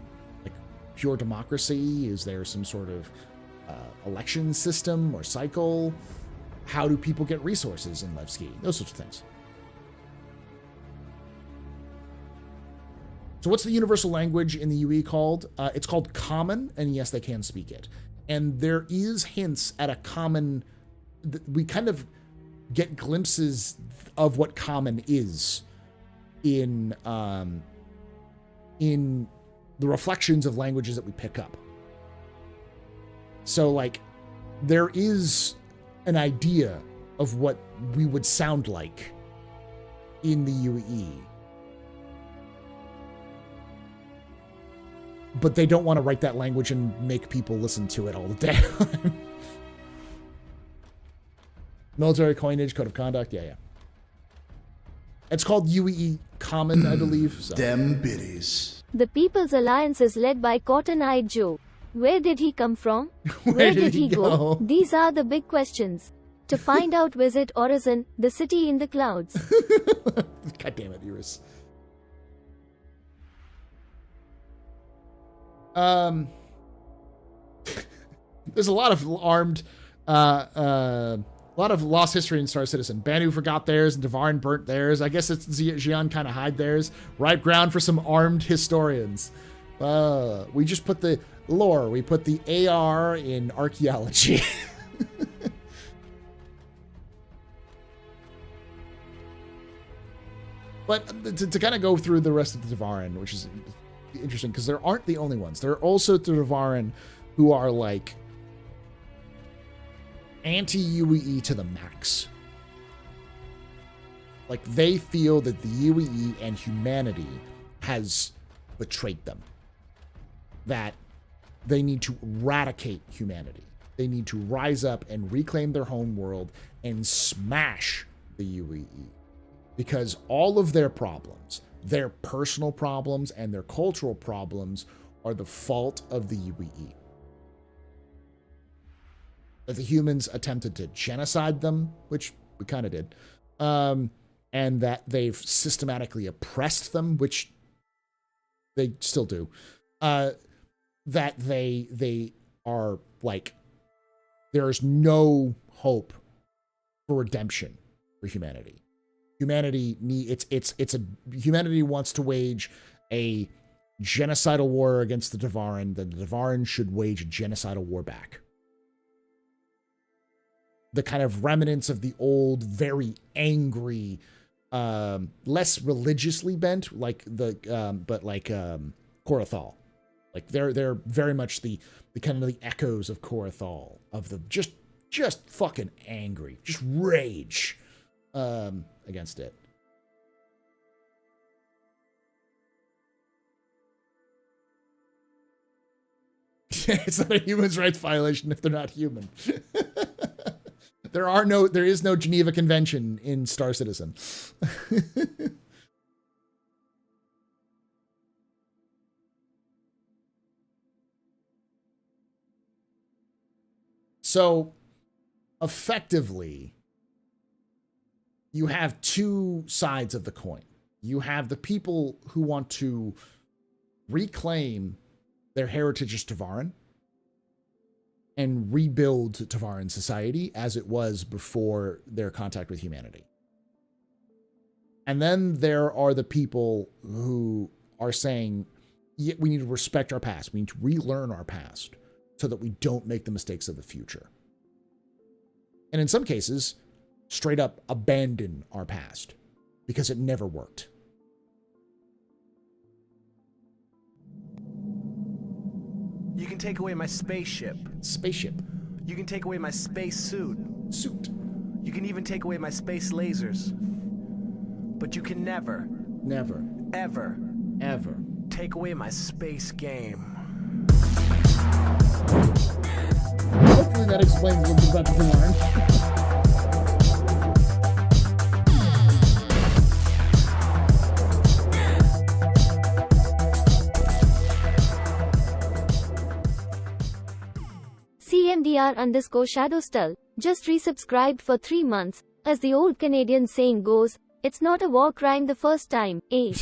pure democracy? Is there some sort of election system or cycle? How do people get resources in Levski? Those sorts of things. So what's the universal language in the UE called? It's called Common, and yes, they can speak it. And there is hints at a common... We kind of get glimpses of what Common is in the reflections of languages that we pick up. So, like, there is an idea of what we would sound like in the UEE. but they don't want to write that language and make people listen to it all the time. Military coinage, code of conduct, yeah. It's called UEE Common, I believe. So. Dem biddies. The People's Alliance is led by Cotton-Eyed Joe. Where did he come from? Where did he go? These are the big questions. To find out, visit Horizon, the city in the clouds. God damn it, Iris. There's a lot of armed, a lot of lost history in Star Citizen. Banu forgot theirs, and Tevarin burnt theirs. I guess it's Xi'an kind of hide theirs. Ripe ground for some armed historians. We just put the lore. We put the AR in archaeology. But to kind of go through the rest of the Tevarin, which is interesting, because there aren't the only ones. There are also the Tevarin who are like anti-UEE to the max. Like, they feel that the UEE and humanity has betrayed them. That they need to eradicate humanity. They need to rise up and reclaim their home world and smash the UEE. Because all of their problems, their personal problems and their cultural problems, are the fault of the UEE. That the humans attempted to genocide them, which we kind of did, and that they've systematically oppressed them, which they still do. That they are like, there is no hope for redemption for humanity. Humanity humanity wants to wage a genocidal war against the Tevarin. Then the Tevarin should wage a genocidal war back. The kind of remnants of the old, very angry, less religiously bent, like Korathal. Like they're very much the kind of the echoes of Korathal, of the just fucking angry, just rage against it. It's not a human rights violation if they're not human. There is no Geneva Convention in Star Citizen. So, effectively, you have two sides of the coin. You have the people who want to reclaim their heritage as Tevarin and rebuild Tevarin society as it was before their contact with humanity. And then there are the people who are saying, yeah, we need to respect our past. We need to relearn our past so that we don't make the mistakes of the future. And in some cases, straight up abandon our past because it never worked. You can take away my spaceship. Spaceship. You can take away my space suit. Suit. You can even take away my space lasers. But you can never, ever take away my space game. Hopefully that explains a little bit about the Tevarin. CMDR_Shadowstall just resubscribed for 3 months. As the old Canadian saying goes, it's not a war crime the first time, eh?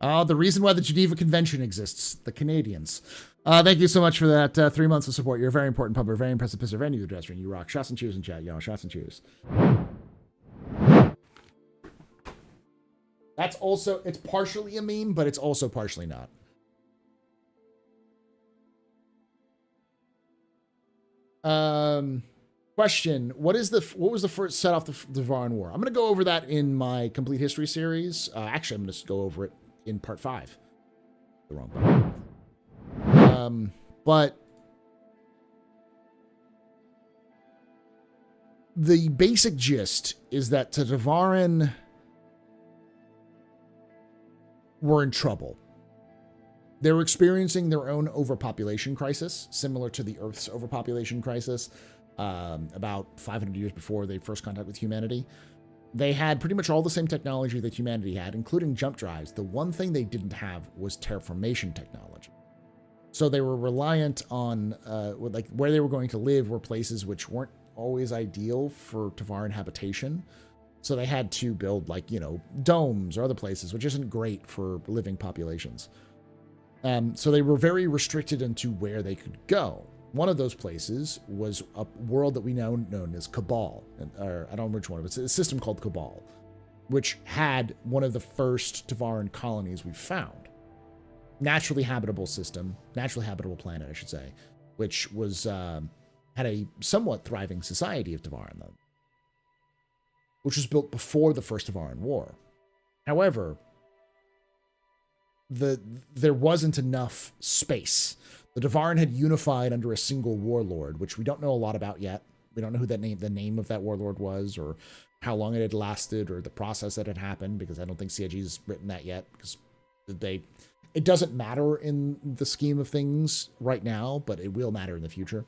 The reason why the Geneva Convention exists, the Canadians. Thank you so much for that 3 months of support. You're a very important pub. We're very impressive pisser. Very new address ring. You rock. Shots and cheers in chat, y'all. Shots and cheers. That's also, it's partially a meme, but it's also partially not. Question: what was the first set off the Tevarin War? I'm going to go over that in my complete history series. Actually, I'm going to go over it in part 5. The wrong button. But the basic gist is that the Tevarin were in trouble. They were experiencing their own overpopulation crisis, similar to the Earth's overpopulation crisis, about 500 years before they first contact with humanity. They had pretty much all the same technology that humanity had, including jump drives. The one thing they didn't have was terraformation technology. So they were reliant on, like, where they were going to live were places which weren't always ideal for Tevarin habitation. So they had to build, like, you know, domes or other places, which isn't great for living populations. So they were very restricted into where they could go. One of those places was a world that we now known as Cabal, or I don't know which one, but it's a system called Cabal, which had one of the first Tevarin colonies we've found. Naturally habitable system, naturally habitable planet, I should say, which was had a somewhat thriving society of Tevarin, though, which was built before the First Tevarin War. However, there wasn't enough space. The Tevarin had unified under a single warlord, which we don't know a lot about yet. We don't know who the name of that warlord was, or how long it had lasted, or the process that had happened, because I don't think CIG's written that yet, because it doesn't matter in the scheme of things right now, but it will matter in the future.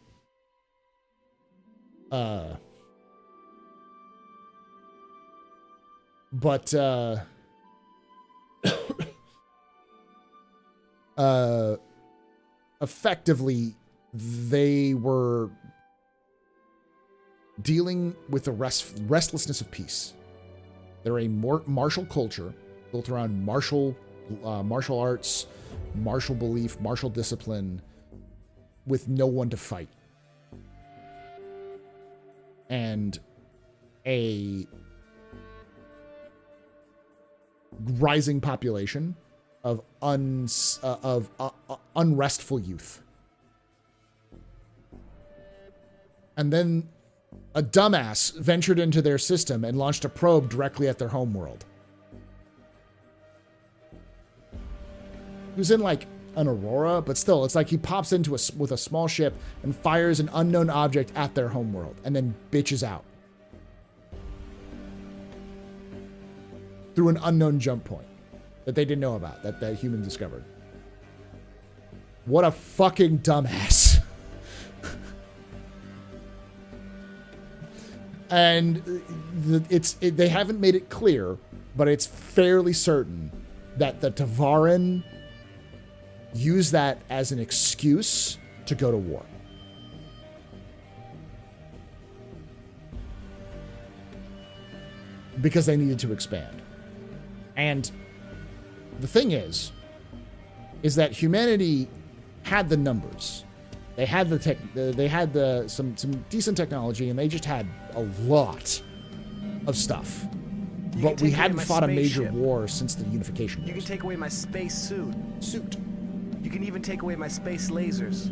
Effectively, they were dealing with the restlessness of peace. They're a martial culture built around martial arts, martial belief, martial discipline, with no one to fight. And a rising population of unrestful youth. And then a dumbass ventured into their system and launched a probe directly at their homeworld. He was in, like, an Aurora, but still, it's like he pops into with a small ship and fires an unknown object at their homeworld and then bitches out through an unknown jump point that they didn't know about, that human discovered. What a fucking dumbass. And they haven't made it clear, but it's fairly certain that the Tevarin use that as an excuse to go to war. Because they needed to expand. And the thing is that humanity had the numbers. They had some decent technology, and they just had a lot of stuff. But we hadn't fought a major war since the unification wars. You can take away my space suit. You can even take away my space lasers.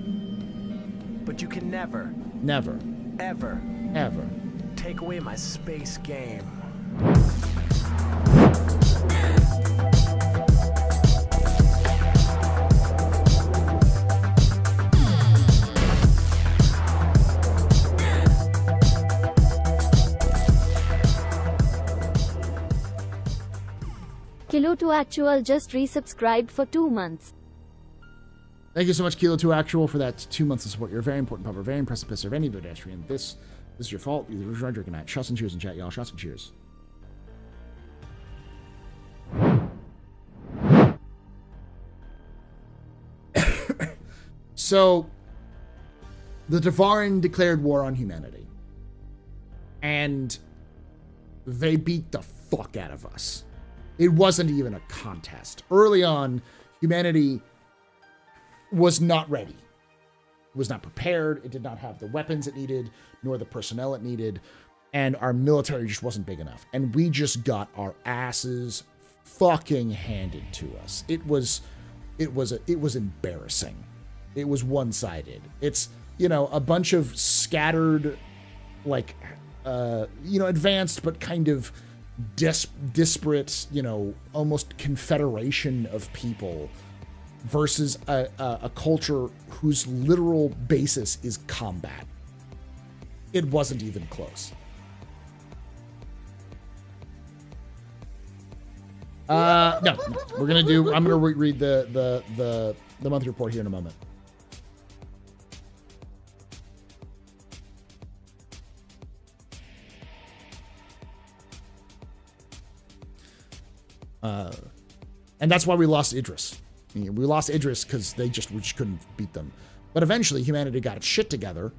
But you can never, ever take away my space game. Kilo 2 Actual just resubscribed for 2 months. Thank you so much, Kilo 2 Actual, for that 2 months of support. You're a very important pupper, very impressive pisser of any pedestrian. This is your fault. You're the drinking that. Shots and cheers in chat, y'all. Shots and cheers. So, the Tevarin declared war on humanity. And they beat the fuck out of us. It wasn't even a contest. Early on, humanity was not ready. It was not prepared. It did not have the weapons it needed, nor the personnel it needed. And our military just wasn't big enough. And we just got our asses fucking handed to us. It was embarrassing. It was one-sided. It's, a bunch of scattered, like, advanced but kind of disparate, almost confederation of people versus a culture whose literal basis is combat. It wasn't even close. No. I'm gonna read the the monthly report here in a moment. And that's why we lost Idris. We lost Idris because we just couldn't beat them. But eventually, humanity got its shit together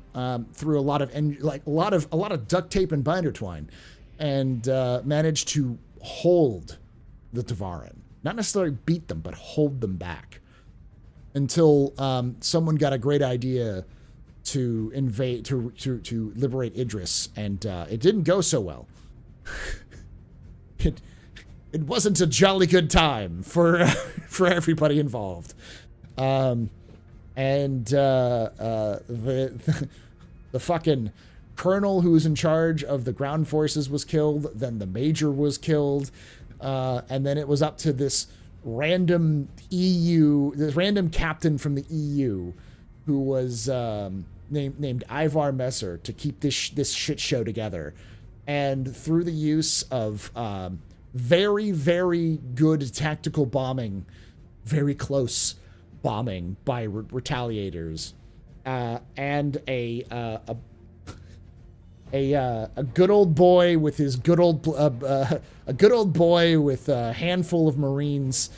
through a lot of duct tape and binder twine, and managed to hold the Tevarin. Not necessarily beat them, but hold them back until someone got a great idea to invade, to liberate Idris, and it didn't go so well. It wasn't a jolly good time for everybody involved. The fucking colonel who was in charge of the ground forces was killed. Then the major was killed. And then it was up to this random captain from the EU who was named Ivar Messer to keep this shit show together. And through the use of very, very good tactical bombing, very close bombing by retaliators, and a good old boy with his good old with a handful of Marines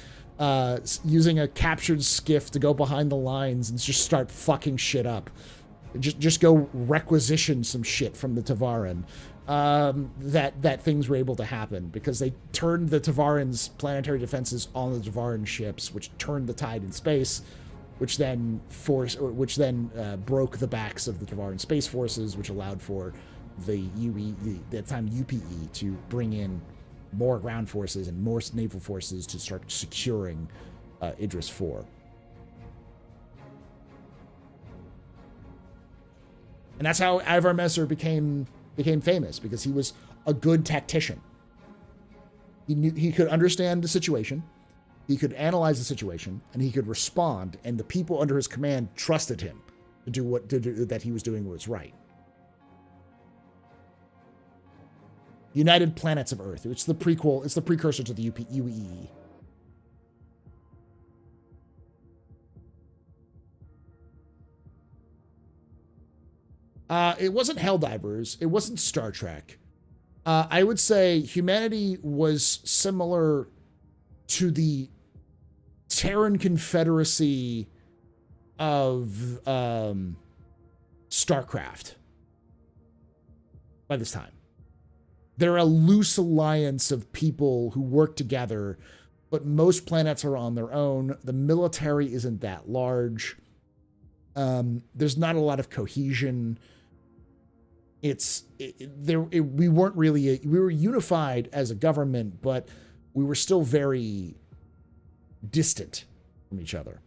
using a captured skiff to go behind the lines and just start fucking shit up. Just go requisition some shit from the Tevarin. That things were able to happen because they turned the Tevarin's planetary defenses on the Tevarin ships, which turned the tide in space, which then broke the backs of the Tevarin space forces, which allowed for the that time UPE to bring in more ground forces and more naval forces to start securing Idris 4. And that's how Ivar Messer became famous, because he was a good tactician. He could understand the situation, he could analyze the situation, and he could respond, and the people under his command trusted him to do that he was doing was right. United Planets of Earth. It's the precursor to the UEE. It wasn't Helldivers. It wasn't Star Trek. I would say humanity was similar to the Taran Confederacy of StarCraft by this time. They're a loose alliance of people who work together, but most planets are on their own. The military isn't that large. There's not a lot of cohesion. We weren't really, we were unified as a government, but we were still very distant from each other.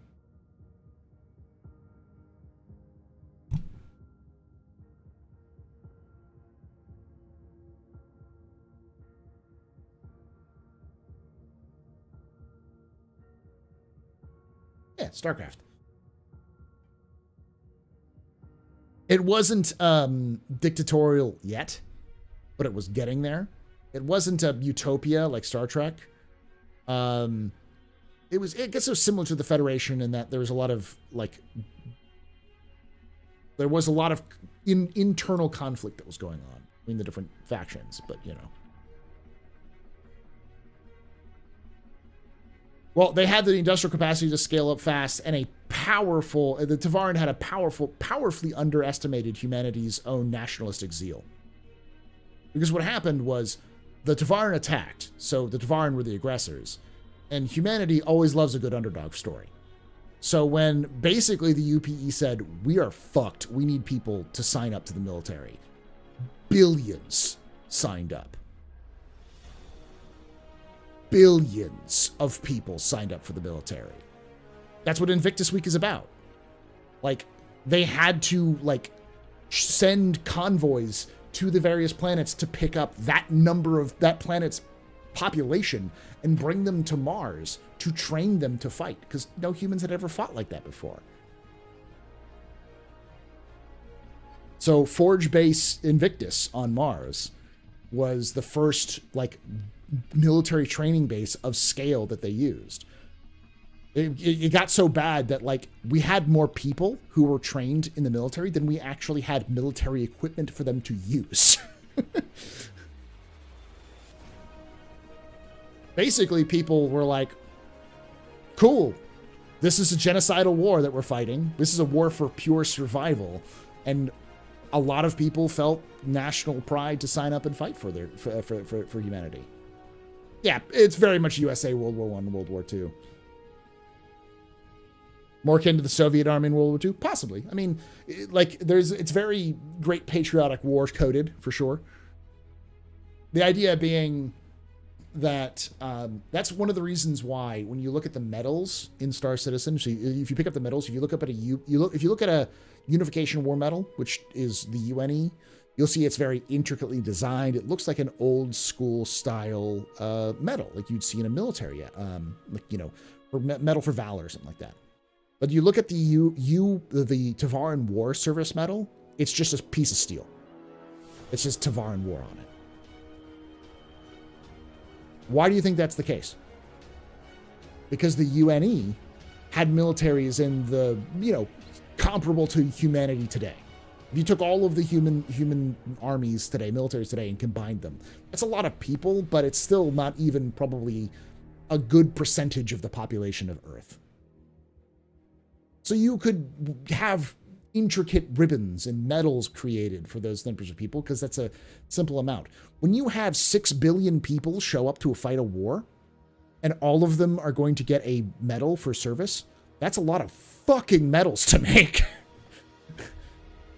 Yeah, StarCraft. It wasn't dictatorial yet, but it was getting there. It wasn't a utopia like Star Trek. I guess it was similar to the Federation in that there was a lot of internal conflict that was going on between the different factions, but you know. Well, they had the industrial capacity to scale up fast, and the Tevarin had a powerfully underestimated humanity's own nationalistic zeal. Because what happened was the Tevarin attacked, so the Tevarin were the aggressors, and humanity always loves a good underdog story. So when basically the UPE said, we are fucked, we need people to sign up to the military, billions signed up. Billions of people signed up for the military. That's what Invictus Week is about. They had to, send convoys to the various planets to pick up that number of that planet's population and bring them to Mars to train them to fight, because no humans had ever fought like that before. So Forge Base Invictus on Mars was the first, military training base of scale that they used. It got so bad that, like, we had more people who were trained in the military than we actually had military equipment for them to use. Basically, people were like, cool, this is a genocidal war that we're fighting. This is a war for pure survival. And a lot of people felt national pride to sign up and fight for humanity. Yeah, it's very much USA World War I and World War II. More akin to the Soviet Army in World War II? Possibly. I mean, like, it's very great patriotic war coded, for sure. The idea being that that's one of the reasons why when you look at the medals in Star Citizen, so if you pick up the medals, if you look up at if you look at a Unification War medal, which is the UNE, you'll see it's very intricately designed. It looks like an old school style medal, like you'd see in a military, like, you know, or medal for valor or something like that. But you look at the Tevarin War Service medal, it's just a piece of steel. It's just Tevarin War on it. Why do you think that's the case? Because the UNE had militaries in the, you know, comparable to humanity today. If you took all of the human armies today, militaries today, and combined them, that's a lot of people, but it's still not even probably a good percentage of the population of Earth. So you could have intricate ribbons and medals created for those numbers of people because that's a simple amount. When you have 6 billion people show up to fight a war and all of them are going to get a medal for service, that's a lot of fucking medals to make.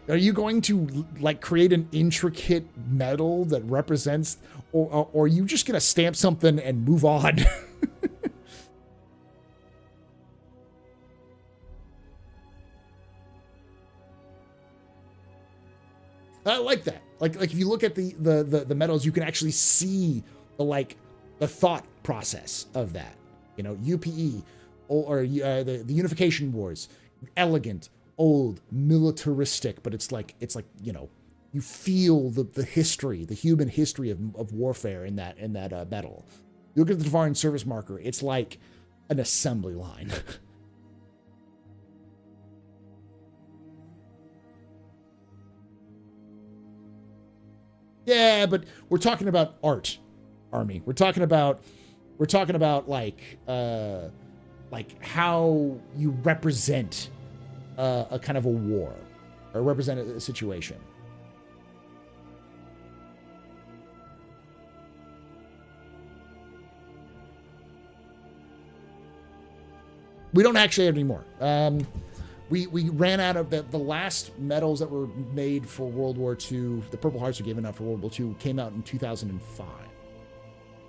Are you going to, like, create an intricate medal that represents, or are you just going to stamp something and move on? I like that. Like if you look at the medals, you can actually see the thought process of that. You know, UPE or the Unification Wars, elegant, old, militaristic, but it's like, you know, you feel the history, the human history of warfare in that medal. You look at the Tevarin service marker, it's like an assembly line. Yeah, but we're talking about art, Army. We're talking about like how you represent a kind of a war or represent a situation. We don't actually have any more. We ran out of the last medals that were made for World War II. The Purple Hearts were given out for World War II, came out in 2005.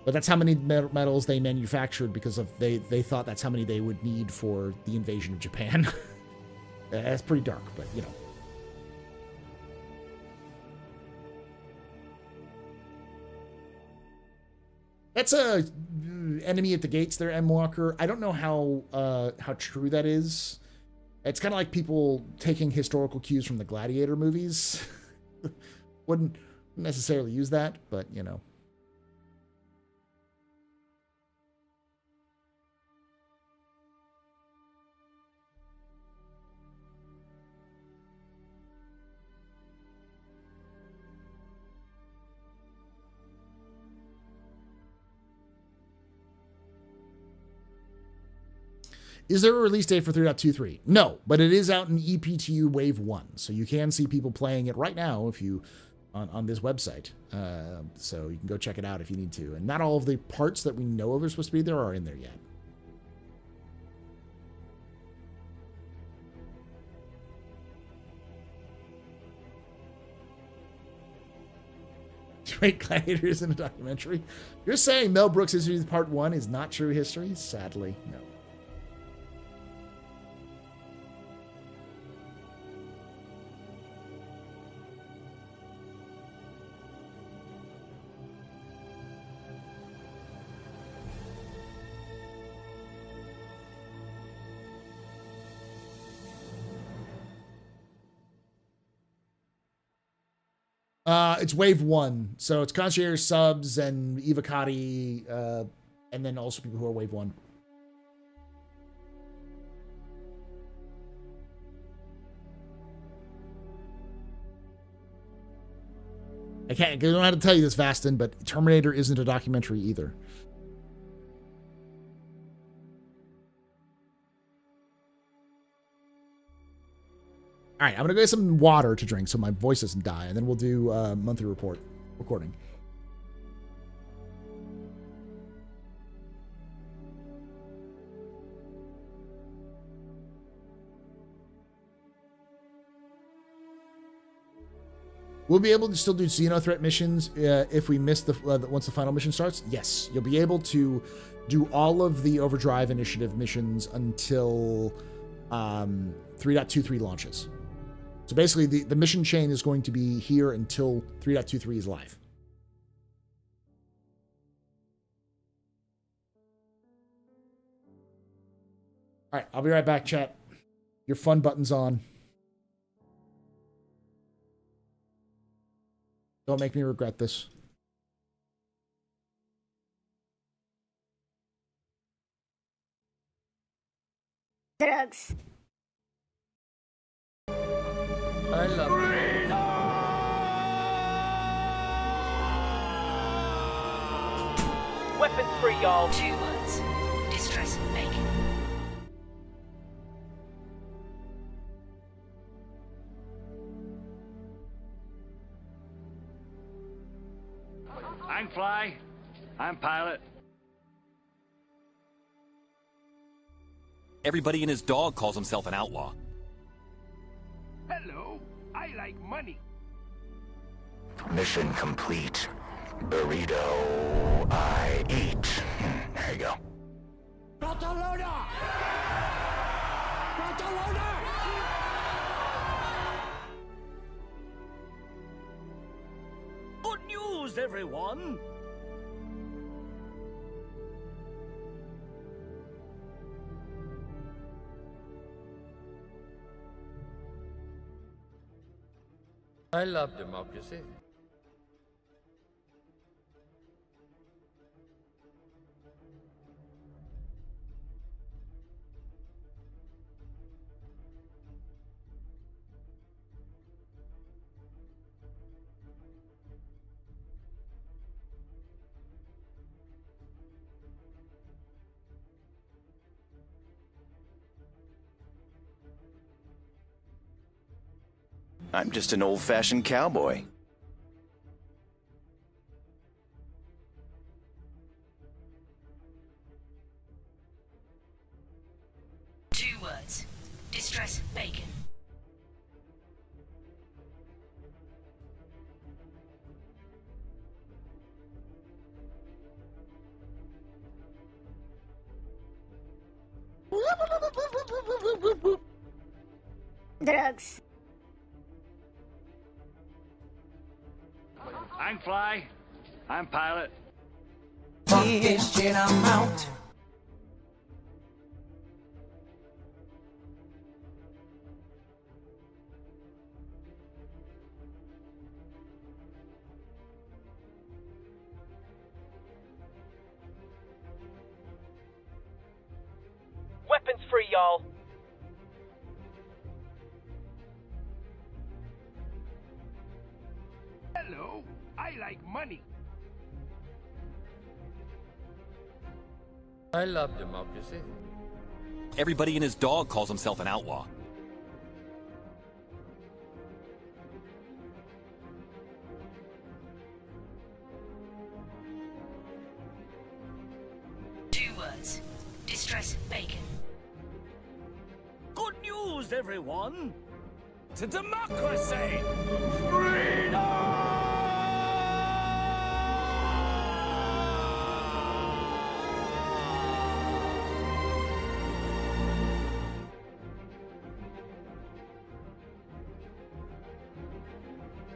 But that's how many medals they manufactured because of they thought that's how many they would need for the invasion of Japan. That's pretty dark, but you know. That's a enemy at the gates there, M. Walker. I don't know how true that is. It's kind of like people taking historical cues from the Gladiator movies. Wouldn't necessarily use that, but you know. Is there a release date for 3.23? No, but it is out in EPTU Wave 1, so you can see people playing it right now if you on this website. So you can go check it out if you need to. And not all of the parts that we know of are supposed to be there are in there yet. Great Gladiators in a documentary. You're saying Mel Brooks' History Part 1 is not true history? Sadly, no. It's Wave 1, so it's Concierge subs and Evocati, and then also people who are Wave 1. I don't know how to tell you this, Vastin, but Terminator isn't a documentary either. All right, I'm gonna go get some water to drink so my voice doesn't die, and then we'll do monthly recording. We'll be able to still do Xenothreat missions if we miss once the final mission starts. Yes, you'll be able to do all of the Overdrive initiative missions until 3.23 launches. So basically, the mission chain is going to be here until 3.23 is live. All right, I'll be right back, chat. Your fun button's on. Don't make me regret this. Drugs. I love it. Weapons free, y'all. 2 words. Distress and bacon. I'm Fly. I'm Pilot. Everybody and his dog calls himself an outlaw. Hello, I like money. Mission complete. Burrito I eat. There you go. Barcelona! Barcelona! Good news, everyone! I love democracy. I'm just an old-fashioned cowboy. Two words. Distress bacon. Drugs. I'm Fly. I'm Pilot. Fuck this shit, I'm out. Weapons free, y'all. Hello, I like money. I love democracy. Everybody and his dog calls himself an outlaw. Two words. Distress bacon. Good news, everyone. To democracy!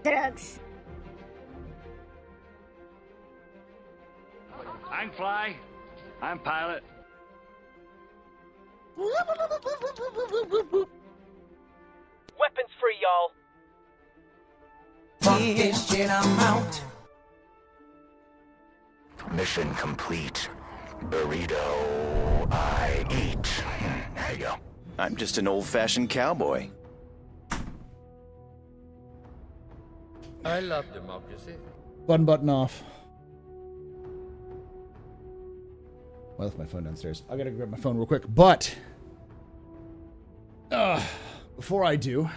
Drugs. I'm Fly. I'm Pilot. Weapons free, y'all. Fuck this shit, I'm out. Mission complete. Burrito I eat. There you go. I'm just an old-fashioned cowboy. I love democracy. Button off. I left my phone downstairs. I gotta grab my phone real quick, but before I do,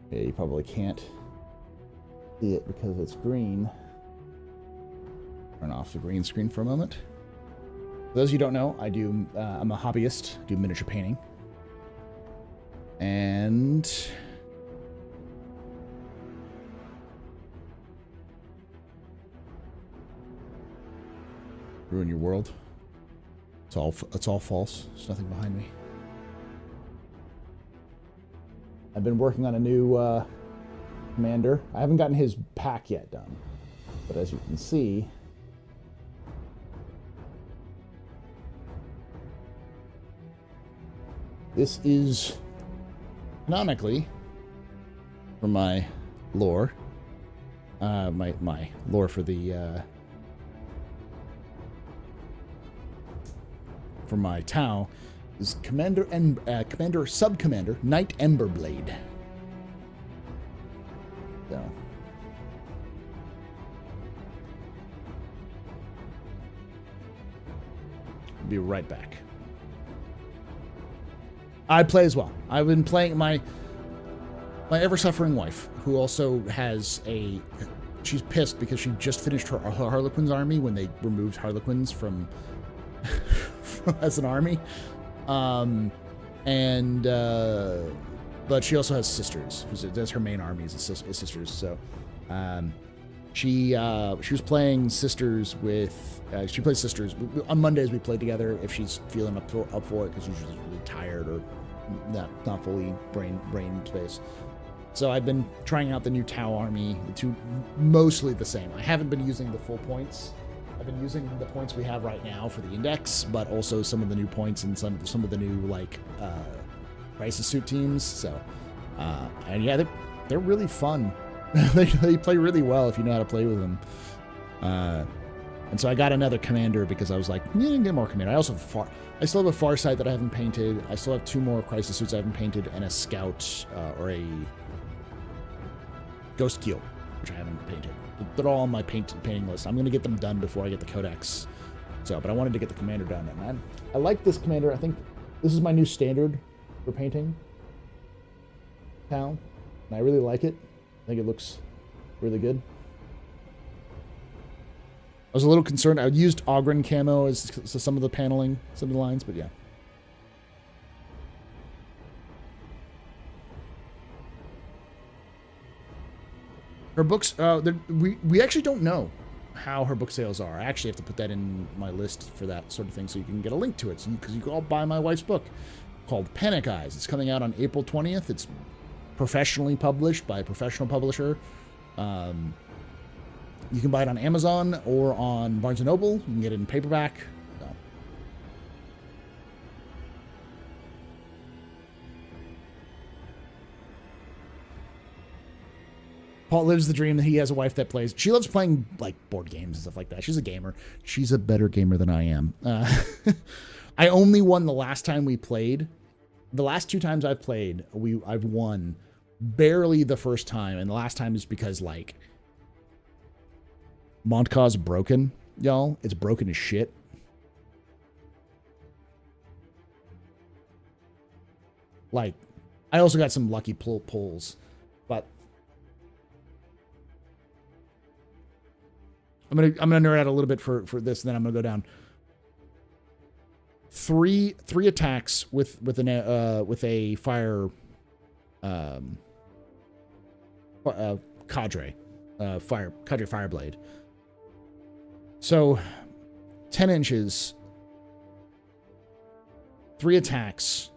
okay, you probably can't see it because it's green. Turn off the green screen for a moment. For those of you who don't know, I'm a hobbyist, do miniature painting. And ruin your world. It's all false. There's nothing behind me. I've been working on a new commander. I haven't gotten his pack yet done, but as you can see, this is canonically for my lore. My lore for the for my Tau is Commander and Commander Sub-Commander Knight Emberblade. So I'll be right back. I play as well. I've been playing my ever-suffering wife, who also has she's pissed because she just finished her Harlequins army when they removed Harlequins from as an army. But she also has sisters. That's her main army is sisters. So she was playing sisters with she plays sisters on Mondays. We play together if she's feeling up for it, because she's usually really tired or not fully brain space. So I've been trying out the new Tau army, the two mostly the same. I haven't been using the full points. I've been using the points we have right now for the index, but also some of the new points and some of the new crisis suit teams. So and yeah, they're really fun. they play really well if you know how to play with them. And so I got another commander because I was like, yeah, get more commander. I still have a Farsight that I haven't painted. I still have 2 more crisis suits I haven't painted, and a scout or a Ghost Keel, which I haven't painted. They're all on my painting list. I'm going to get them done before I get the Codex. But I wanted to get the commander done. And I like this commander. I think this is my new standard for painting Tau, and I really like it. I think it looks really good. I was a little concerned. I used Ogren camo as some of the paneling, some of the lines, but yeah. Her books, we actually don't know how her book sales are. I actually have to put that in my list for that sort of thing so you can get a link to it. Because you can all buy my wife's book called Panic Eyes. It's coming out on April 20th. It's professionally published by a professional publisher. You can buy it on Amazon or on Barnes & Noble. You can get it in paperback. So. Paul lives the dream that he has a wife that plays. She loves playing like board games and stuff like that. She's a gamer. She's a better gamer than I am. I only won the last time we played. The last 2 times I've played, I've won barely the first time, and the last time is because like MANCHACA's broken, y'all. It's broken as shit. Like, I also got some lucky pulls, but I'm gonna nerd out a little bit for this, and then I'm gonna go down. Three attacks with a fire cadre fireblade. So 10 inches, 3 attacks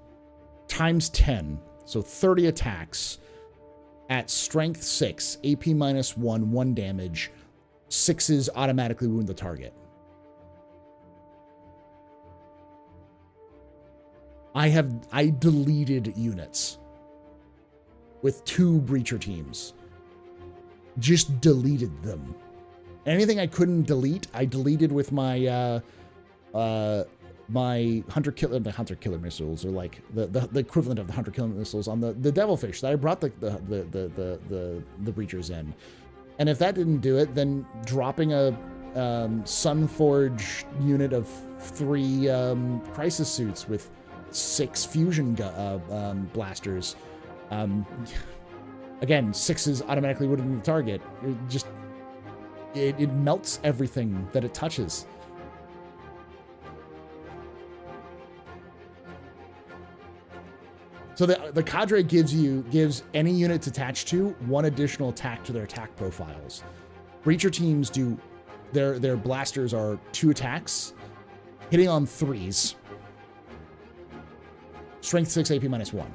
times 10, so 30 attacks at strength 6, AP -1, 1 damage. 6s automatically wound the target. I deleted units with 2 breacher teams. Just deleted them. Anything I couldn't delete, I deleted with my my hunter killer missiles, or like the equivalent of the hunter killer missiles on the devilfish that I brought the breachers in. And if that didn't do it, then dropping a Sunforge unit of 3 crisis suits with 6 fusion blasters. Again, 6s automatically wounding the target. It melts everything that it touches. So the cadre gives any units attached to 1 additional attack to their attack profiles. Breacher teams do their blasters are 2 attacks, hitting on 3s, strength 6, AP -1.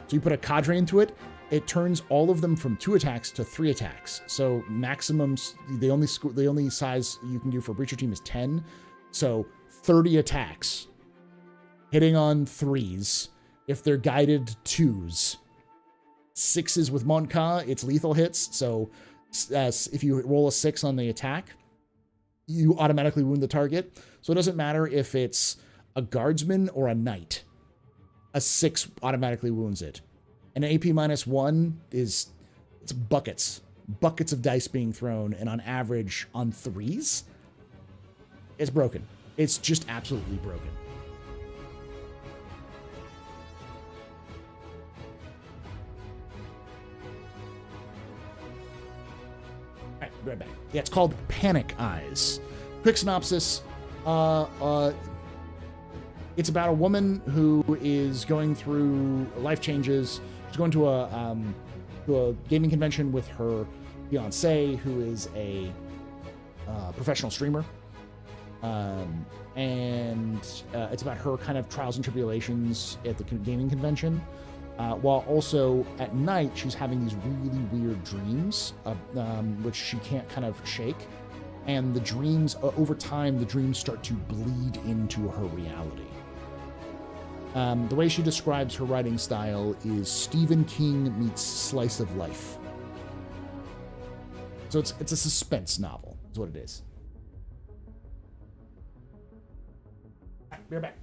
So you put a cadre into it, it turns all of them from 2 attacks to 3 attacks. So maximums, the only size you can do for a breacher team is 10. So 30 attacks, hitting on 3s. If they're guided 2s, 6s with MANCHACA, it's lethal hits. So if you roll a 6 on the attack, you automatically wound the target. So it doesn't matter if it's a guardsman or a knight. A 6 automatically wounds it. An AP -1 it's buckets of dice being thrown, and on average on 3s, it's broken. It's just absolutely broken. Alright, right back. Yeah, it's called Panic Eyes. Quick synopsis. It's about a woman who is going through life changes. She's going to a gaming convention with her fiance, who is a professional streamer. And it's about her kind of trials and tribulations at the gaming convention. While also at night, she's having these really weird dreams, which she can't kind of shake. And the dreams, over time, the dreams start to bleed into her reality. The way she describes her writing style is Stephen King meets slice of life. So it's a suspense novel, is what it is. All right, be right back.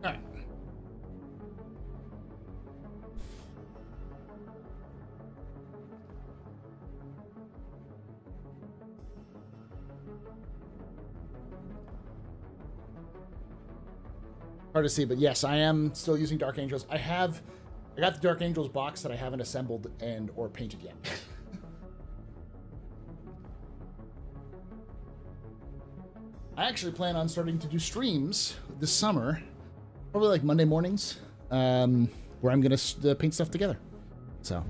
All right. Hard to see, but yes, I am still using Dark Angels. I got the Dark Angels box that I haven't assembled or painted yet. I actually plan on starting to do streams this summer, probably like Monday mornings, where I'm gonna paint stuff together. So,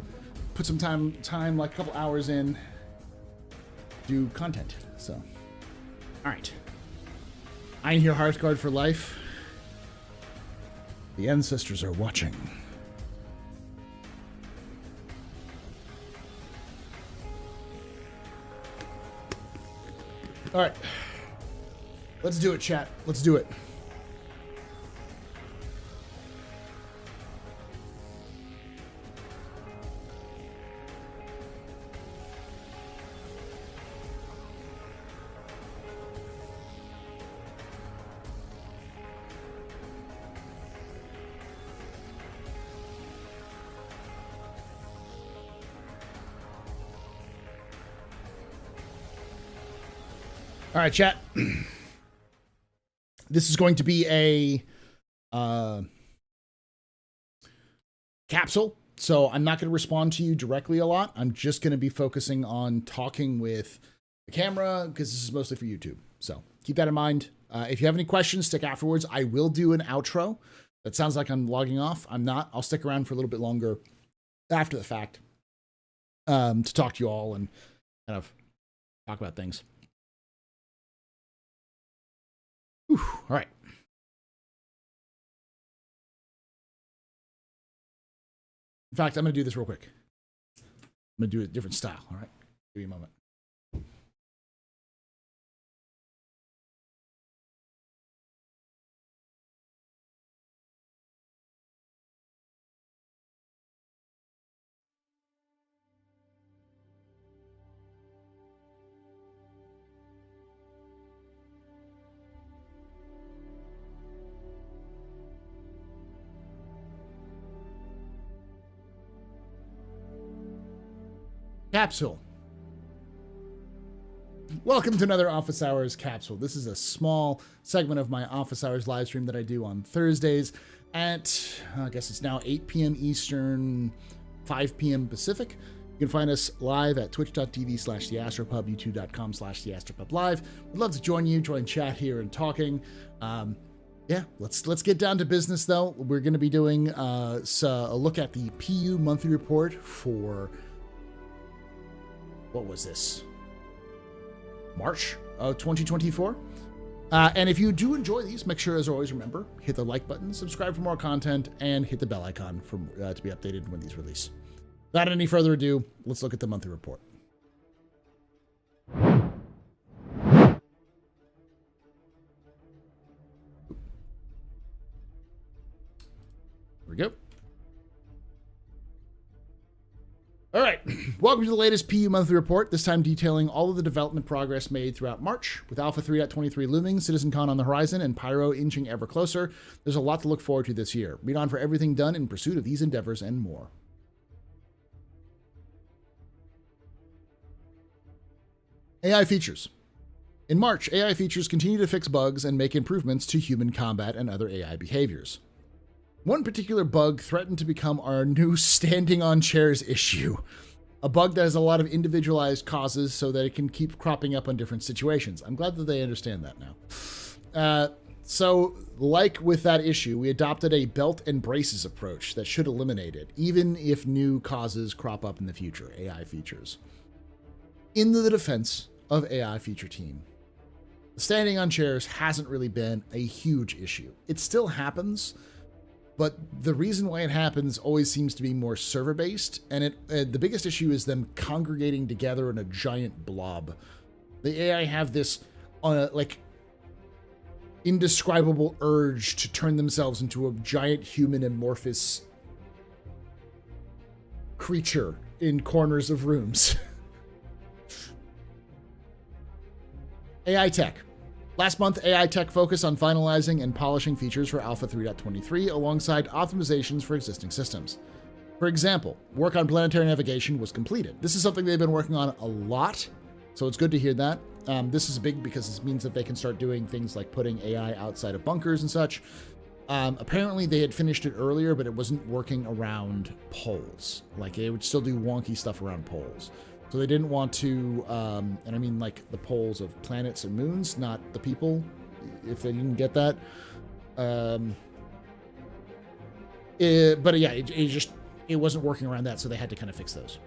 put some time, like a couple hours in, do content. So, all right. I'm here, Hearthguard for life. The ancestors are watching. All right. Let's do it, chat. Let's do it. All right, chat. This is going to be a capsule, so I'm not going to respond to you directly a lot. I'm just going to be focusing on talking with the camera because this is mostly for YouTube. So keep that in mind. If you have any questions, stick afterwards. I will do an outro. That sounds like I'm logging off. I'm not. I'll stick around for a little bit longer after the fact to talk to you all and kind of talk about things. Whew, all right. In fact, I'm going to do this real quick. I'm going to do it a different style. All right. Give me a moment. Capsule. Welcome to another Office Hours capsule. This is a small segment of my Office Hours live stream that I do on Thursdays at, I guess it's now 8 p.m. Eastern, 5 p.m. Pacific. You can find us live at twitch.tv/TheAstroPub, youtube.com/TheAstroPubLive. We'd love to join you, join chat here and talking. Yeah, let's get down to business though. We're going to be doing a look at the PU monthly report for, what was this? March of 2024. And if you do enjoy these, make sure, as always, remember, hit the like button, subscribe for more content, and hit the bell icon for to be updated when these release. Without any further ado, let's look at the monthly report. Here we go. All right, welcome to the latest PU monthly report, this time detailing all of the development progress made throughout March. With Alpha 3.23 looming, CitizenCon on the horizon, and Pyro inching ever closer, there's a lot to look forward to this year. Read on for everything done in pursuit of these endeavors and more. AI features. In March, AI features continue to fix bugs and make improvements to human combat and other AI behaviors. One particular bug threatened to become our new standing on chairs issue. A bug that has a lot of individualized causes so that it can keep cropping up on different situations. I'm glad that they understand that now. So, like with that issue, we adopted a belt and braces approach that should eliminate it, even if new causes crop up in the future, AI features. In the defense of AI feature team, standing on chairs hasn't really been a huge issue. It still happens, but the reason why it happens always seems to be more server-based, and the biggest issue is them congregating together in a giant blob. The AI have this, indescribable urge to turn themselves into a giant human amorphous creature in corners of rooms. AI tech. Last month, AI tech focused on finalizing and polishing features for Alpha 3.23 alongside optimizations for existing systems. For example, work on planetary navigation was completed. This is something they've been working on a lot, so it's good to hear that. This is big because this means that they can start doing things like putting AI outside of bunkers and such. Apparently, they had finished it earlier, but it wasn't working around poles. Like, they would still do wonky stuff around poles. So they didn't want to, and I mean like the poles of planets and moons, not the people, if they didn't get that. It wasn't working around that, so they had to kind of fix those.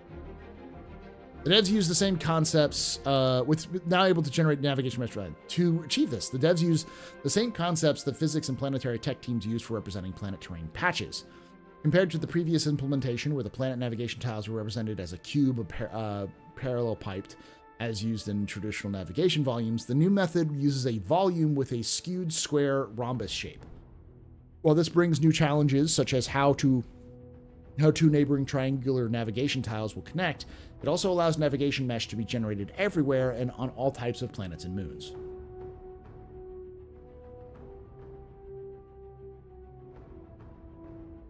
The devs use the same concepts, with now able to generate navigation mesh. To achieve this, the devs use the same concepts the physics and planetary tech teams use for representing planet terrain patches. Compared to the previous implementation, where the planet navigation tiles were represented as a cube parallel piped, as used in traditional navigation volumes, the new method uses a volume with a skewed square rhombus shape. While this brings new challenges, such as how two neighboring triangular navigation tiles will connect, it also allows navigation mesh to be generated everywhere and on all types of planets and moons.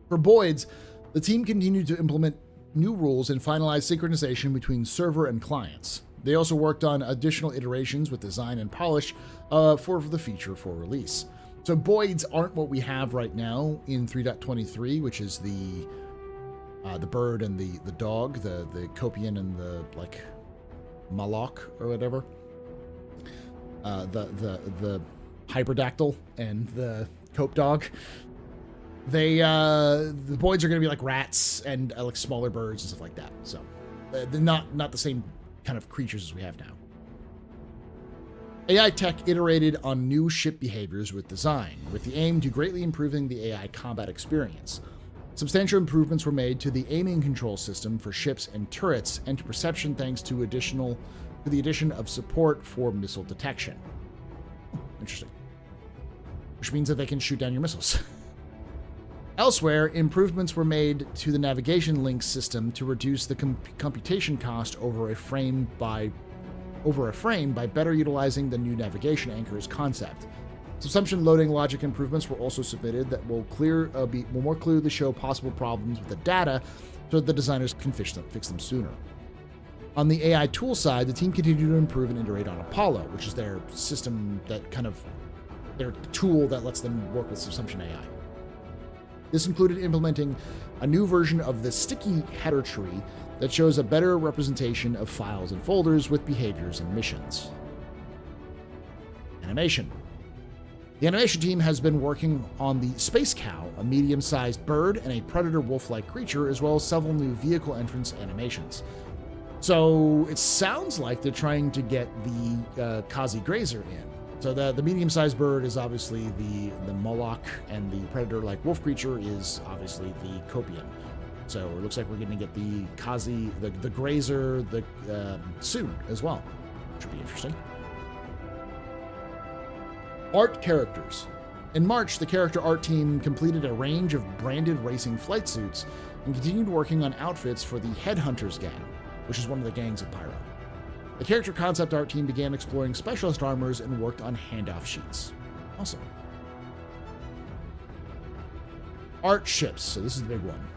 For Boyd's, the team continued to implement new rules and finalize synchronization between server and clients. They also worked on additional iterations with design and polish for the feature for release. So Boids aren't what we have right now in 3.23, which is the bird and the dog, the Copian and the like Malok or whatever. The hyperdactyl and the cope dog. The Boids are going to be like rats and like smaller birds and stuff like that. So they're not the same kind of creatures as we have now. AI tech iterated on new ship behaviors with design, with the aim to greatly improving the AI combat experience. Substantial improvements were made to the aiming control system for ships and turrets, and to perception thanks to the addition of support for missile detection. Interesting. Which means that they can shoot down your missiles. Elsewhere, improvements were made to the navigation link system to reduce the computation cost over a frame by better utilizing the new navigation anchors concept. Subsumption loading logic improvements were also submitted that will more clearly show possible problems with the data so that the designers can fix them sooner. On the AI tool side, the team continued to improve and iterate on Apollo, which is their system their tool that lets them work with Subsumption AI. This included implementing a new version of the sticky header tree that shows a better representation of files and folders with behaviors and missions. Animation. The animation team has been working on the Space Cow, a medium-sized bird and a predator wolf-like creature, as well as several new vehicle entrance animations. So it sounds like they're trying to get the Kazi Grazer in. So the medium-sized bird is obviously the Moloch, and the predator-like wolf creature is obviously the Copian. So it looks like we're going to get the Kazi, the Grazer, soon as well, which would be interesting. Art characters. In March, the character art team completed a range of branded racing flight suits and continued working on outfits for the Headhunters gang, which is one of the gangs of Pyro. The character concept art team began exploring specialist armors and worked on handoff sheets. Awesome. Art ships. So this is the big one.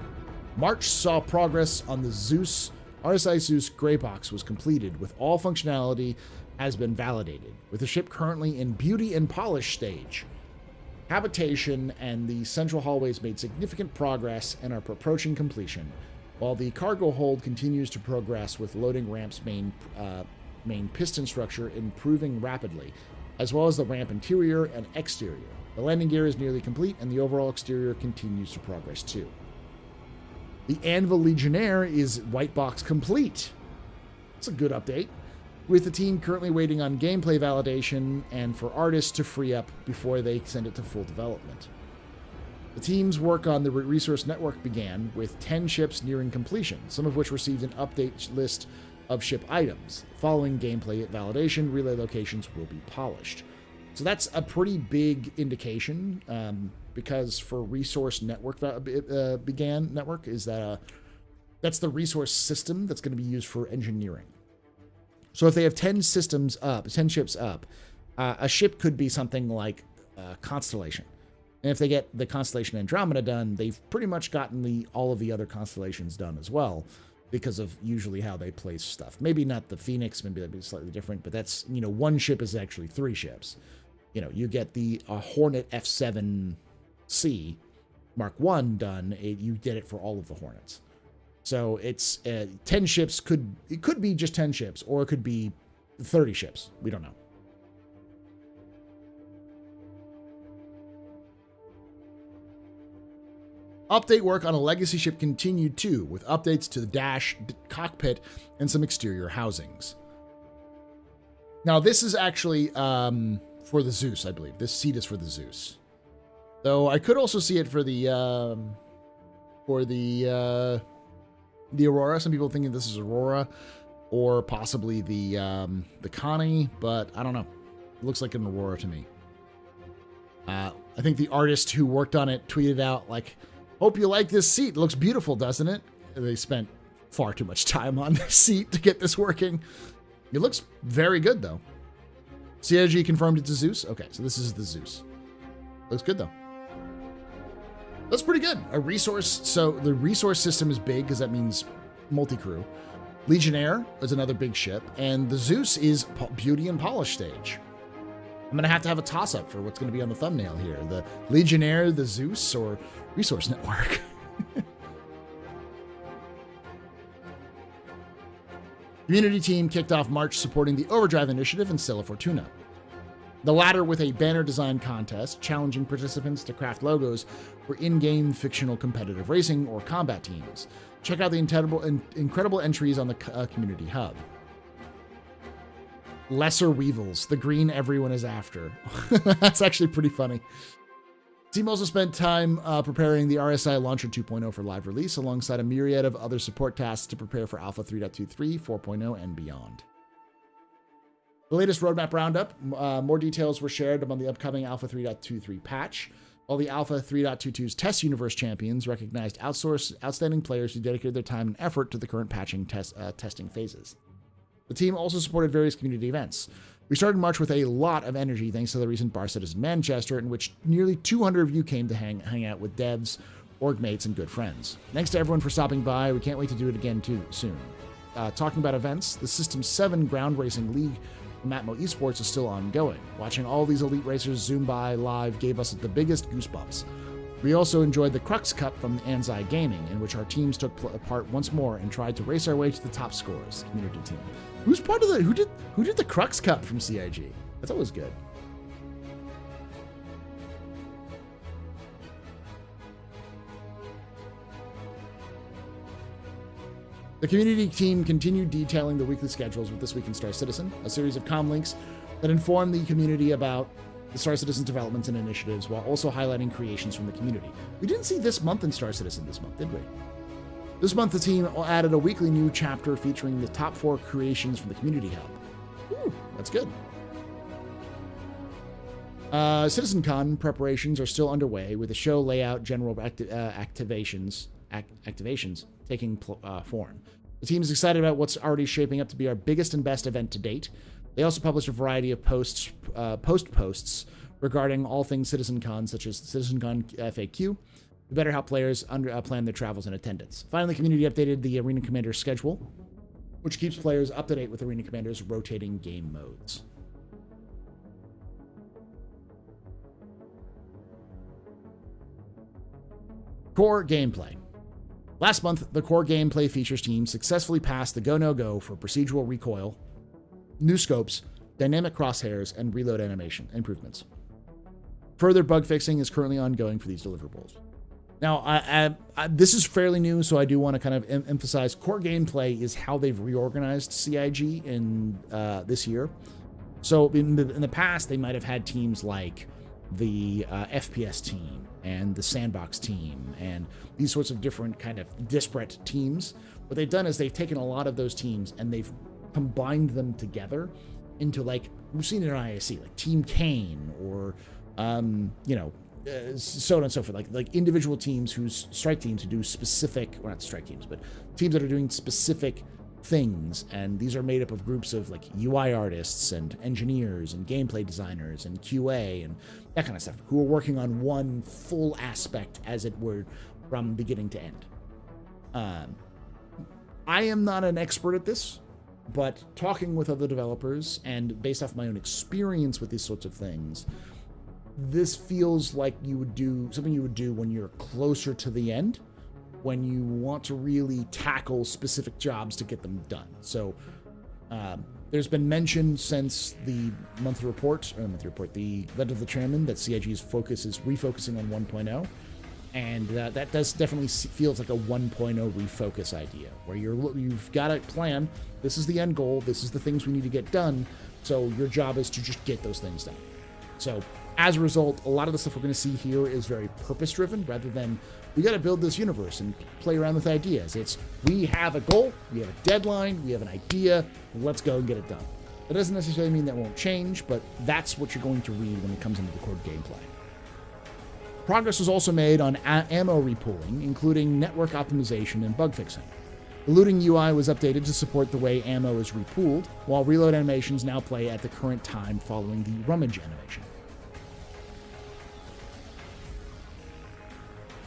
March saw progress on the Zeus. RSI Zeus gray box was completed, with all functionality has been validated, with the ship currently in beauty and polish stage. Habitation and the central hallways made significant progress and are approaching completion, while the cargo hold continues to progress, with loading ramp's main piston structure improving rapidly, as well as the ramp interior and exterior. The landing gear is nearly complete, and the overall exterior continues to progress too. The Anvil Legionnaire is white box complete. That's a good update, with the team currently waiting on gameplay validation and for artists to free up before they send it to full development. The team's work on the resource network began, with 10 ships nearing completion, some of which received an update list of ship items. Following gameplay validation, relay locations will be polished. So that's a pretty big indication, because for resource network network is that that's the resource system that's going to be used for engineering. So if they have 10 ships up, a ship could be something like Constellation. And if they get the Constellation Andromeda done, they've pretty much gotten all of the other constellations done as well, because of usually how they place stuff. Maybe not the Phoenix, maybe that'd be slightly different, but that's, one ship is actually 3 ships. You get the Hornet F7C Mark I done, you get it for all of the Hornets. So it's 10 ships, it could be just 10 ships, or it could be 30 ships. We don't know. Update work on a legacy ship continued too, with updates to the dash, cockpit, and some exterior housings. Now this is actually for the Zeus, I believe. This seat is for the Zeus. Though I could also see it for the Aurora. Some people thinking this is Aurora, or possibly the Connie, but I don't know. It looks like an Aurora to me. I think the artist who worked on it tweeted out like, "Hope you like this seat. It looks beautiful, doesn't it?" They spent far too much time on this seat to get this working. It looks very good though. CIG confirmed it's a Zeus. Okay, so this is the Zeus. Looks good though. That's pretty good. A resource. So the resource system is big because that means multi-crew. Legionnaire is another big ship, and the Zeus is Beauty and Polish stage. I'm going to have a toss-up for what's going to be on the thumbnail here. The Legionnaire, the Zeus, or Resource Network. Community team kicked off March supporting the Overdrive initiative in Stella Fortuna. The latter with a banner design contest challenging participants to craft logos for in-game fictional competitive racing or combat teams. Check out the incredible entries on the community hub. Lesser Weevils, the green everyone is after. That's actually pretty funny. Team also spent time preparing the RSI Launcher 2.0 for live release, alongside a myriad of other support tasks to prepare for Alpha 3.23, 4.0, and beyond. The latest roadmap roundup, more details were shared among the upcoming Alpha 3.23 patch, while the Alpha 3.22's Test Universe champions recognized outstanding players who dedicated their time and effort to the current patching testing phases. The team also supported various community events. We started March with a lot of energy thanks to the recent Bar Citizen Manchester, in which nearly 200 of you came to hang out with devs, org mates, and good friends. Thanks to everyone for stopping by. We can't wait to do it again soon. Talking about events, the System 7 Ground Racing League from Matmo Esports is still ongoing. Watching all these elite racers zoom by live gave us the biggest goosebumps. We also enjoyed the Crux Cup from Anzai Gaming, in which our teams took part once more and tried to race our way to the top scorers. Community team. Who's part of the who did the Crux Cup from CIG? That's always good. The community team continued detailing the weekly schedules with This Week in Star Citizen, a series of comm links that inform the community about the Star Citizen developments and initiatives, while also highlighting creations from the community. We didn't see This Month in Star Citizen this month, did we? This month, the team added a weekly new chapter featuring the top 4 creations from the community hub. Ooh, that's good. CitizenCon preparations are still underway, with the show layout general activations taking form. The team is excited about what's already shaping up to be our biggest and best event to date. They also published a variety of posts regarding all things CitizenCon, such as CitizenCon FAQ, to better help players plan their travels and attendance. Finally, the community updated the Arena Commander schedule, which keeps players up to date with Arena Commander's rotating game modes. Core gameplay. Last month, the core gameplay features team successfully passed the go-no-go for procedural recoil, new scopes, dynamic crosshairs, and reload animation improvements. Further bug fixing is currently ongoing for these deliverables. Now, this is fairly new, so I do want to kind of emphasize core gameplay is how they've reorganized CIG in this year. So in the past, they might have had teams like the FPS team and the sandbox team and these sorts of different kind of disparate teams. What they've done is they've taken a lot of those teams and they've combined them together into, like, we've seen it on ISC, like Team Kane or, so on and so forth, like individual teams strike teams who do specific, or not strike teams, but teams that are doing specific things. And these are made up of groups of like UI artists and engineers and gameplay designers and QA and that kind of stuff, who are working on one full aspect, as it were, from beginning to end. I am not an expert at this, but talking with other developers and based off my own experience with these sorts of things, this feels like something you would do when you're closer to the end, when you want to really tackle specific jobs to get them done. So there's been mention since the monthly report, the Letter of the Chairman, that CIG's focus is refocusing on 1.0. And that does definitely feels like a 1.0 refocus idea, where you've got a plan. This is the end goal. This is the things we need to get done. So your job is to just get those things done. So as a result, a lot of the stuff we're going to see here is very purpose-driven, rather than we got to build this universe and play around with ideas. It's we have a goal, we have a deadline, we have an idea, let's go and get it done. That doesn't necessarily mean that won't change, but that's what you're going to read when it comes into the core gameplay. Progress was also made on ammo repooling, including network optimization and bug fixing. The looting UI was updated to support the way ammo is repooled, while reload animations now play at the current time following the rummage animation.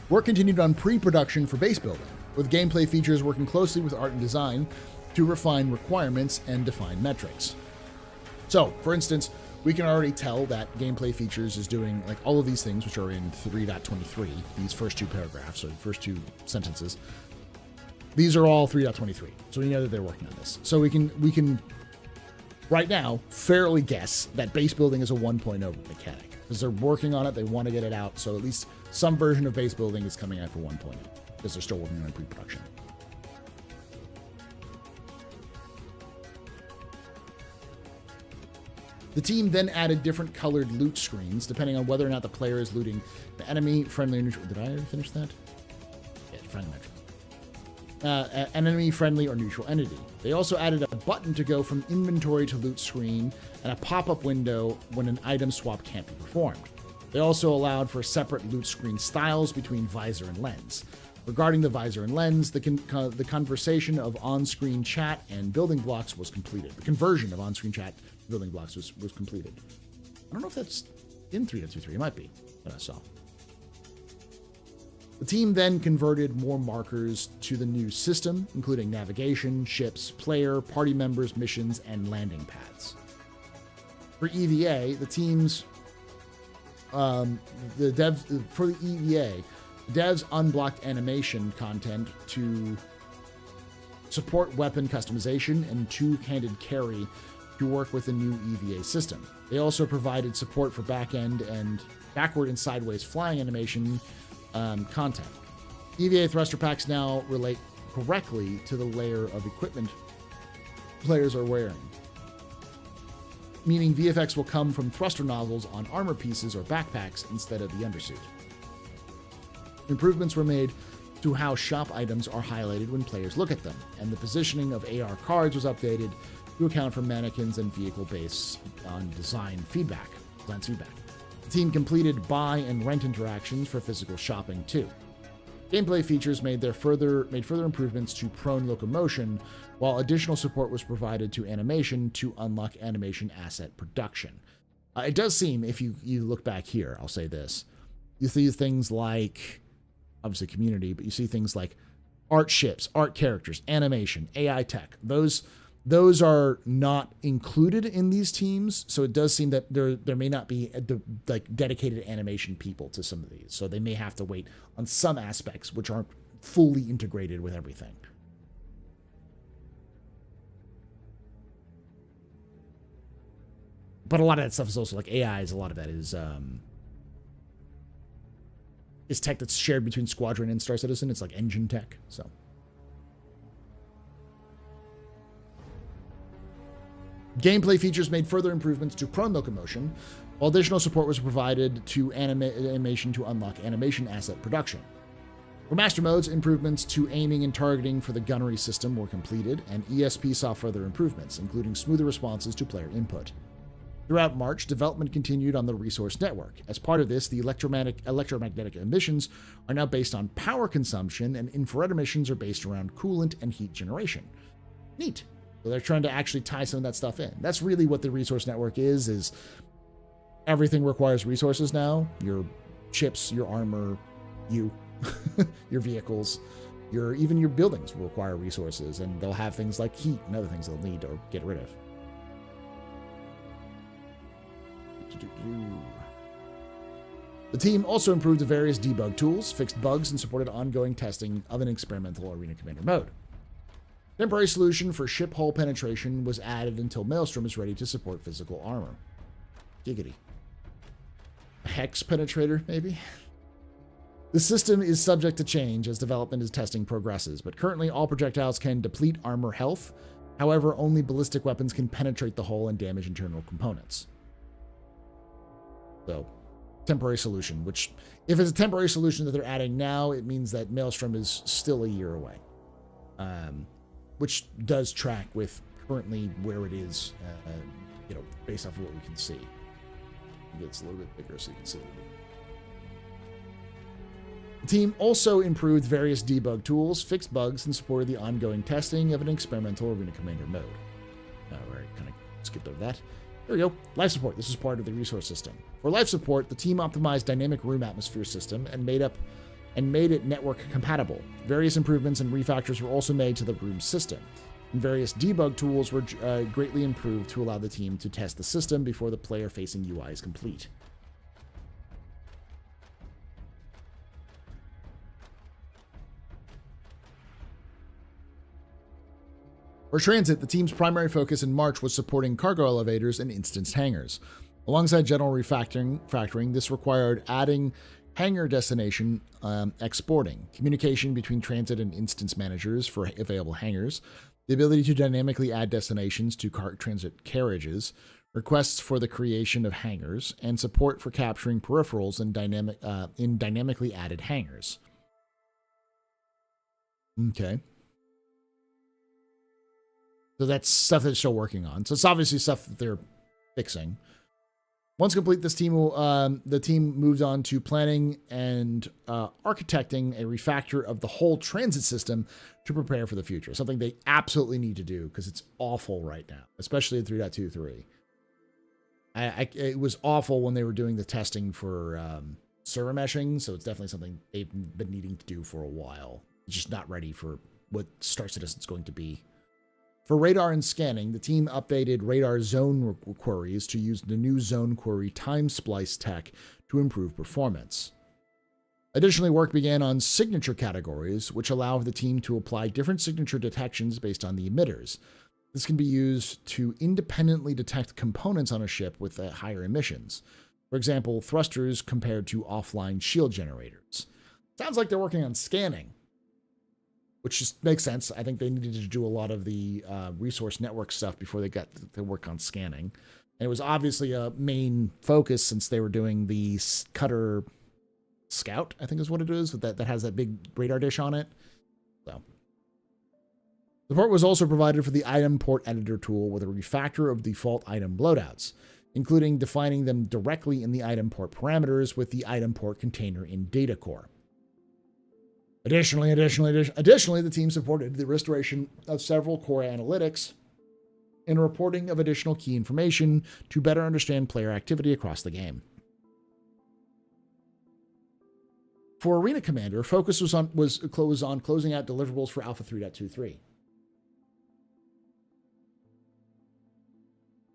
Work continued on pre-production for base building, with gameplay features working closely with art and design to refine requirements and define metrics. So, for instance, we can already tell that gameplay features is doing like all of these things, which are in 3.23, these first two paragraphs, or first two sentences. These are all 3.23, so we know that they're working on this. So we can right now fairly guess that base building is a 1.0 mechanic, because they're working on it, they want to get it out, so at least some version of base building is coming out for 1.0, because they're still working on pre-production. The team then added different colored loot screens, depending on whether or not the player is looting the enemy, friendly, or neutral. Did I already finish that? Yeah, friendly, neutral. An enemy, friendly, or neutral entity. They also added a button to go from inventory to loot screen, and a pop-up window when an item swap can't be performed. They also allowed for separate loot screen styles between visor and lens. Regarding the visor and lens, the conversation of on-screen chat and building blocks was completed. The conversion of on-screen chat to building blocks was completed. I don't know if that's in 3.23. It might be, that I saw. The team then converted more markers to the new system, including navigation, ships, player, party members, missions, and landing pads. For EVA, the team's for the EVA, devs unblocked animation content to support weapon customization and two-handed carry to work with the new EVA system. They also provided support for back-end and backward and sideways flying animation content. EVA thruster packs now relate correctly to the layer of equipment players are wearing, meaning VFX will come from thruster nozzles on armor pieces or backpacks instead of the undersuit. Improvements were made to how shop items are highlighted when players look at them, and the positioning of AR cards was updated to account for mannequins and vehicle based on design feedback. The team completed buy and rent interactions for physical shopping too. Gameplay features made further improvements to prone locomotion, while additional support was provided to animation to unlock animation asset production. It does seem, if you look back here, I'll say this, you see things like, obviously community, but you see things like art ships, art characters, animation, AI tech. Those are not included in these teams, so it does seem that there may not be dedicated animation people to some of these. So they may have to wait on some aspects which aren't fully integrated with everything. But a lot of that stuff is also like AIs. A lot of that is tech that's shared between Squadron and Star Citizen. It's like engine tech, so. Gameplay features made further improvements to prone locomotion, while additional support was provided to animation to unlock animation asset production. For master modes, improvements to aiming and targeting for the gunnery system were completed, and ESP saw further improvements, including smoother responses to player input. Throughout March, development continued on the resource network. As part of this, the electromagnetic emissions are now based on power consumption, and infrared emissions are based around coolant and heat generation. Neat. So they're trying to actually tie some of that stuff in. That's really what the resource network is everything requires resources now. Your chips, your armor, your vehicles, even your buildings will require resources, and they'll have things like heat and other things they'll need or get rid of. The team also improved the various debug tools, fixed bugs, and supported ongoing testing of an experimental Arena Commander mode. Temporary solution for ship hull penetration was added until Maelstrom is ready to support physical armor. Giggity. Hex penetrator, maybe? The system is subject to change as development and testing progresses, but currently all projectiles can deplete armor health. However, only ballistic weapons can penetrate the hull and damage internal components. So, temporary solution, which, if it's a temporary solution that they're adding now, it means that Maelstrom is still a year away. Which does track with currently where it is, based off of what we can see. It's a little bit bigger so you can see it. The team also improved various debug tools, fixed bugs, and supported the ongoing testing of an experimental Arena Commander mode. Alright, kind of skipped over that. There we go. Life support. This is part of the resource system. For life support, the team optimized dynamic room atmosphere system and made it network compatible. Various improvements and refactors were also made to the room system. and various debug tools were greatly improved to allow the team to test the system before the player-facing UI is complete. For transit, the team's primary focus in March was supporting cargo elevators and instance hangars. Alongside general refactoring, this required adding hangar destination exporting, communication between transit and instance managers for available hangars, the ability to dynamically add destinations to transit carriages, requests for the creation of hangars, and support for capturing peripherals in dynamically added hangars. Okay. So that's stuff they're still working on. So it's obviously stuff that they're fixing. Once complete, this team will, the team moved on to planning and architecting a refactor of the whole transit system to prepare for the future. Something they absolutely need to do because it's awful right now, especially in 3.23. It was awful when they were doing the testing for server meshing, so it's definitely something they've been needing to do for a while. It's just not ready for what Star Citizen's going to be. For radar and scanning, the team updated radar zone queries to use the new zone query time splice tech to improve performance. Additionally, work began on signature categories, which allow the team to apply different signature detections based on the emitters. This can be used to independently detect components on a ship with higher emissions. For example, thrusters compared to offline shield generators. Sounds like they're working on scanning, which just makes sense. I think they needed to do a lot of the resource network stuff before they got to work on scanning. And it was obviously a main focus since they were doing the Cutter Scout, I think is what it is, that has that big radar dish on it. So support was also provided for the item port editor tool with a refactor of default item loadouts, including defining them directly in the item port parameters with the item port container in data core. Additionally, the team supported the restoration of several core analytics and reporting of additional key information to better understand player activity across the game. For Arena Commander, focus was on closing out deliverables for Alpha 3.23.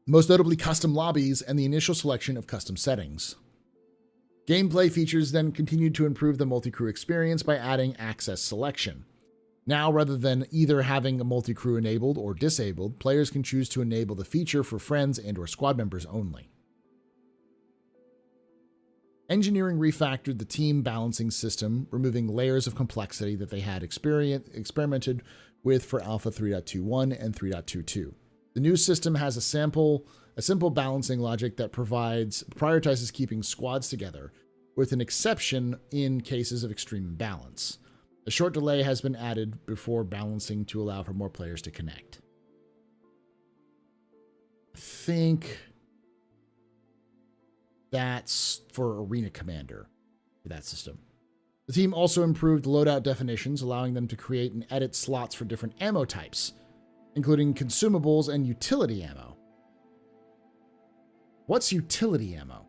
Most notably custom lobbies and the initial selection of custom settings. Gameplay features then continued to improve the multi-crew experience by adding access selection. Now, rather than either having a multi-crew enabled or disabled, players can choose to enable the feature for friends and/or squad members only. Engineering refactored the team balancing system, removing layers of complexity that they had experimented with for Alpha 3.21 and 3.22. The new system has a simple balancing logic that prioritizes keeping squads together, with an exception in cases of extreme imbalance. A short delay has been added before balancing to allow for more players to connect. I think that's for Arena Commander for that system. The team also improved loadout definitions, allowing them to create and edit slots for different ammo types, including consumables and utility ammo. What's utility ammo?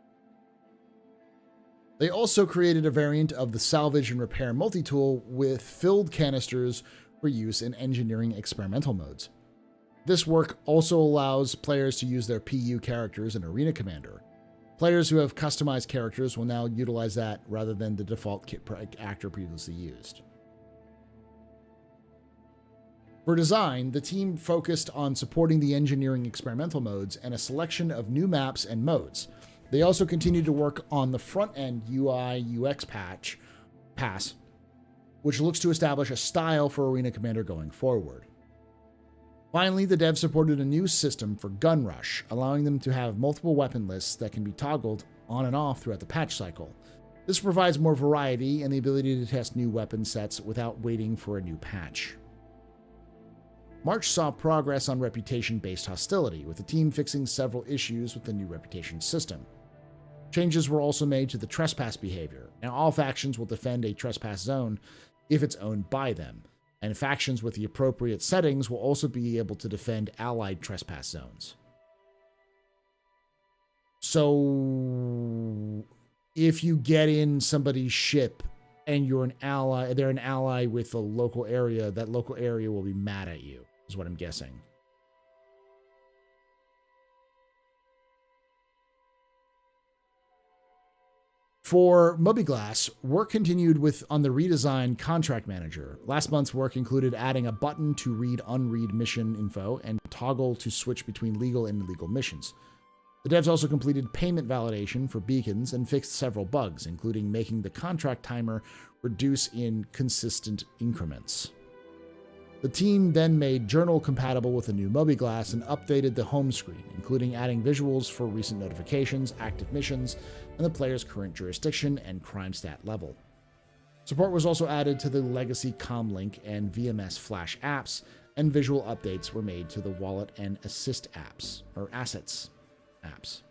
They also created a variant of the salvage and repair multi-tool with filled canisters for use in engineering experimental modes. This work also allows players to use their PU characters in Arena Commander. Players who have customized characters will now utilize that rather than the default actor previously used. For design, the team focused on supporting the engineering experimental modes and a selection of new maps and modes. They also continued to work on the front-end UI/UX pass, which looks to establish a style for Arena Commander going forward. Finally, the devs supported a new system for Gun Rush, allowing them to have multiple weapon lists that can be toggled on and off throughout the patch cycle. This provides more variety and the ability to test new weapon sets without waiting for a new patch. March saw progress on reputation-based hostility, with the team fixing several issues with the new reputation system. Changes were also made to the trespass behavior. Now all factions will defend a trespass zone if it's owned by them, and factions with the appropriate settings will also be able to defend allied trespass zones. So if you get in somebody's ship and you're an ally, they're an ally with a local area, that local area will be mad at you. is what I'm guessing. For Mobiglass, work continued on the redesigned Contract Manager. Last month's work included adding a button to read-unread mission info and toggle to switch between legal and illegal missions. The devs also completed payment validation for beacons and fixed several bugs, including making the contract timer reduce in consistent increments. The team then made Journal compatible with the new Mobiglass and updated the home screen, including adding visuals for recent notifications, active missions, and the player's current jurisdiction and crime stat level. Support was also added to the legacy Comlink and VMS Flash apps, and visual updates were made to the wallet and assist apps, or assets apps.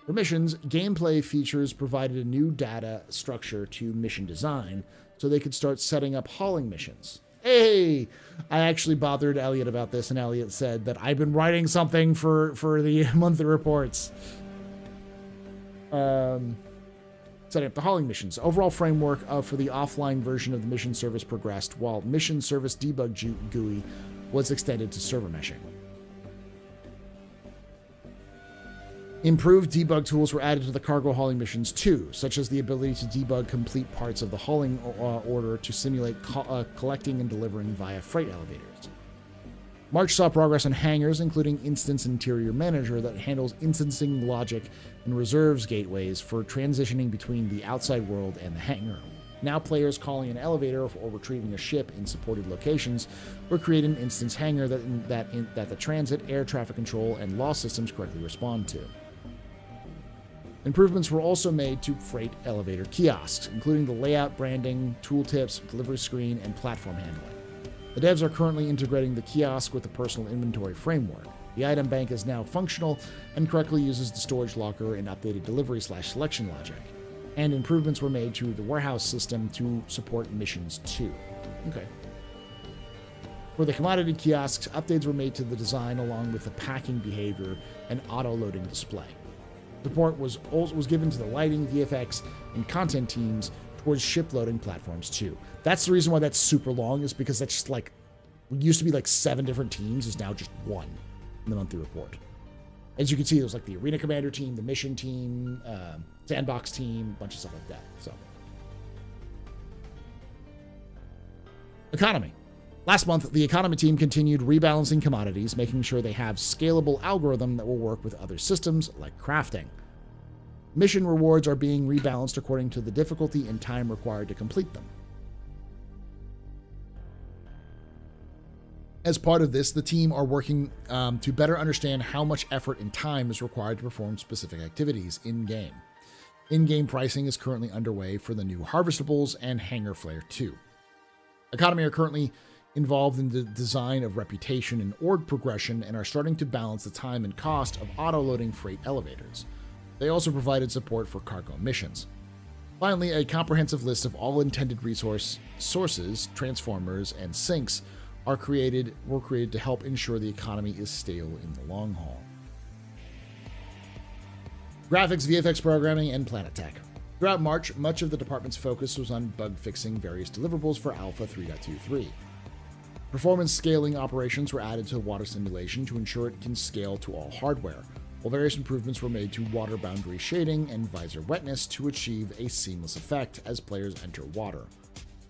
For missions, gameplay features provided a new data structure to mission design so they could start setting up hauling missions. Hey, I actually bothered Elliot about this, and Elliot said that I've been writing something for the monthly reports. Setting up the hauling missions. Overall framework for the offline version of the mission service progressed, while mission service debug GUI was extended to server meshing. Improved debug tools were added to the cargo hauling missions too, such as the ability to debug complete parts of the hauling order to simulate collecting and delivering via freight elevators. March saw progress on hangars, including Instance Interior Manager that handles instancing logic and reserves gateways for transitioning between the outside world and the hangar. Now players calling an elevator or retrieving a ship in supported locations will create an instance hangar that the transit, air traffic control, and law systems correctly respond to. Improvements were also made to freight elevator kiosks, including the layout, branding, tooltips, delivery screen, and platform handling. The devs are currently integrating the kiosk with the personal inventory framework. The item bank is now functional and correctly uses the storage locker and updated delivery/selection logic. And improvements were made to the warehouse system to support missions too. Okay. For the commodity kiosks, updates were made to the design along with the packing behavior and auto-loading display. Support was given to the lighting, VFX, and content teams towards ship loading platforms too. That's the reason why that's super long, is because that's just like, it used to be like 7 different teams, is now just one in the monthly report. As you can see, there's like the Arena Commander team, the Mission team, Sandbox team, a bunch of stuff like that. So, economy. Last month, the economy team continued rebalancing commodities, making sure they have scalable algorithm that will work with other systems like crafting. Mission rewards are being rebalanced according to the difficulty and time required to complete them. As part of this, the team are working to better understand how much effort and time is required to perform specific activities in-game. In-game pricing is currently underway for the new Harvestables and Hangar Flare 2. Economy are currently involved in the design of reputation and org progression and are starting to balance the time and cost of auto-loading freight elevators. They also provided support for cargo missions. Finally, a comprehensive list of all intended resource sources, transformers, and sinks were created to help ensure the economy is stable in the long haul. Graphics, VFX programming, and Planet Tech. Throughout March, much of the department's focus was on bug fixing various deliverables for Alpha 3.23. Performance scaling operations were added to water simulation to ensure it can scale to all hardware, while various improvements were made to water boundary shading and visor wetness to achieve a seamless effect as players enter water.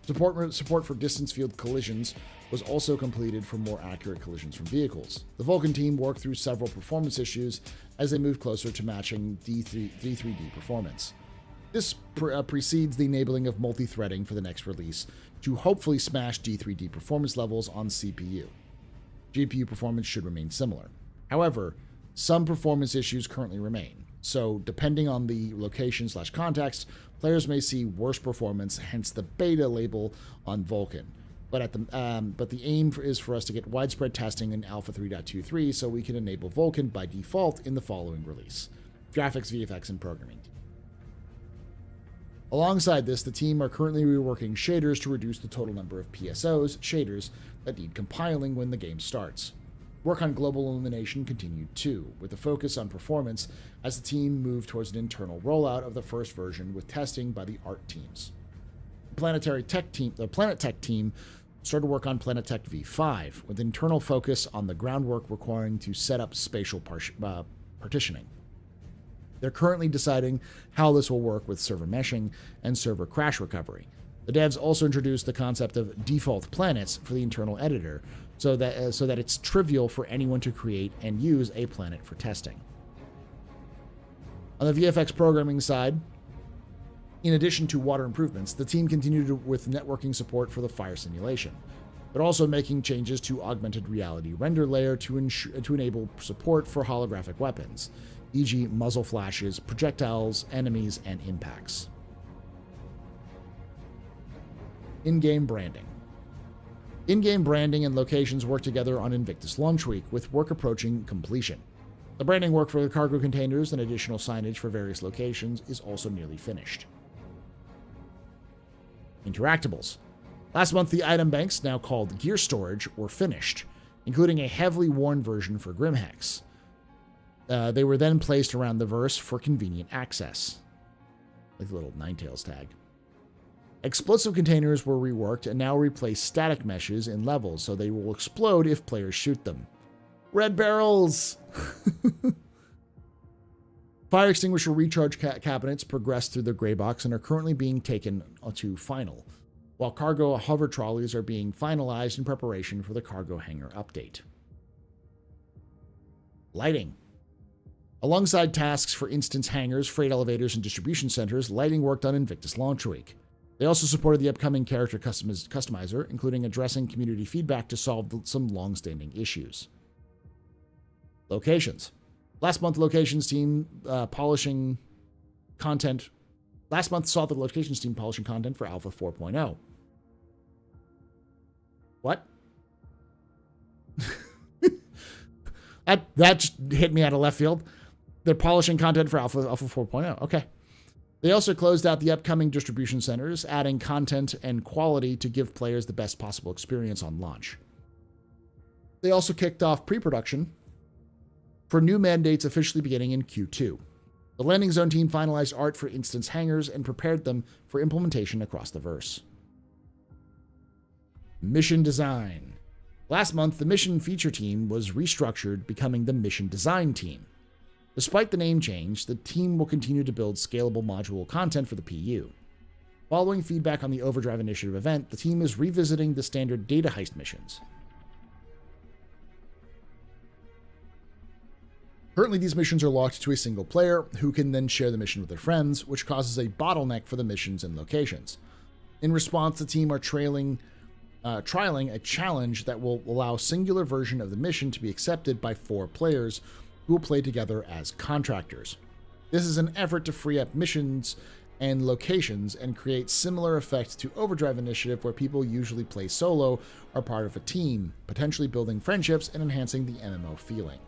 Support for distance field collisions was also completed for more accurate collisions from vehicles. The Vulcan team worked through several performance issues as they moved closer to matching D3D performance. This precedes the enabling of multi-threading for the next release to hopefully smash D3D performance levels on CPU. GPU performance should remain similar. However, some performance issues currently remain, so depending on the location/context, players may see worse performance, hence the beta label on Vulcan. But the aim is for us to get widespread testing in Alpha 3.23 so we can enable Vulcan by default in the following release. Graphics, VFX, and programming. Alongside this, the team are currently reworking shaders to reduce the total number of PSOs, shaders, that need compiling when the game starts. Work on global illumination continued too, with a focus on performance as the team moved towards an internal rollout of the first version with testing by the art teams. The Planet Tech team started work on Planetech V5, with internal focus on the groundwork requiring to set up spatial partitioning. They're currently deciding how this will work with server meshing and server crash recovery. The devs also introduced the concept of default planets for the internal editor, so that it's trivial for anyone to create and use a planet for testing. On the VFX programming side, in addition to water improvements, the team continued with networking support for the fire simulation. They're also making changes to augmented reality render layer to enable support for holographic weapons, e.g. muzzle flashes, projectiles, enemies, and impacts. In-game branding. In-game branding and locations work together on Invictus Launch Week, with work approaching completion. The branding work for the cargo containers and additional signage for various locations is also nearly finished. Interactables. Last month, the item banks, now called Gear Storage, were finished, including a heavily worn version for Grimhex. They were then placed around the verse for convenient access. Like the little Ninetales tag. Explosive containers were reworked and now replace static meshes in levels, so they will explode if players shoot them. Red barrels! Fire extinguisher recharge cabinets progress through the gray box and are currently being taken to final, while cargo hover trolleys are being finalized in preparation for the cargo hangar update. Lighting. Alongside tasks for instance hangars, freight elevators, and distribution centers, lighting worked on Invictus Launch Week. They also supported the upcoming character customizer, including addressing community feedback to solve some long-standing issues. Locations. Last month, locations team polishing content. Last month saw the locations team polishing content for Alpha 4.0. What? that just hit me out of left field. They're polishing content for Alpha 4.0. Okay. They also closed out the upcoming distribution centers, adding content and quality to give players the best possible experience on launch. They also kicked off pre-production for new mandates officially beginning in Q2. The landing zone team finalized art for instance hangars and prepared them for implementation across the verse. Mission design. Last month, the mission feature team was restructured, becoming the mission design team. Despite the name change, the team will continue to build scalable module content for the PU. Following feedback on the Overdrive Initiative event, the team is revisiting the standard data heist missions. Currently, these missions are locked to a single player, who can then share the mission with their friends, which causes a bottleneck for the missions and locations. In response, the team are trialing a challenge that will allow a singular version of the mission to be accepted by 4 players who will play together as contractors. This is an effort to free up missions and locations and create similar effects to Overdrive Initiative, where people usually play solo or part of a team, potentially building friendships and enhancing the MMO feeling.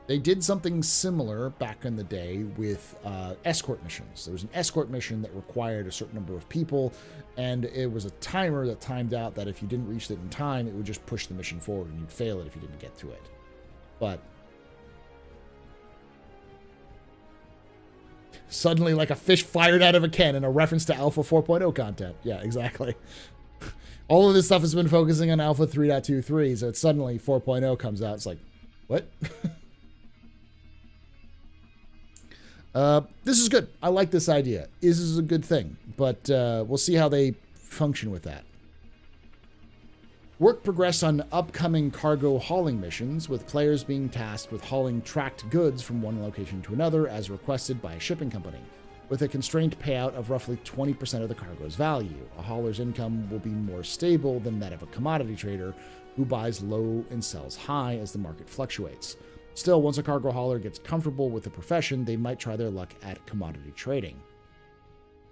They did something similar back in the day with escort missions. There was an escort mission that required a certain number of people, and it was a timer that timed out that if you didn't reach it in time, it would just push the mission forward and you'd fail it if you didn't get to it. But suddenly, like a fish fired out of a can in a reference to Alpha 4.0 content. Yeah, exactly. All of this stuff has been focusing on Alpha 3.23, so it's suddenly 4.0 comes out. It's like, what? This is good. I like this idea. This is a good thing, but we'll see how they function with that. Work progressed on upcoming cargo hauling missions, with players being tasked with hauling tracked goods from one location to another as requested by a shipping company, with a constrained payout of roughly 20% of the cargo's value. A hauler's income will be more stable than that of a commodity trader who buys low and sells high as the market fluctuates. Still, once a cargo hauler gets comfortable with the profession, they might try their luck at commodity trading.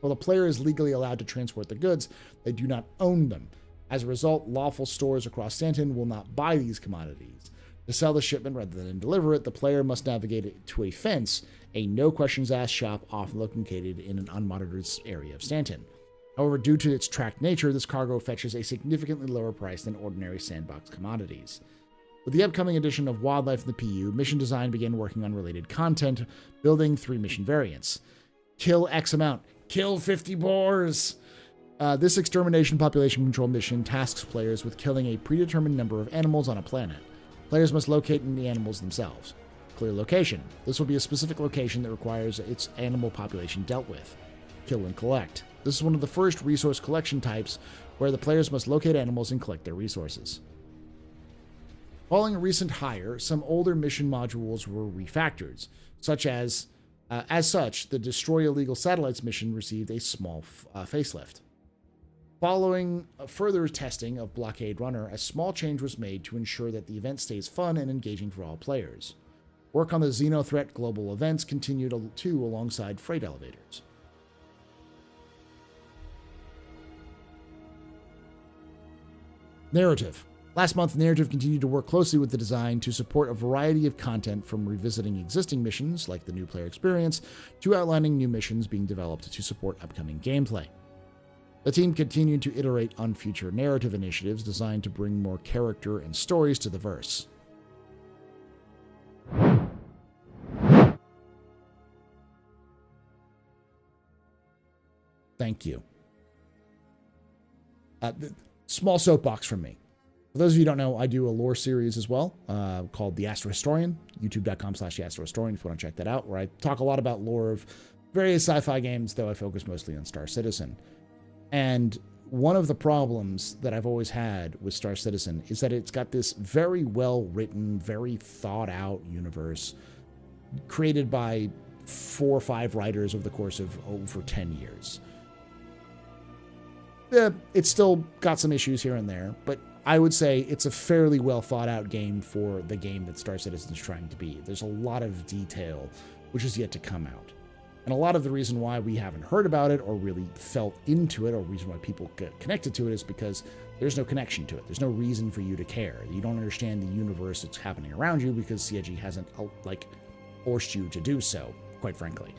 While the player is legally allowed to transport the goods, they do not own them. As a result, lawful stores across Stanton will not buy these commodities. To sell the shipment rather than deliver it, the player must navigate it to a fence, a no-questions-asked shop often located in an unmonitored area of Stanton. However, due to its tracked nature, this cargo fetches a significantly lower price than ordinary sandbox commodities. With the upcoming edition of Wildlife in the PU, Mission Design began working on related content, building 3 mission variants. Kill X amount. Kill 50 boars! This extermination population control mission tasks players with killing a predetermined number of animals on a planet. Players must locate the animals themselves. Clear location. This will be a specific location that requires its animal population dealt with. Kill and collect. This is one of the first resource collection types where the players must locate animals and collect their resources. Following a recent hire, some older mission modules were refactored, such as such, the Destroy Illegal Satellites mission received a small facelift. Following further testing of Blockade Runner, a small change was made to ensure that the event stays fun and engaging for all players. Work on the Xenothreat global events continued too alongside freight elevators. Narrative. Last month, Narrative continued to work closely with the design to support a variety of content from revisiting existing missions, like the new player experience, to outlining new missions being developed to support upcoming gameplay. The team continued to iterate on future narrative initiatives designed to bring more character and stories to the verse. Thank you. Small soapbox from me. For those of you who don't know, I do a lore series as well called The Astro Historian, youtube.com/TheAstroHistorian if you want to check that out, where I talk a lot about lore of various sci-fi games, though I focus mostly on Star Citizen. And one of the problems that I've always had with Star Citizen is that it's got this very well-written, very thought-out universe created by 4 or 5 writers over the course of over 10 years. It's still got some issues here and there, but I would say it's a fairly well thought out game for the game that Star Citizen is trying to be. There's a lot of detail which is yet to come out. And a lot of the reason why we haven't heard about it or really felt into it, or reason why people get connected to it, is because there's no connection to it. There's no reason for you to care. You don't understand the universe that's happening around you because CIG hasn't forced you to do so, quite frankly.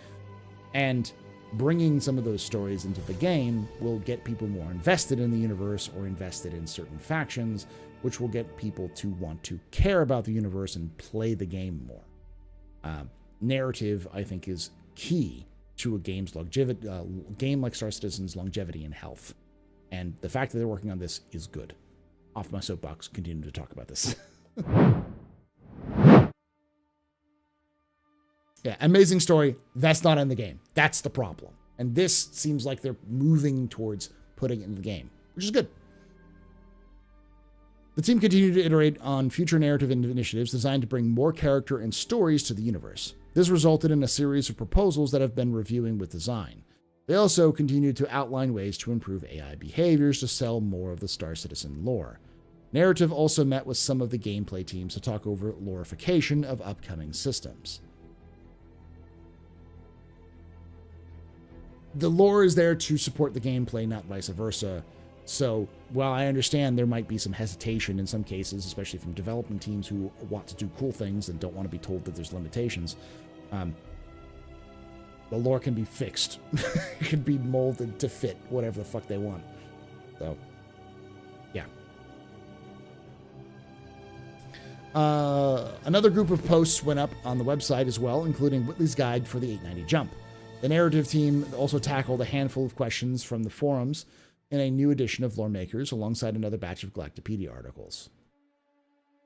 And bringing some of those stories into the game will get people more invested in the universe or invested in certain factions, which will get people to want to care about the universe and play the game more. Narrative, I think, is key to a game's longevity, game like Star Citizen's longevity and health. And the fact that they're working on this is good. Off my soapbox, continue to talk about this. Yeah, amazing story. That's not in the game. That's the problem. And this seems like they're moving towards putting it in the game, which is good. The team continued to iterate on future narrative initiatives designed to bring more character and stories to the universe. This resulted in a series of proposals that have been reviewing with design. They also continued to outline ways to improve AI behaviors to sell more of the Star Citizen lore. Narrative also met with some of the gameplay teams to talk over lorification of upcoming systems. The lore is there to support the gameplay, not vice versa. So, while I understand there might be some hesitation in some cases, especially from development teams who want to do cool things and don't want to be told that there's limitations, the lore can be fixed. It can be molded to fit whatever the fuck they want. So, yeah. Another group of posts went up on the website as well, including Whitley's Guide for the 890 Jump. The narrative team also tackled a handful of questions from the forums in a new edition of Lore Makers, alongside another batch of Galactopedia articles.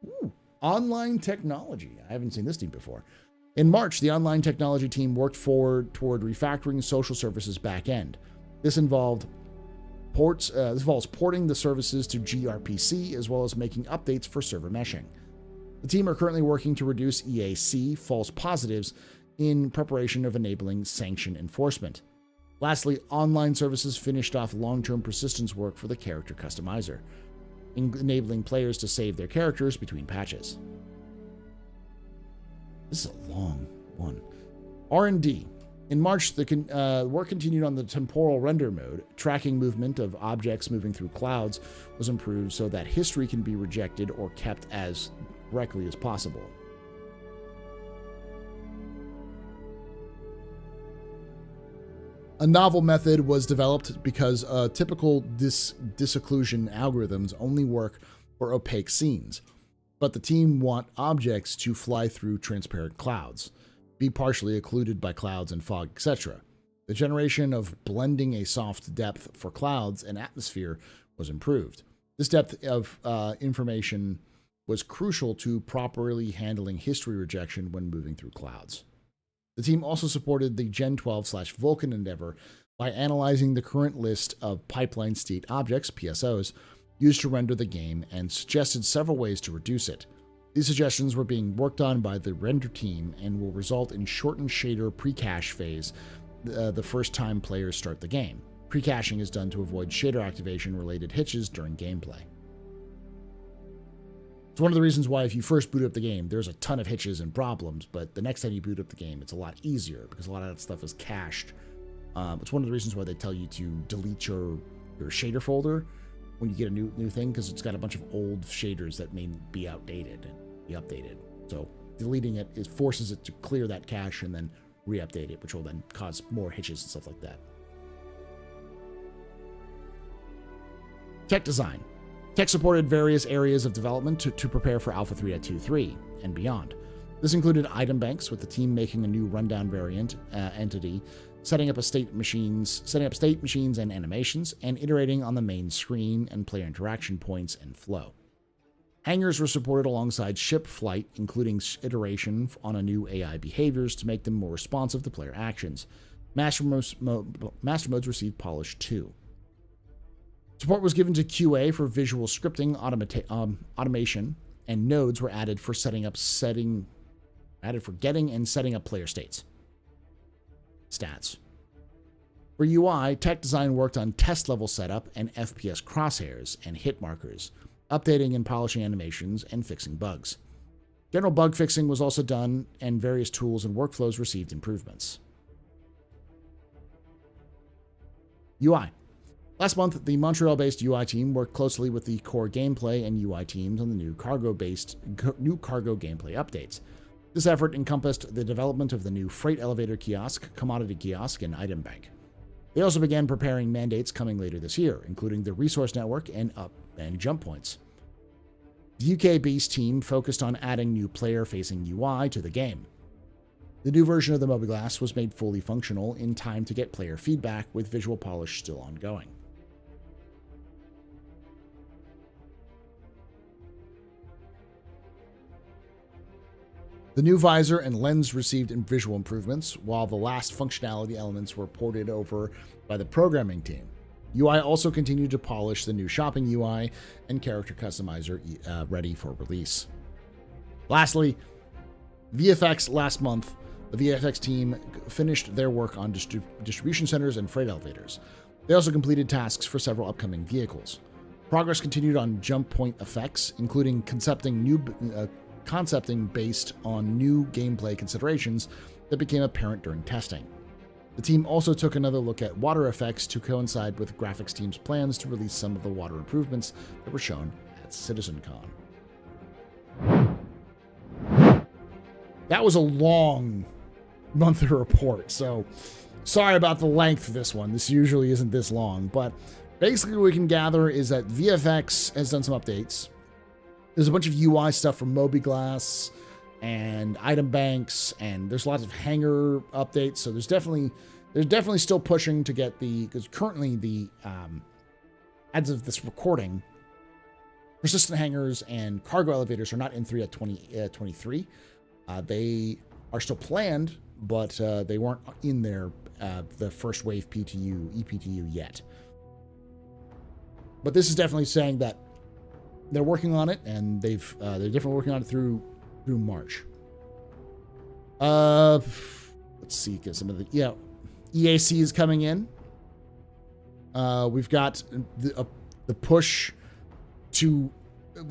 Ooh, online technology. I haven't seen this team before. In March, the online technology team worked forward toward refactoring social services backend. This involves porting the services to gRPC, as well as making updates for server meshing. The team are currently working to reduce EAC, false positives, in preparation of enabling sanction enforcement. Lastly, online services finished off long-term persistence work for the character customizer, enabling players to save their characters between patches. This is a long one. R&D. In March, the work continued on the temporal render mode. Tracking movement of objects moving through clouds was improved so that history can be rejected or kept as correctly as possible. A novel method was developed because typical disocclusion algorithms only work for opaque scenes, but the team want objects to fly through transparent clouds, be partially occluded by clouds and fog, etc. The generation of blending a soft depth for clouds and atmosphere was improved. This depth of information was crucial to properly handling history rejection when moving through clouds. The team also supported the Gen 12/Vulcan endeavor by analyzing the current list of pipeline state objects, PSOs, used to render the game and suggested several ways to reduce it. These suggestions were being worked on by the render team and will result in shortened shader pre-cache phase the first time players start the game. Pre-caching is done to avoid shader activation-related hitches during gameplay. It's one of the reasons why if you first boot up the game, there's a ton of hitches and problems, but the next time you boot up the game, it's a lot easier because a lot of that stuff is cached. It's one of the reasons why they tell you to delete your shader folder when you get a new thing, because it's got a bunch of old shaders that may be outdated and be updated. So deleting it forces it to clear that cache and then re-update it, which will then cause more hitches and stuff like that. Tech design. Tech supported various areas of development to prepare for Alpha 3.23 and beyond. This included item banks, with the team making a new rundown variant entity, setting up state machines and animations, and iterating on the main screen and player interaction points and flow. Hangars were supported alongside ship flight, including iteration on a new AI behaviors to make them more responsive to player actions. Master modes received polish too. Support was given to QA for visual scripting automation, and nodes were added for getting and setting up player stats. For UI, tech design worked on test level setup and FPS crosshairs and hit markers, updating and polishing animations, and fixing bugs. General bug fixing was also done, and various tools and workflows received improvements. UI. Last month, the Montreal-based UI team worked closely with the core gameplay and UI teams on the new cargo gameplay updates. This effort encompassed the development of the new freight elevator kiosk, commodity kiosk, and item bank. They also began preparing mandates coming later this year, including the resource network and up and jump points. The UK-based team focused on adding new player-facing UI to the game. The new version of the mobiGlass was made fully functional in time to get player feedback, with visual polish still ongoing. The new visor and lens received visual improvements, while the last functionality elements were ported over by the programming team. UI also continued to polish the new shopping UI and character customizer ready for release. Lastly, VFX. Last month, the VFX team finished their work on distribution centers and freight elevators. They also completed tasks for several upcoming vehicles. Progress continued on jump point effects, including concepting based on new gameplay considerations that became apparent during testing. The team also took another look at water effects to coincide with graphics team's plans to release some of the water improvements that were shown at CitizenCon. That was a long monthly report, so sorry about the length of this one. This usually isn't this long, but basically what we can gather is that VFX has done some updates. There's a bunch of UI stuff from mobiGlass and item banks, and there's lots of hangar updates. So there's definitely still pushing to get because currently the as of this recording, persistent hangars and cargo elevators are not in 3.23. They are still planned, but they weren't in there the first wave ePTU yet. But this is definitely saying that they're working on it, and they're definitely working on it through March. Let's see, get some of the EAC is coming in. We've got the push to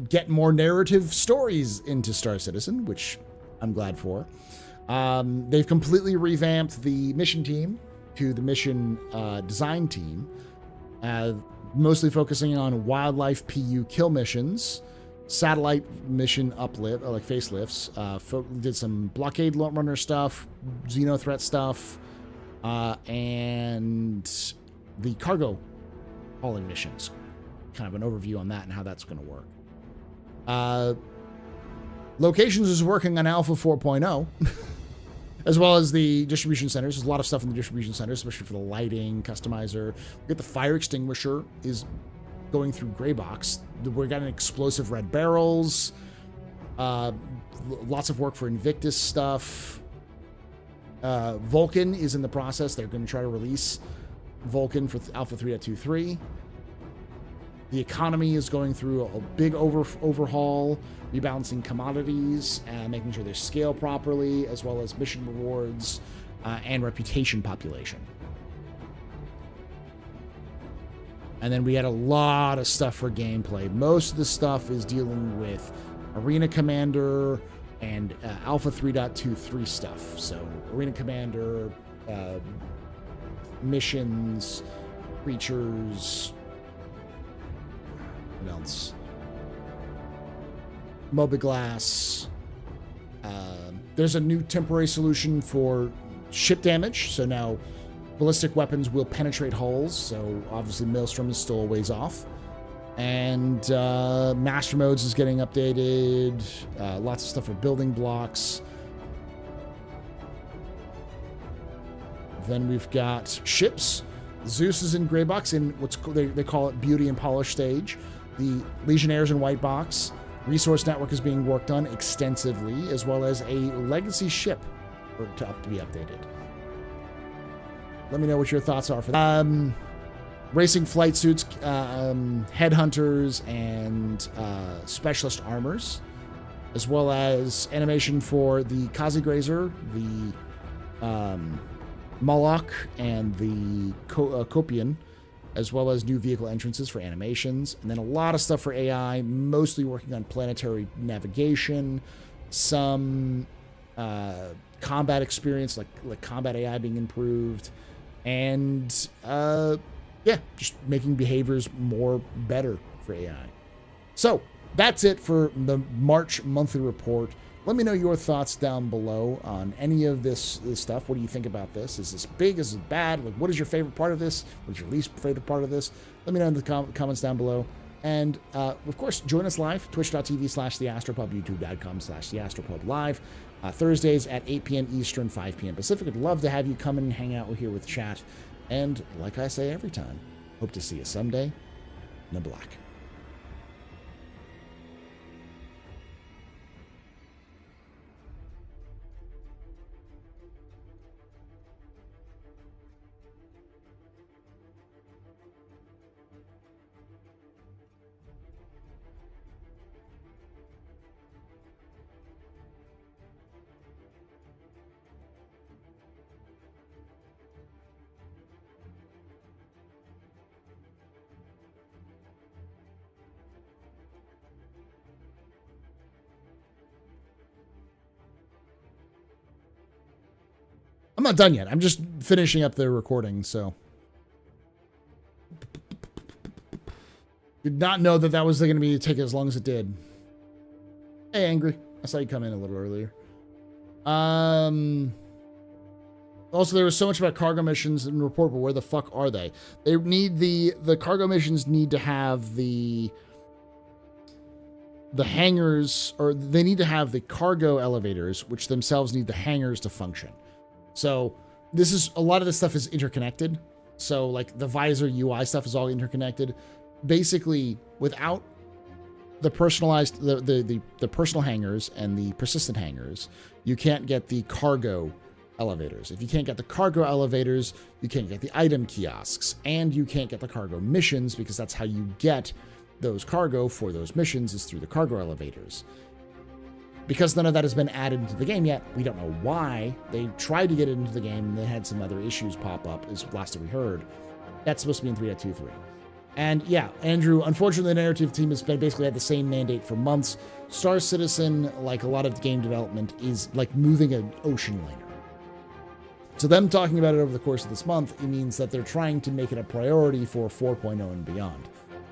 get more narrative stories into Star Citizen, which I'm glad for. They've completely revamped the mission team to the mission design team, mostly focusing on wildlife PU kill missions, satellite mission uplift, like facelifts. Did some blockade runner stuff, xenothreat stuff, and the cargo hauling missions. Kind of an overview on that and how that's going to work. Locations is working on Alpha 4.0. as well as the distribution centers. There's a lot of stuff in the distribution centers, especially for the lighting, customizer. We get the fire extinguisher is going through gray box. We're getting explosive red barrels. Lots of work for Invictus stuff. Vulcan is in the process. They're going to try to release Vulcan for Alpha 3.23. The economy is going through a big overhaul, rebalancing commodities, making sure they scale properly, as well as mission rewards and reputation population. And then we had a lot of stuff for gameplay. Most of the stuff is dealing with Arena Commander and Alpha 3.23 stuff. So Arena Commander, missions, creatures, what else? Mobiglass. There's a new temporary solution for ship damage. So now ballistic weapons will penetrate hulls. So obviously Maelstrom is still a ways off. And Master Modes is getting updated. Lots of stuff for building blocks. Then we've got ships. Zeus is in gray box in what's they call it Beauty and Polish stage. The Legionnaires in white box. Resource network is being worked on extensively, as well as a legacy ship to be updated. Let me know what your thoughts are for that. Racing flight suits, headhunters, and specialist armors, as well as animation for the Kazigrazer, the Moloch, and the Kopian, as well as new vehicle entrances for animations, and then a lot of stuff for AI, mostly working on planetary navigation, some combat experience, like combat AI being improved, and yeah, just making behaviors better for AI. So that's it for the March monthly report. Let me know your thoughts down below on any of this stuff. What do you think about this? Is this big? Is it bad? Like, what is your favorite part of this? What is your least favorite part of this? Let me know in the comments down below. And, of course, join us live, twitch.tv/TheAstroPub, youtube.com/TheAstroPubLive. Thursdays at 8 p.m. Eastern, 5 p.m. Pacific. I'd love to have you come and hang out here with chat. And, like I say every time, hope to see you someday in the black. I'm not done yet. I'm just finishing up the recording, so. Did not know that was going to take as long as it did. Hey, Angry. I saw you come in a little earlier. Also, there was so much about cargo missions in the report, but where the fuck are they? They need the cargo missions need to have the hangars, or they need to have the cargo elevators, which themselves need the hangars to function. So this is a lot of this stuff is interconnected. So like the visor UI stuff is all interconnected. Basically, without the personalized the personal hangars and the persistent hangars, you can't get the cargo elevators. If you can't get the cargo elevators, you can't get the item kiosks, and you can't get the cargo missions, because that's how you get those cargo for those missions, is through the cargo elevators. Because none of that has been added into the game yet, we don't know why. They tried to get it into the game, and they had some other issues pop up, is last that we heard. That's supposed to be in 3.23. And yeah, Andrew, unfortunately, the narrative team has basically had the same mandate for months. Star Citizen, like a lot of game development, is like moving an ocean liner. So them talking about it over the course of this month, it means that they're trying to make it a priority for 4.0 and beyond.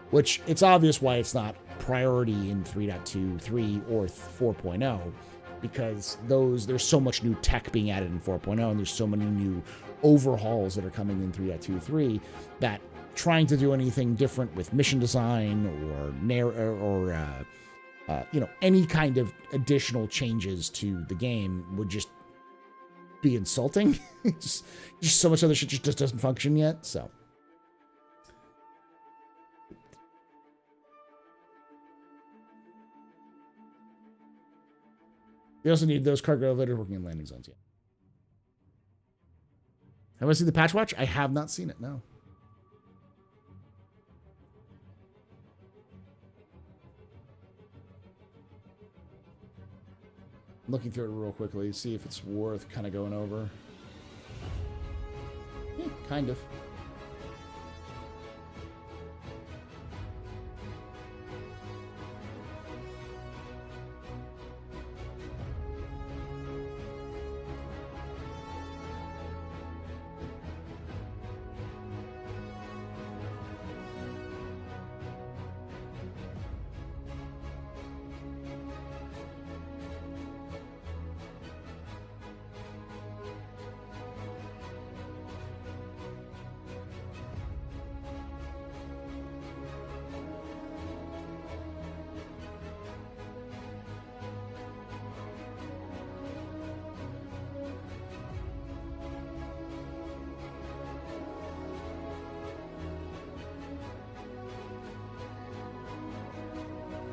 Which, it's obvious why it's not priority in 3.23 or 4.0, because there's so much new tech being added in 4.0, and there's so many new overhauls that are coming in 3.23 that trying to do anything different with mission design or any kind of additional changes to the game would just be insulting. just so much other shit just doesn't function yet, so. We also need those cargo elevators working in landing zones yet. Have I seen the patch watch? I have not seen it, no. Looking through it real quickly, see if it's worth kind of going over. Kind of.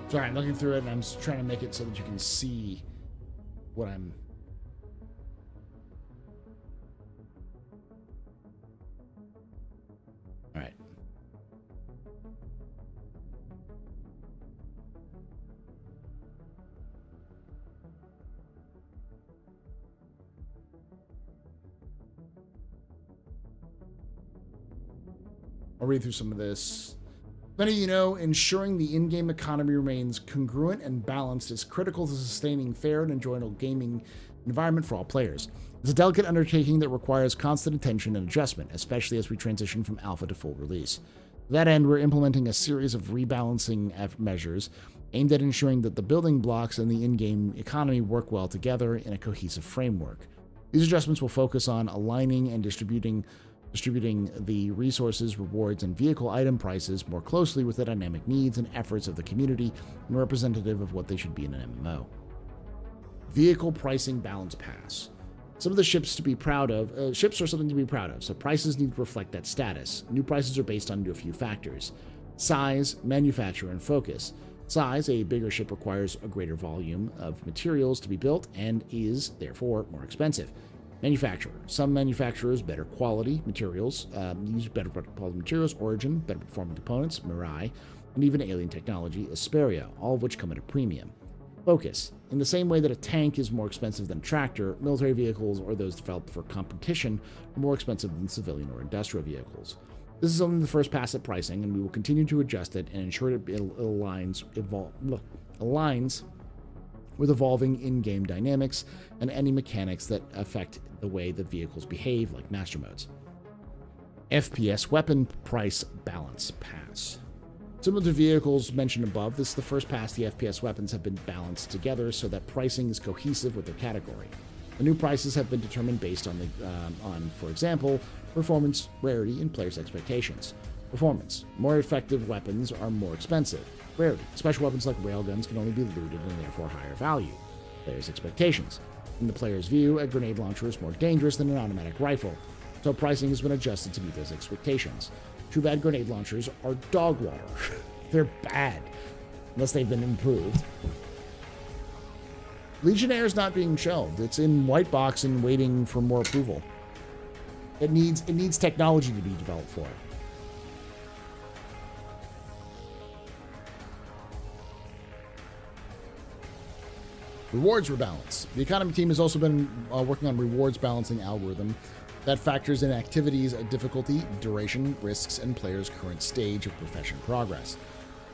Sorry, I'm looking through it and I'm just trying to make it so that you can see what I'm... All right. I'll read through some of this. Many of you know, ensuring the in-game economy remains congruent and balanced is critical to sustaining fair and enjoyable gaming environment for all players. It's a delicate undertaking that requires constant attention and adjustment, especially as we transition from alpha to full release. To that end, we're implementing a series of rebalancing measures aimed at ensuring that the building blocks and the in-game economy work well together in a cohesive framework. These adjustments will focus on aligning and distributing the resources, rewards, and vehicle item prices more closely with the dynamic needs and efforts of the community and representative of what they should be in an MMO. Vehicle pricing balance pass. Some of the ships to be proud of. Ships are something to be proud of, so prices need to reflect that status. New prices are based on a few factors: size, manufacturer, and focus. Size: a bigger ship requires a greater volume of materials to be built and is, therefore, more expensive. Manufacturer. Some manufacturers better quality materials, use better quality materials, Origin, better performing components, Mirai, and even alien technology, Asperia, all of which come at a premium. Focus. In the same way that a tank is more expensive than a tractor, military vehicles or those developed for competition are more expensive than civilian or industrial vehicles. This is only the first pass at pricing, and we will continue to adjust it and ensure it aligns with evolving in-game dynamics and any mechanics that affect the way the vehicles behave, like master modes. FPS Weapon Price Balance Pass. Similar to vehicles mentioned above, this is the first pass the FPS weapons have been balanced together so that pricing is cohesive with their category. The new prices have been determined based on, for example, performance, rarity, and players' expectations. Performance. More effective weapons are more expensive. Rarity. Special weapons like railguns can only be looted and therefore higher value. Players' expectations. In the player's view, a grenade launcher is more dangerous than an automatic rifle, so pricing has been adjusted to meet those expectations. Too bad grenade launchers are dog water. They're bad, unless they've been improved. Legionnaire is not being shelved. It's in white box and waiting for more approval. It needs technology to be developed for it. Rewards rebalance. The economy team has also been working on rewards balancing algorithm that factors in activities, difficulty, duration, risks, and players' current stage of profession progress.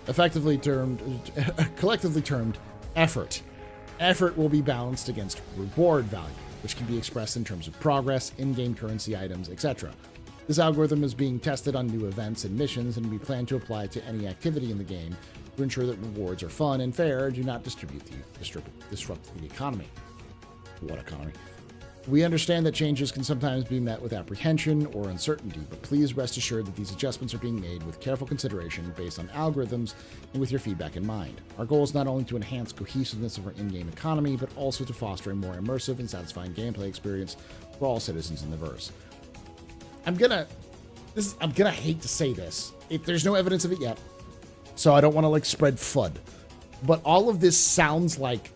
Collectively termed effort. Effort will be balanced against reward value, which can be expressed in terms of progress, in-game currency items, etc. This algorithm is being tested on new events and missions, and we plan to apply it to any activity in the game to ensure that rewards are fun and fair and do not disrupt the economy. What economy? We understand that changes can sometimes be met with apprehension or uncertainty, but please rest assured that these adjustments are being made with careful consideration based on algorithms and with your feedback in mind. Our goal is not only to enhance cohesiveness of our in-game economy, but also to foster a more immersive and satisfying gameplay experience for all citizens in the verse. I'm gonna hate to say this. There's no evidence of it yet, so I don't want to like spread FUD. But all of this sounds like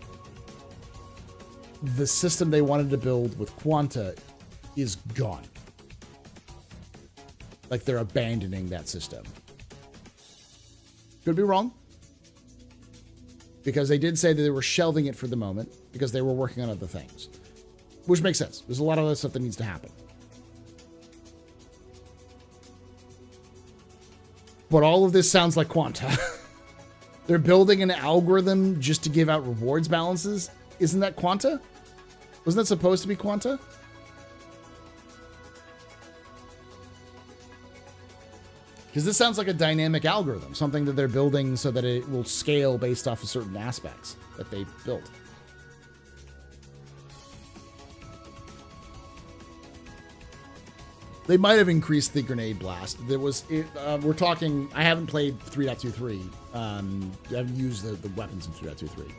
the system they wanted to build with Quanta is gone. Like they're abandoning that system. Could be wrong. Because they did say that they were shelving it for the moment because they were working on other things. Which makes sense. There's a lot of other stuff that needs to happen. But all of this sounds like Quanta. They're building an algorithm just to give out rewards balances. Isn't that Quanta? Wasn't that supposed to be Quanta? Because this sounds like a dynamic algorithm, something that they're building so that it will scale based off of certain aspects that they built. They might have increased the grenade blast. We're talking, I haven't played 3.23. I haven't used the weapons in 3.23.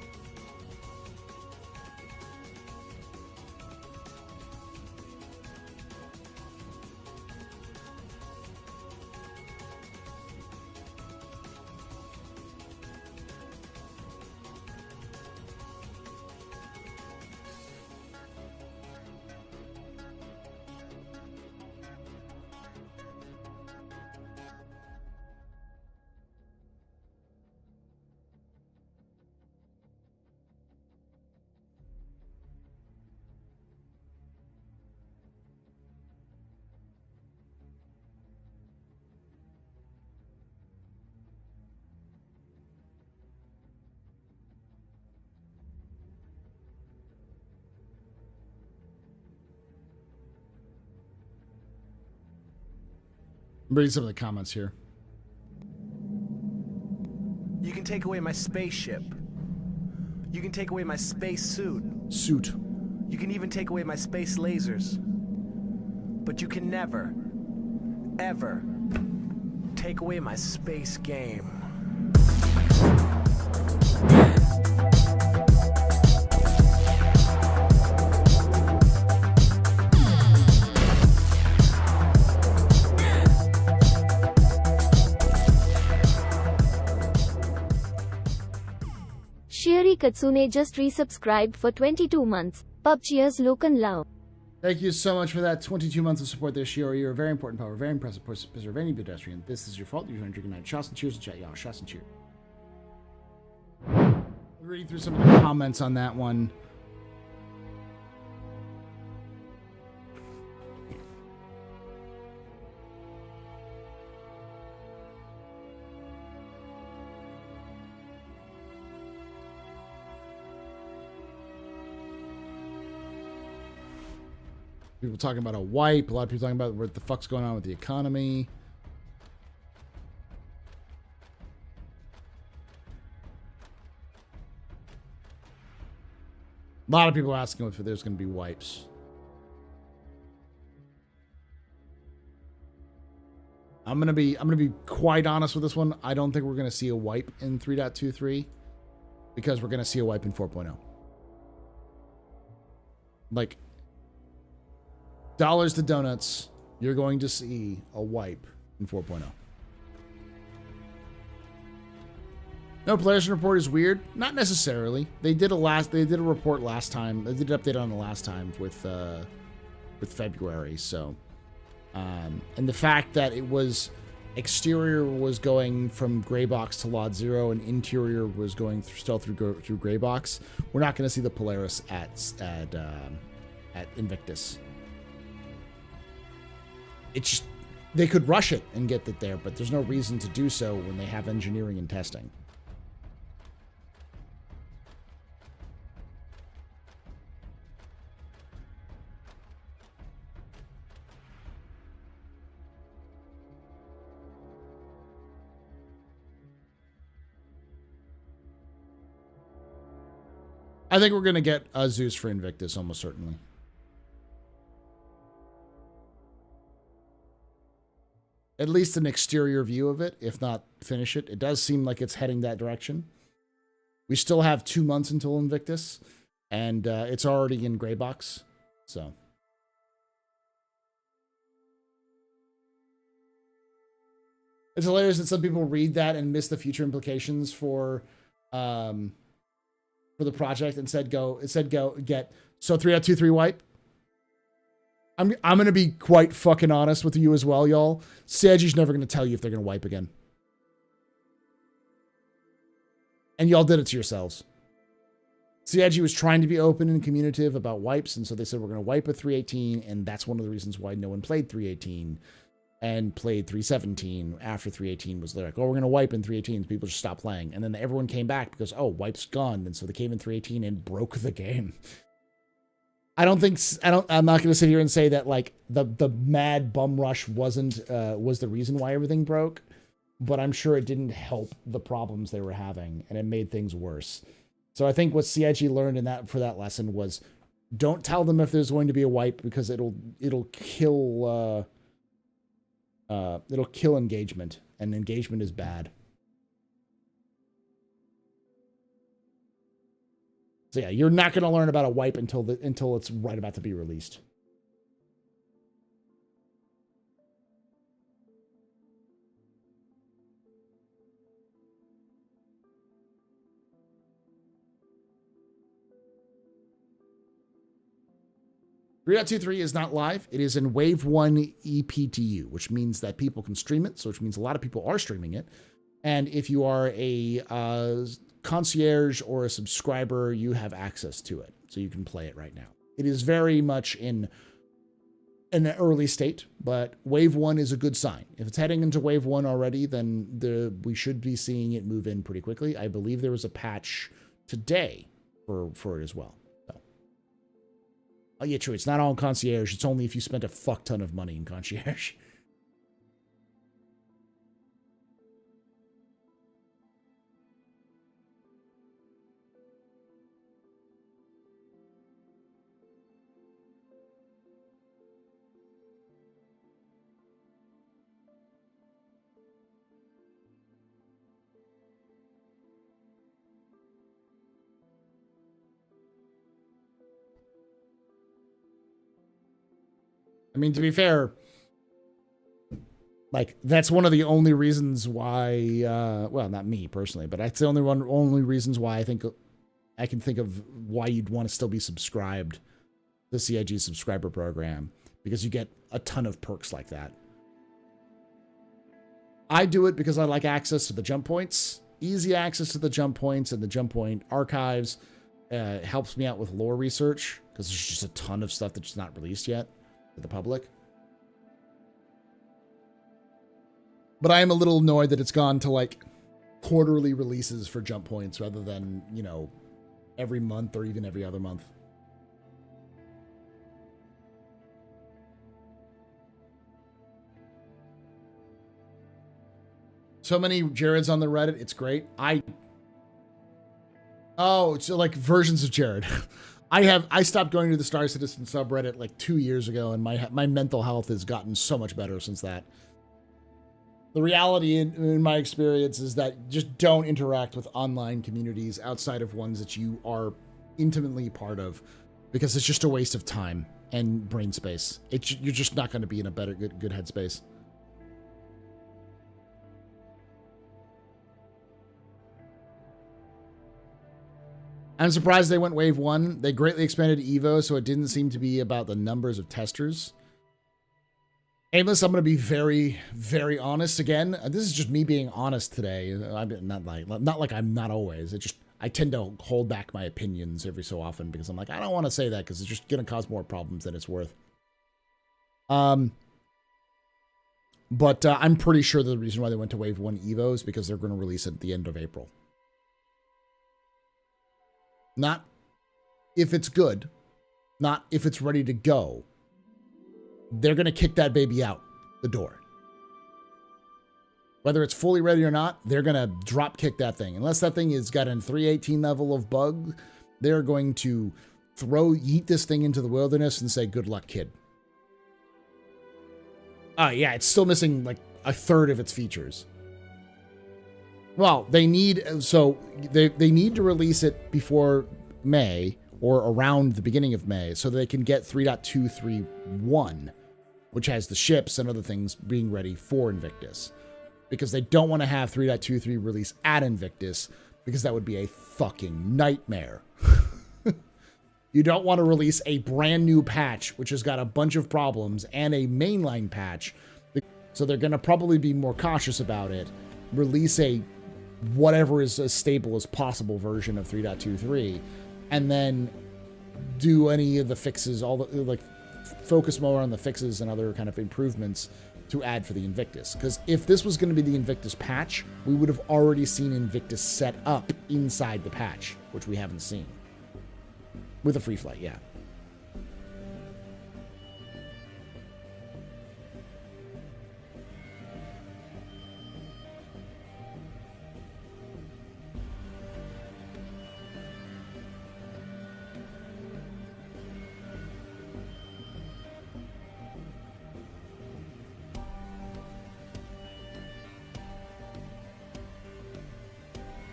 I'm reading some of the comments here. You can take away my spaceship. You can take away my space suit. You can even take away my space lasers. But you can never, ever take away my space game. Shiori Katsune just resubscribed for 22 months. Pub cheers Lokan Lau. Thank you so much for that 22 months of support there, Shiori. You're a very important power, very impressive preserve of any pedestrian. This is your fault. You're going to drink a night. Shots and cheers and chat, y'all. Shots and cheers. Reading through some of the comments on that one. People talking about a wipe. A lot of people talking about what the fuck's going on with the economy. A lot of people are asking if there's going to be wipes. I'm gonna be quite honest with this one. I don't think we're gonna see a wipe in 3.23 because we're gonna see a wipe in 4.0. Like, dollars to donuts, you're going to see a wipe in 4.0. No, Players Report is weird. Not necessarily. They did a report last time. They did an update on the last time with February. So, and the fact that it was exterior was going from gray box to lot 0 and interior was going still through gray box. We're not going to see the Polaris at Invictus. It's just, they could rush it and get it there, but there's no reason to do so when they have engineering and testing. I think we're going to get a Zeus for Invictus, almost certainly. at least an exterior view of it, if not finish it. It does seem like it's heading that direction. We still have 2 months until Invictus, and it's already in gray box, so. It's hilarious that some people read that and miss the future implications for the project and said get so 3.23 wipe. I'm gonna be quite fucking honest with you as well, y'all. Seji's never gonna tell you if they're gonna wipe again. And y'all did it to yourselves. CIG was trying to be open and communicative about wipes, and so they said we're going to wipe a 318, and that's one of the reasons why no one played 318 and played 317 after 318 was like, oh, we're going to wipe in 318, so people just stopped playing. And then everyone came back because, oh, wipe's gone, and so they came in 318 and broke the game. I'm not going to sit here and say that, like, the mad bum rush was the reason why everything broke, but I'm sure it didn't help the problems they were having, and it made things worse. So I think what CIG learned for that lesson was, don't tell them if there's going to be a wipe, because it'll kill engagement, and engagement is bad. So yeah, you're not going to learn about a wipe until it's right about to be released. .23 is not live. It is in Wave 1 EPTU, which means that people can stream it, so which means a lot of people are streaming it. And if you are a concierge or a subscriber, you have access to it, so you can play it right now. It is very much in an early state, but Wave 1 is a good sign. If it's heading into Wave 1 already, then we should be seeing it move in pretty quickly. I believe there was a patch today for it as well. Oh, yeah, true. It's not all in concierge. It's only if you spent a fuck ton of money in concierge. I mean, to be fair, like, that's one of the only reasons why, well, not me personally, but that's the only reasons why I can think of why you'd want to still be subscribed to the CIG subscriber program, because you get a ton of perks like that. I do it because I like access to the jump points, easy access to the jump points and the jump point archives. Helps me out with lore research, because there's just a ton of stuff that's not released yet to the public. But I am a little annoyed that it's gone to, like, quarterly releases for jump points rather than, you know, every month or even every other month. So many Jareds on the Reddit. It's great. Oh, it's like versions of Jared. I stopped going to the Star Citizen subreddit like 2 years ago, and my mental health has gotten so much better since that. The reality in my experience is that just don't interact with online communities outside of ones that you are intimately part of, because it's just a waste of time and brain space. You're just not going to be in a good headspace. I'm surprised they went Wave 1. They greatly expanded EVO, so it didn't seem to be about the numbers of testers. Aimless, I'm going to be very, very honest again. This is just me being honest today. I'm not like I'm not always. I tend to hold back my opinions every so often, because I'm like, I don't want to say that because it's just going to cause more problems than it's worth. But I'm pretty sure the reason why they went to Wave 1 EVO is because they're going to release it at the end of April. Not if it's good, not if it's ready to go. They're going to kick that baby out the door. Whether it's fully ready or not, they're going to drop kick that thing. Unless that thing has got a 318 level of bug, they're going to yeet this thing into the wilderness and say, good luck, kid. Yeah, it's still missing like a third of its features. Well, they need to release it before May or around the beginning of May so they can get 3.231, which has the ships and other things being ready for Invictus. Because they don't want to have 3.23 release at Invictus, because that would be a fucking nightmare. You don't want to release a brand new patch, which has got a bunch of problems, and a mainline patch. So they're going to probably be more cautious about it. Release a whatever is as stable as possible version of 3.23, and then do any of the fixes, focus more on the fixes and other kind of improvements to add for the Invictus. Because if this was going to be the Invictus patch, we would have already seen Invictus set up inside the patch, which we haven't seen. With a free flight, yeah.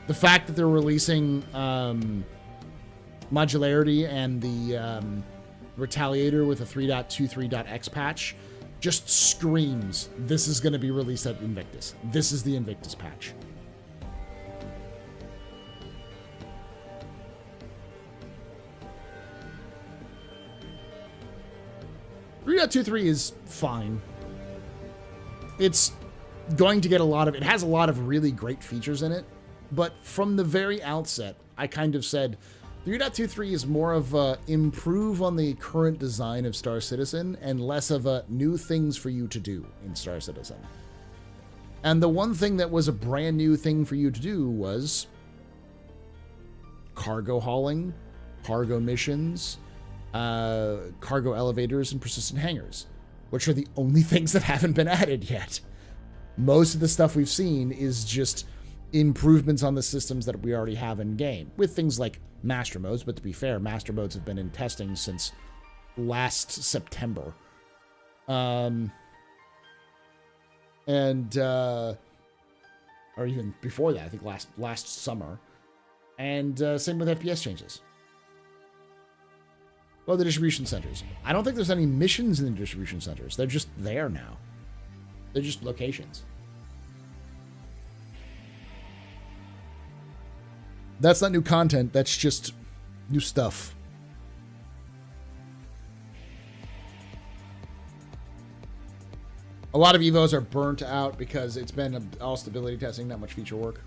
The fact that they're releasing modularity and the retaliator with a 3.23.x patch just screams this is going to be released at Invictus. This is the Invictus patch. is fine. It's going to get it has a lot of really great features in it. But from the very outset, I kind of said 3.23 is more of a improve on the current design of Star Citizen and less of a new things for you to do in Star Citizen. And the one thing that was a brand new thing for you to do was cargo hauling, cargo missions, cargo elevators, and persistent hangars, which are the only things that haven't been added yet. Most of the stuff we've seen is just improvements on the systems that we already have in game, with things like master modes. But to be fair, master modes have been in testing since last September, or even before that. I think last summer, and same with FPS changes. Well, the distribution centers. I don't think there's any missions in the distribution centers. They're just there now. They're just locations. That's not new content, that's just new stuff. A lot of Evos are burnt out because it's been all stability testing, not much feature work.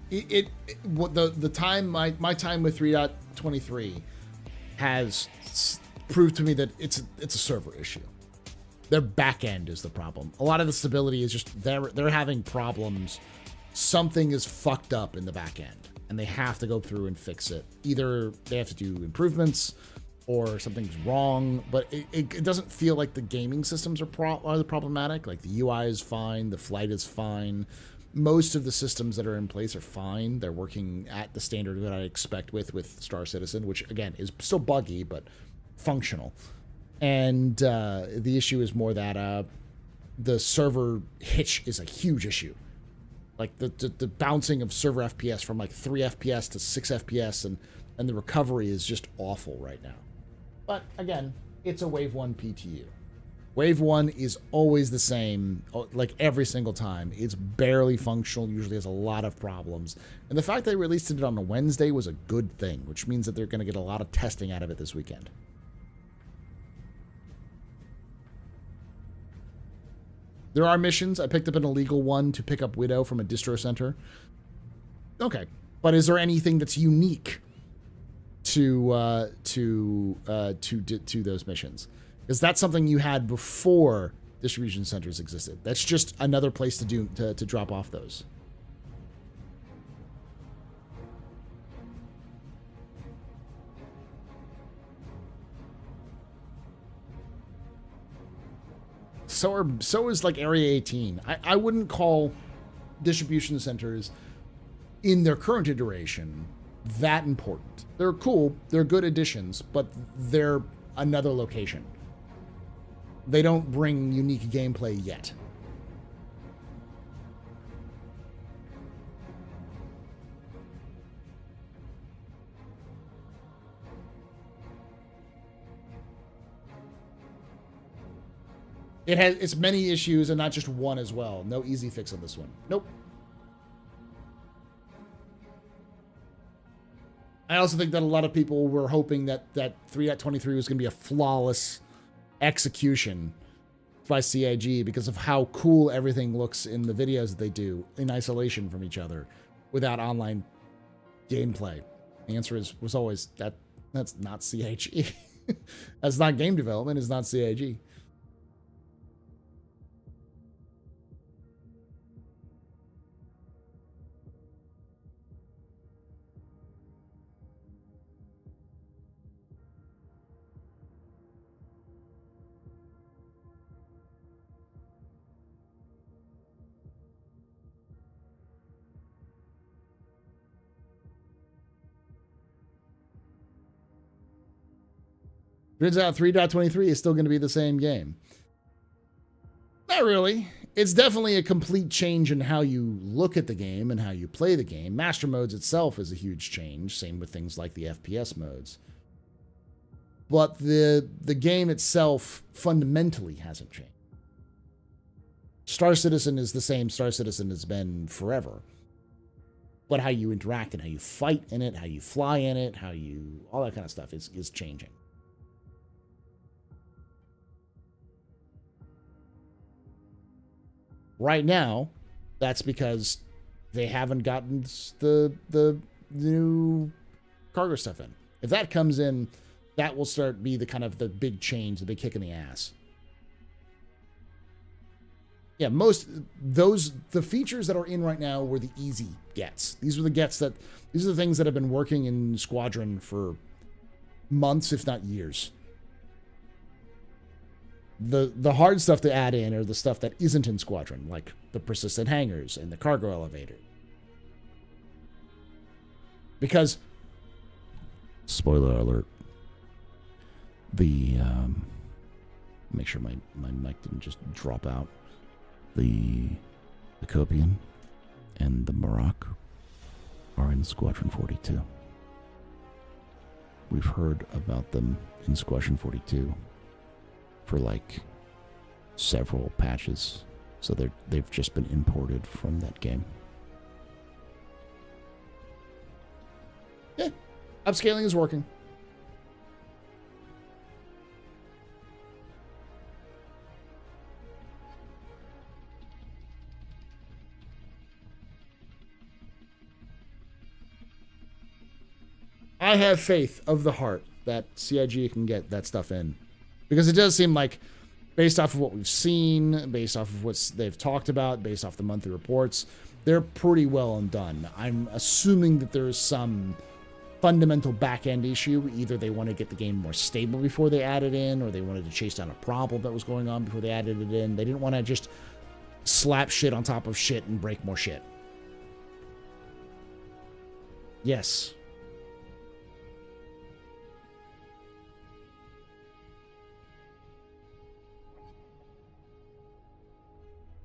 The time, my time with 3.23 has proved to me that it's a server issue. Their back end is the problem. A lot of the stability is just they're having problems. Something is fucked up in the back end, and they have to go through and fix it. Either they have to do improvements, or something's wrong. But it doesn't feel like the gaming systems are problematic. Like the UI is fine, the flight is fine. Most of the systems that are in place are fine. They're working at the standard that I expect with Star Citizen, which again is still buggy but functional. And the issue is more that the server hitch is a huge issue. Like the bouncing of server FPS from like 3 FPS to 6 FPS, and the recovery is just awful right now. But again, it's a Wave 1 PTU. Wave 1 is always the same, like every single time. It's barely functional, usually has a lot of problems. And the fact they released it on a Wednesday was a good thing, which means that they're going to get a lot of testing out of it this weekend. There are missions. I picked up an illegal one to pick up Widow from a distro center. Okay, but is there anything that's unique to those missions? Because that's something you had before distribution centers existed. That's just another place to drop off those. So is like Area 18. I wouldn't call distribution centers in their current iteration that important. They're cool, they're good additions, but they're another location. They don't bring unique gameplay yet. It has its many issues and not just one as well. No easy fix on this one. Nope. I also think that a lot of people were hoping that 3.23 was going to be a flawless execution by CIG because of how cool everything looks in the videos that they do in isolation from each other without online gameplay. The answer was always that's not CIG. That's not game development. It's not CIG. Turns out 3.23 is still going to be the same game. Not really. It's definitely a complete change in how you look at the game and how you play the game. Master modes itself is a huge change. Same with things like the FPS modes. But the game itself fundamentally hasn't changed. Star Citizen is the same Star Citizen has been forever. But how you interact and how you fight in it, how you fly in it, all that kind of stuff is changing. Right now, that's because they haven't gotten the new cargo stuff in. If that comes in, that will start be the kind of the big change, the big kick in the ass. Yeah, the features that are in right now were the easy gets. These are the things that have been working in Squadron for months, if not years. The hard stuff to add in are the stuff that isn't in Squadron, like the persistent hangars and the cargo elevator. Because, spoiler alert, make sure my mic didn't just drop out. The Copian and the Maroc are in Squadron 42. We've heard about them in Squadron 42 for like several patches, so they've just been imported from that game. Yeah, upscaling is working. I have faith of the heart that CIG can get that stuff in. Because it does seem like, based off of what we've seen, based off of what they've talked about, based off the monthly reports, they're pretty well done. I'm assuming that there is some fundamental back-end issue. Either they want to get the game more stable before they add it in, or they wanted to chase down a problem that was going on before they added it in. They didn't want to just slap shit on top of shit and break more shit. Yes.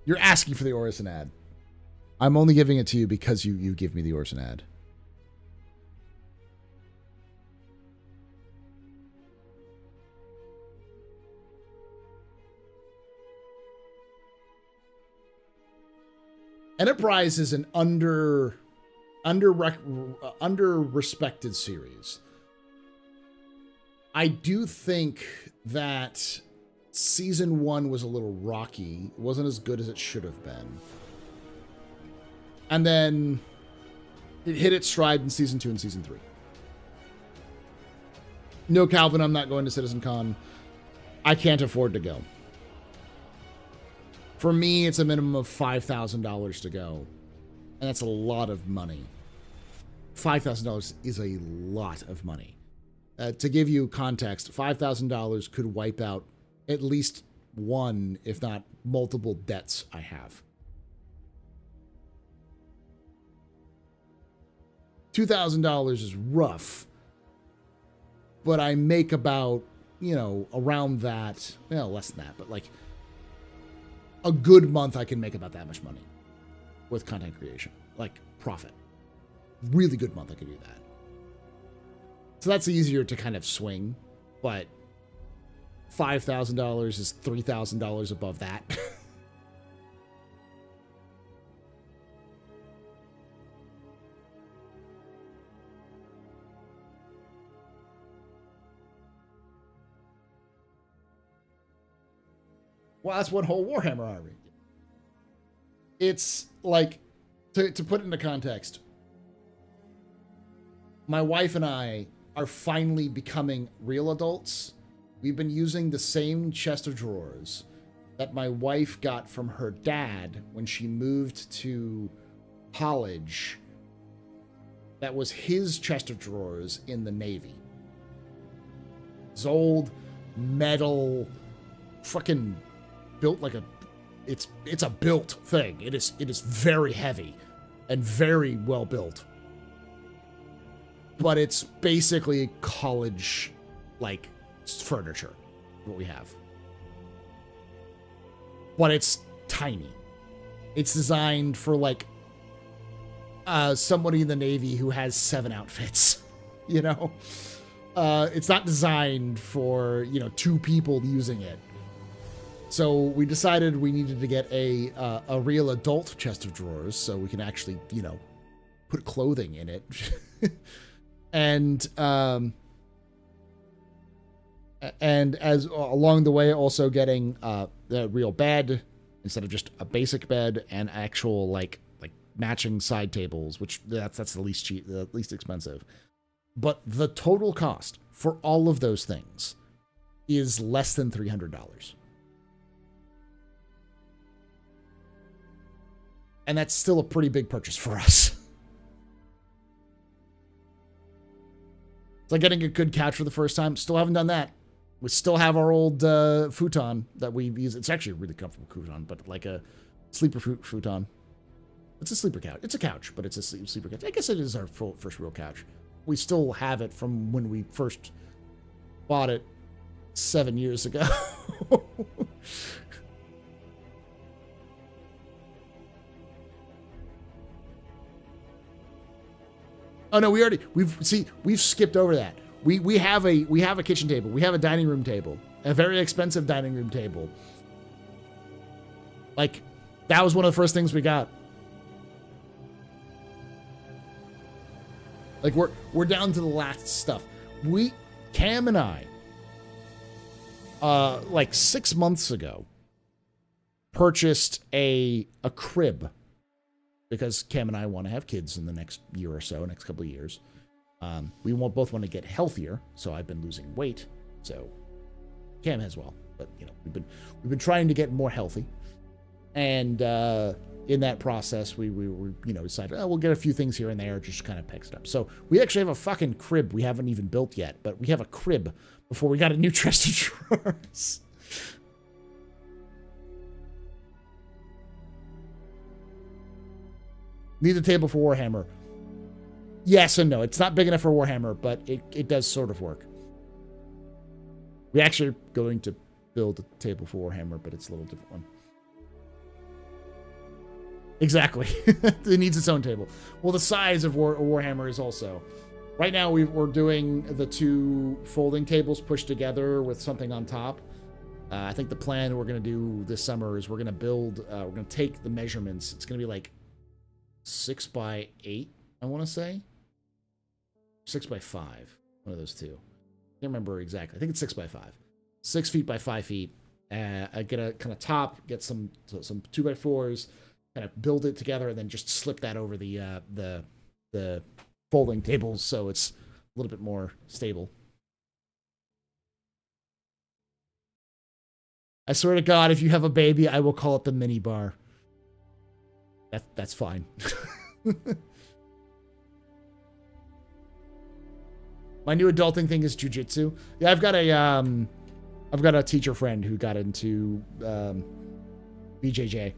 You're asking for the Orison ad. I'm only giving it to you because you give me the Orison ad. Enterprise is an under-respected series. I do think that Season 1 was a little rocky. It wasn't as good as it should have been. And then it hit its stride in Season 2 and Season 3. No, Calvin, I'm not going to CitizenCon. I can't afford to go. For me, it's a minimum of $5,000 to go. And that's a lot of money. $5,000 is a lot of money. To give you context, $5,000 could wipe out at least one, if not multiple debts I have. $2,000 is rough, but I make about you know, around that, well, less than that, but like a good month, I can make about that much money with content creation, like profit. Really good month, I could do that. So that's easier to kind of swing, but $5,000 is $3,000 above that. Well, that's one whole Warhammer army. It's like, to put it into context, my wife and I are finally becoming real adults. We've been using the same chest of drawers that my wife got from her dad when she moved to college. That was his chest of drawers in the Navy. It's old, metal, fucking built like a, it's a built thing. It is very heavy and very well built. But it's basically college like furniture, what we have. But it's tiny. It's designed for like somebody in the Navy who has 7 outfits, you know? It's not designed for, you know, 2 people using it. So we decided we needed to get a real adult chest of drawers so we can actually, you know, put clothing in it. And as along the way, also getting the real bed instead of just a basic bed, and actual like matching side tables, which that's the least cheap, the least expensive. But the total cost for all of those things is less than $300. And that's still a pretty big purchase for us. It's like getting a good couch for the first time. Still haven't done that. We still have our old futon that we use. It's actually a really comfortable futon, but like a sleeper futon. It's a sleeper couch. It's a couch, but it's a sleeper couch. I guess it is our first real couch. We still have it from when we first bought it 7 years ago. Oh no, we've skipped over that. We have a kitchen table. We have a dining room table. A very expensive dining room table. Like, that was one of the first things we got. Like, we're down to the last stuff. Cam and I, like 6 months ago, purchased a crib. Because Cam and I want to have kids in the next year or so, next couple of years. We both want to get healthier, so I've been losing weight. So Cam has well, but you know we've been trying to get more healthy, and in that process, we decided we'll get a few things here and there, just kind of picks it up. So we actually have a fucking crib we haven't even built yet, but we have a crib before we got a new chest of drawers. Need a table for Warhammer. Yes and no. It's not big enough for Warhammer, but it does sort of work. We actually are going to build a table for Warhammer, but it's a little different one. Exactly. It needs its own table. Well, the size of Warhammer is also... Right now, we're doing the 2 folding tables pushed together with something on top. I think the plan we're going to do this summer is we're going to build... we're going to take the measurements. It's going to be like 6 by 8, I want to say. 6 by 5. One of those two. I can't remember exactly. I think it's 6 by 5. 6 feet by 5 feet. I get a kind of top, get some 2 by 4s, kind of build it together, and then just slip that over the folding tables so it's a little bit more stable. I swear to God, if you have a baby, I will call it the mini bar. That's fine. My new adulting thing is jujitsu. Yeah, I've got a teacher friend who got into BJJ.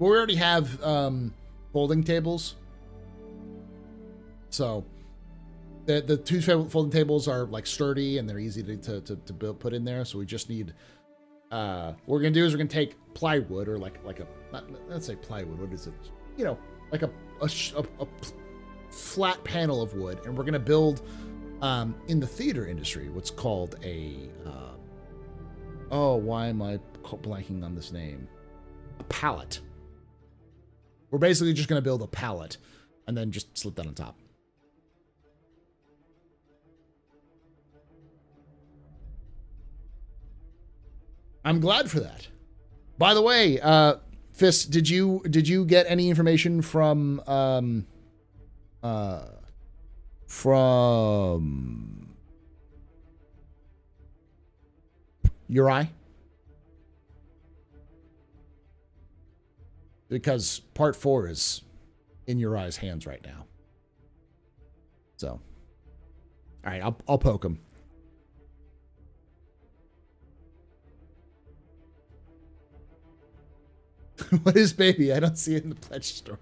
we already have folding tables. So the two folding tables are like sturdy and they're easy to build, put in there. So we just need what we're gonna do is we're gonna take plywood or like a let's say plywood. What is it? You know, like a flat panel of wood, and we're gonna build in the theater industry what's called a why am I blanking on this name? A pallet. We're basically just gonna build a pallet and then just slip that on top. I'm glad for that. By the way, Fist, did you get any information from Uri? Because part 4 is in Uri's hands right now. So, all right, I'll poke him. What is baby? I don't see it in the pledge store.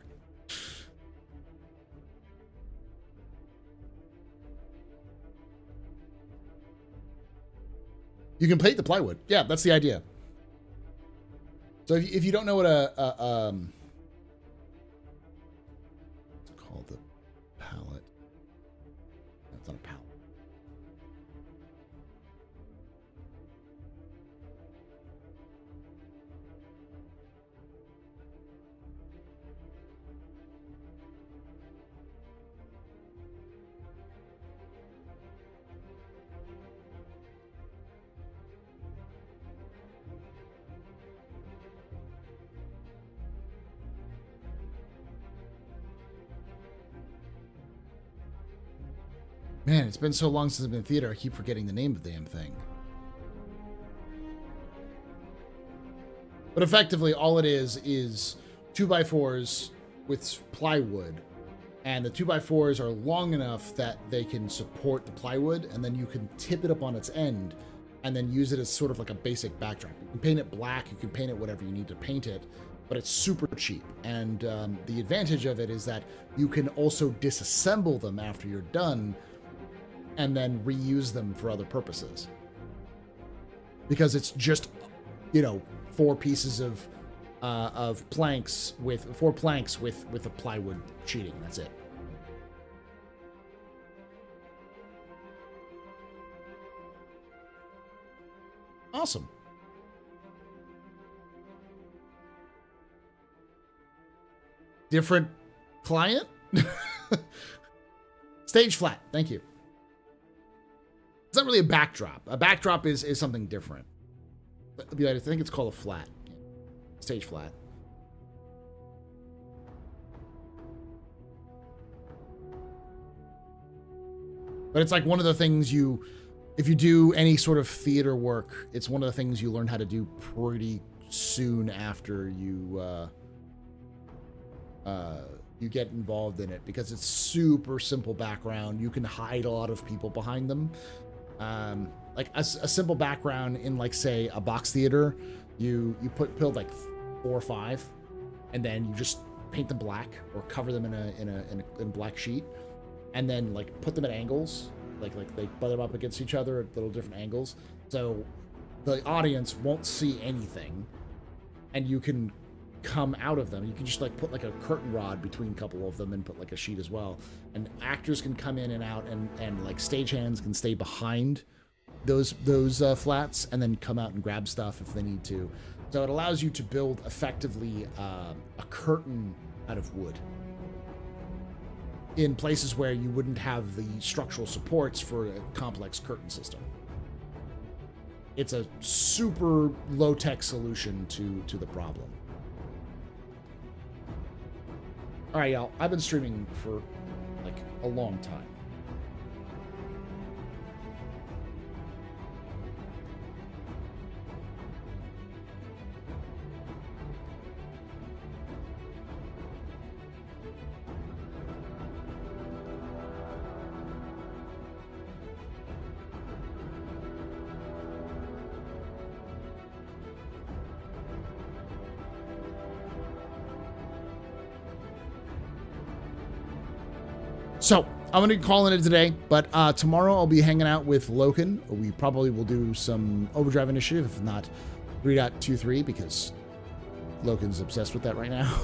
You can plate the plywood. Yeah, that's the idea. So if you don't know what it's called, the pallet. That's not a pallet. Man, it's been so long since I've been in theater, I keep forgetting the name of the damn thing. But effectively, all it is 2x4s with plywood. And the 2x4s are long enough that they can support the plywood, and then you can tip it up on its end and then use it as sort of like a basic backdrop. You can paint it black, you can paint it whatever you need to paint it, but it's super cheap. And the advantage of it is that you can also disassemble them after you're done and then reuse them for other purposes. Because it's just, you know, 4 pieces of planks with 4 planks with a plywood sheeting. That's it. Awesome. Different client? Stage flat. Thank you. It's not really a backdrop. A backdrop is something different. I think it's called a flat. Stage flat. But it's like one of the things if you do any sort of theater work, it's one of the things you learn how to do pretty soon after you get involved in it, because it's super simple background. You can hide a lot of people behind them. Like a simple background in, like, say, a box theater, you build like 4 or 5, and then you just paint them black or cover them in a black sheet, and then like put them at angles, like they butt them up against each other at little different angles, so the audience won't see anything, and you can come out of them. You can just like put like a curtain rod between a couple of them and put like a sheet as well, and actors can come in and out, and like stagehands can stay behind those flats and then come out and grab stuff if they need to. So it allows you to build effectively a curtain out of wood in places where you wouldn't have the structural supports for a complex curtain system. It's a super low-tech solution to the problem. All right, y'all. I've been streaming for like a long time. So I'm going to be calling it today, but tomorrow I'll be hanging out with Loken. We probably will do some Overdrive Initiative, if not 3.23, because Loken's obsessed with that right now.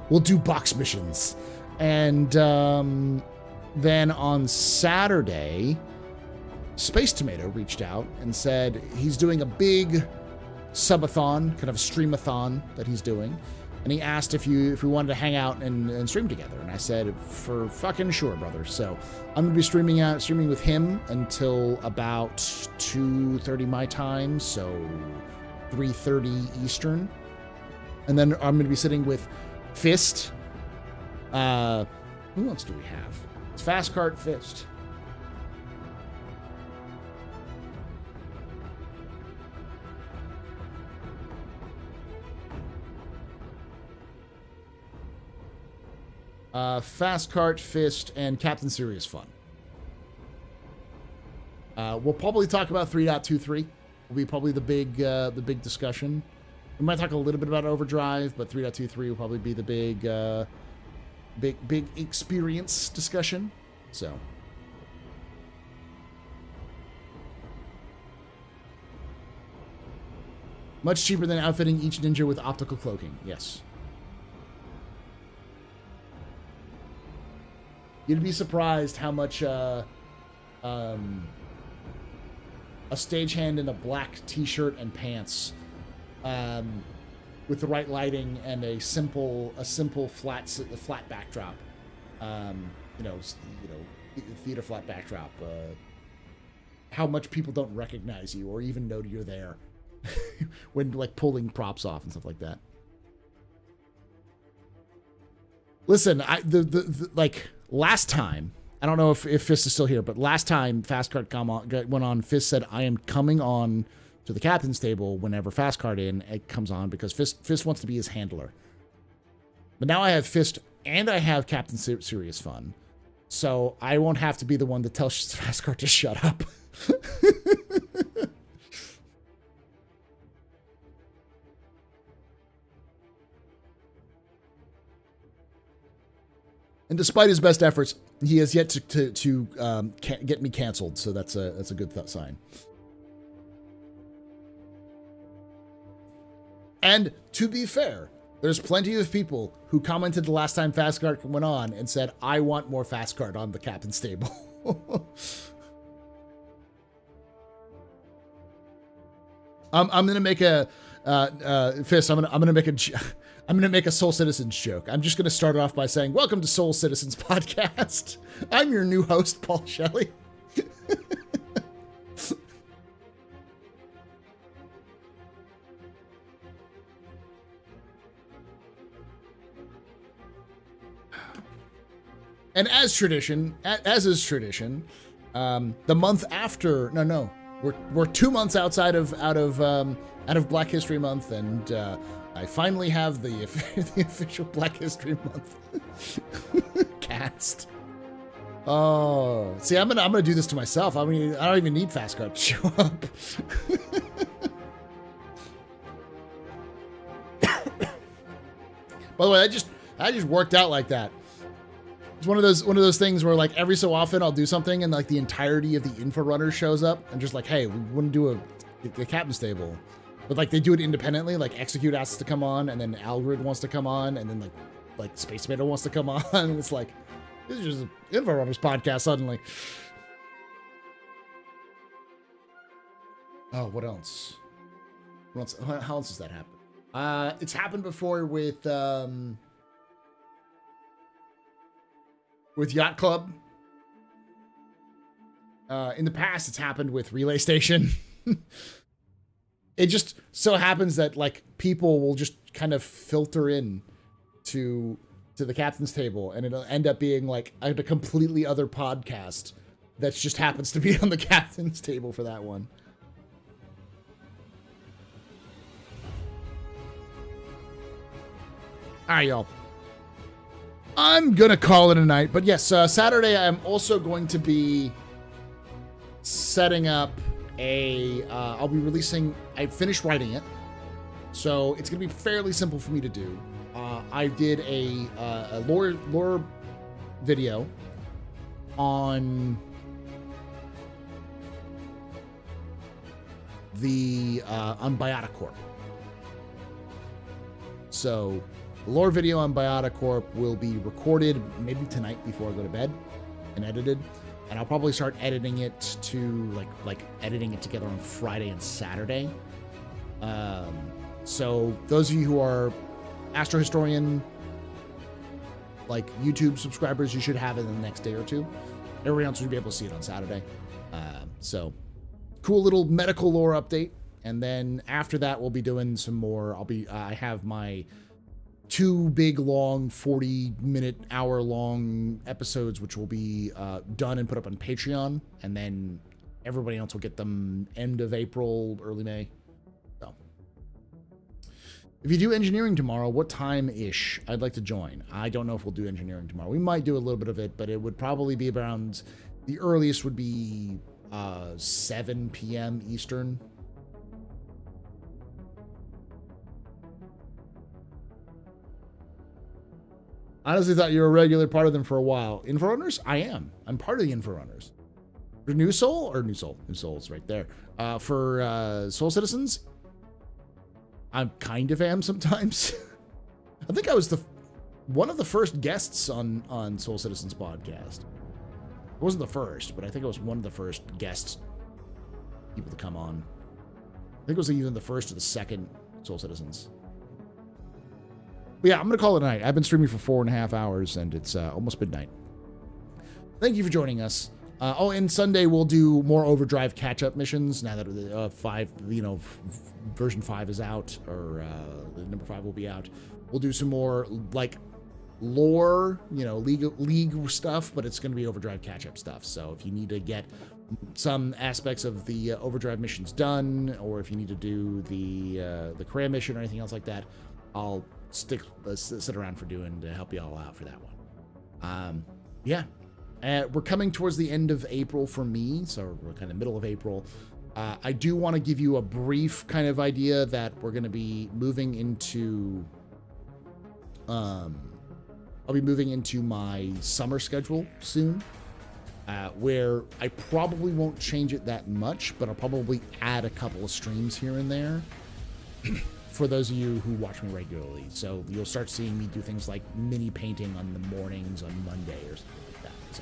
We'll do box missions. And then on Saturday, Space Tomato reached out and said he's doing a big subathon, kind of a streamathon that he's doing. And he asked if we wanted to hang out and stream together. And I said, for fucking sure, brother. So I'm going to be streaming with him until about 2:30 my time. So 3:30 Eastern. And then I'm going to be sitting with Fist. Who else do we have? It's Fast Cart Fist. Fast Cart, Fist, and Captain Serious Fun. We'll probably talk about 3.23. Will be probably the big discussion. We might talk a little bit about Overdrive, but 3.23 will probably be the big experience discussion. So. Much cheaper than outfitting each ninja with optical cloaking. Yes. You'd be surprised how much a stagehand in a black t-shirt and pants with the right lighting and a simple flat backdrop, theater flat backdrop, how much people don't recognize you or even know you're there when like pulling props off and stuff like that. Listen, last time, I don't know if Fist is still here, but last time Fastcard went on, Fist said, I am coming on to the captain's table whenever Fastcard comes on because Fist wants to be his handler. But now I have Fist and I have Captain Serious Fun. So I won't have to be the one that tells Fastcard to shut up. And despite his best efforts, he has yet to get me canceled. So that's a good sign. And to be fair, there's plenty of people who commented the last time Fastcard went on and said, I want more Fastcard on the captain's table. I'm gonna make a Fist. I'm gonna make a Soul Citizens joke. I'm just gonna start it off by saying, "Welcome to Soul Citizens Podcast. I'm your new host, Paul Shelley." And as is tradition, the month after, we're 2 months out of Black History Month, and I finally have the official Black History Month cast. Oh, see, I'm gonna do this to myself. I mean, I don't even need Fastcard to show up. By the way, I just worked out like that. It's one of those things where like every so often I'll do something and like the entirety of the info runner shows up and just like, hey, we want to do a captain's table. But like they do it independently, like Execute asks to come on, and then Algrid wants to come on, and then like Space Tomato wants to come on, and it's like, this is just an Info Runners podcast suddenly. Oh, what else? How else has that happened? It's happened before with Yacht Club. In the past, it's happened with Relay Station. It just so happens that like people will just kind of filter in to the captain's table, and it'll end up being like a completely other podcast that just happens to be on the captain's table for that one. All right, y'all. I'm gonna call it a night, but yes, Saturday I'm also going to be setting up I'll be releasing, I finished writing it, so it's gonna be fairly simple for me to do. I did a lore video on on Biota Corp. So, the lore video on Biota Corp will be recorded maybe tonight before I go to bed and edited. And I'll probably start editing it to like editing it together on Friday and Saturday. So those of you who are Astro Historian like YouTube subscribers, you should have it in the next day or two. Everyone else will be able to see it on Saturday. So cool little medical lore update. And then after that, we'll be doing some more. I have my 2 big, long, 40-minute, hour-long episodes, which will be done and put up on Patreon. And then everybody else will get them end of April, early May. So, if you do engineering tomorrow, what time-ish? I'd like to join. I don't know if we'll do engineering tomorrow. We might do a little bit of it, but it would probably be around, the earliest would be 7 p.m. Eastern. I honestly thought you were a regular part of them for a while. Inforunners? I am. I'm part of the Inforunners. For New Soul? New Soul's right there. For Soul Citizens? I kind of am sometimes. I think I was one of the first guests on Soul Citizens podcast. I wasn't the first, but I think I was one of the first guests people to come on. I think it was either the first or the second Soul Citizens. But yeah, I'm going to call it a night. I've been streaming for 4.5 hours, and it's almost midnight. Thank you for joining us. And Sunday we'll do more Overdrive catch-up missions now that version 5 is out, or the number 5 will be out. We'll do some more, like, lore, league stuff, but it's going to be Overdrive catch-up stuff. So if you need to get some aspects of the Overdrive missions done, or if you need to do the Korea mission or anything else like that, I'll sit around to help you all out for that one. We're coming towards the end of April for me, so we're kind of middle of April. I do want to give you a brief kind of idea that we're going to be moving into I'll be moving into my summer schedule soon, where I probably won't change it that much, but I'll probably add a couple of streams here and there for those of you who watch me regularly. So you'll start seeing me do things like mini painting on the mornings on Monday or something like that. So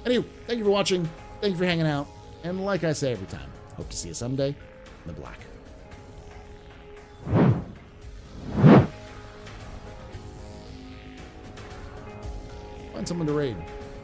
anyway, thank you for watching. Thank you for hanging out. And like I say every time, hope to see you someday in the black. Find someone to raid.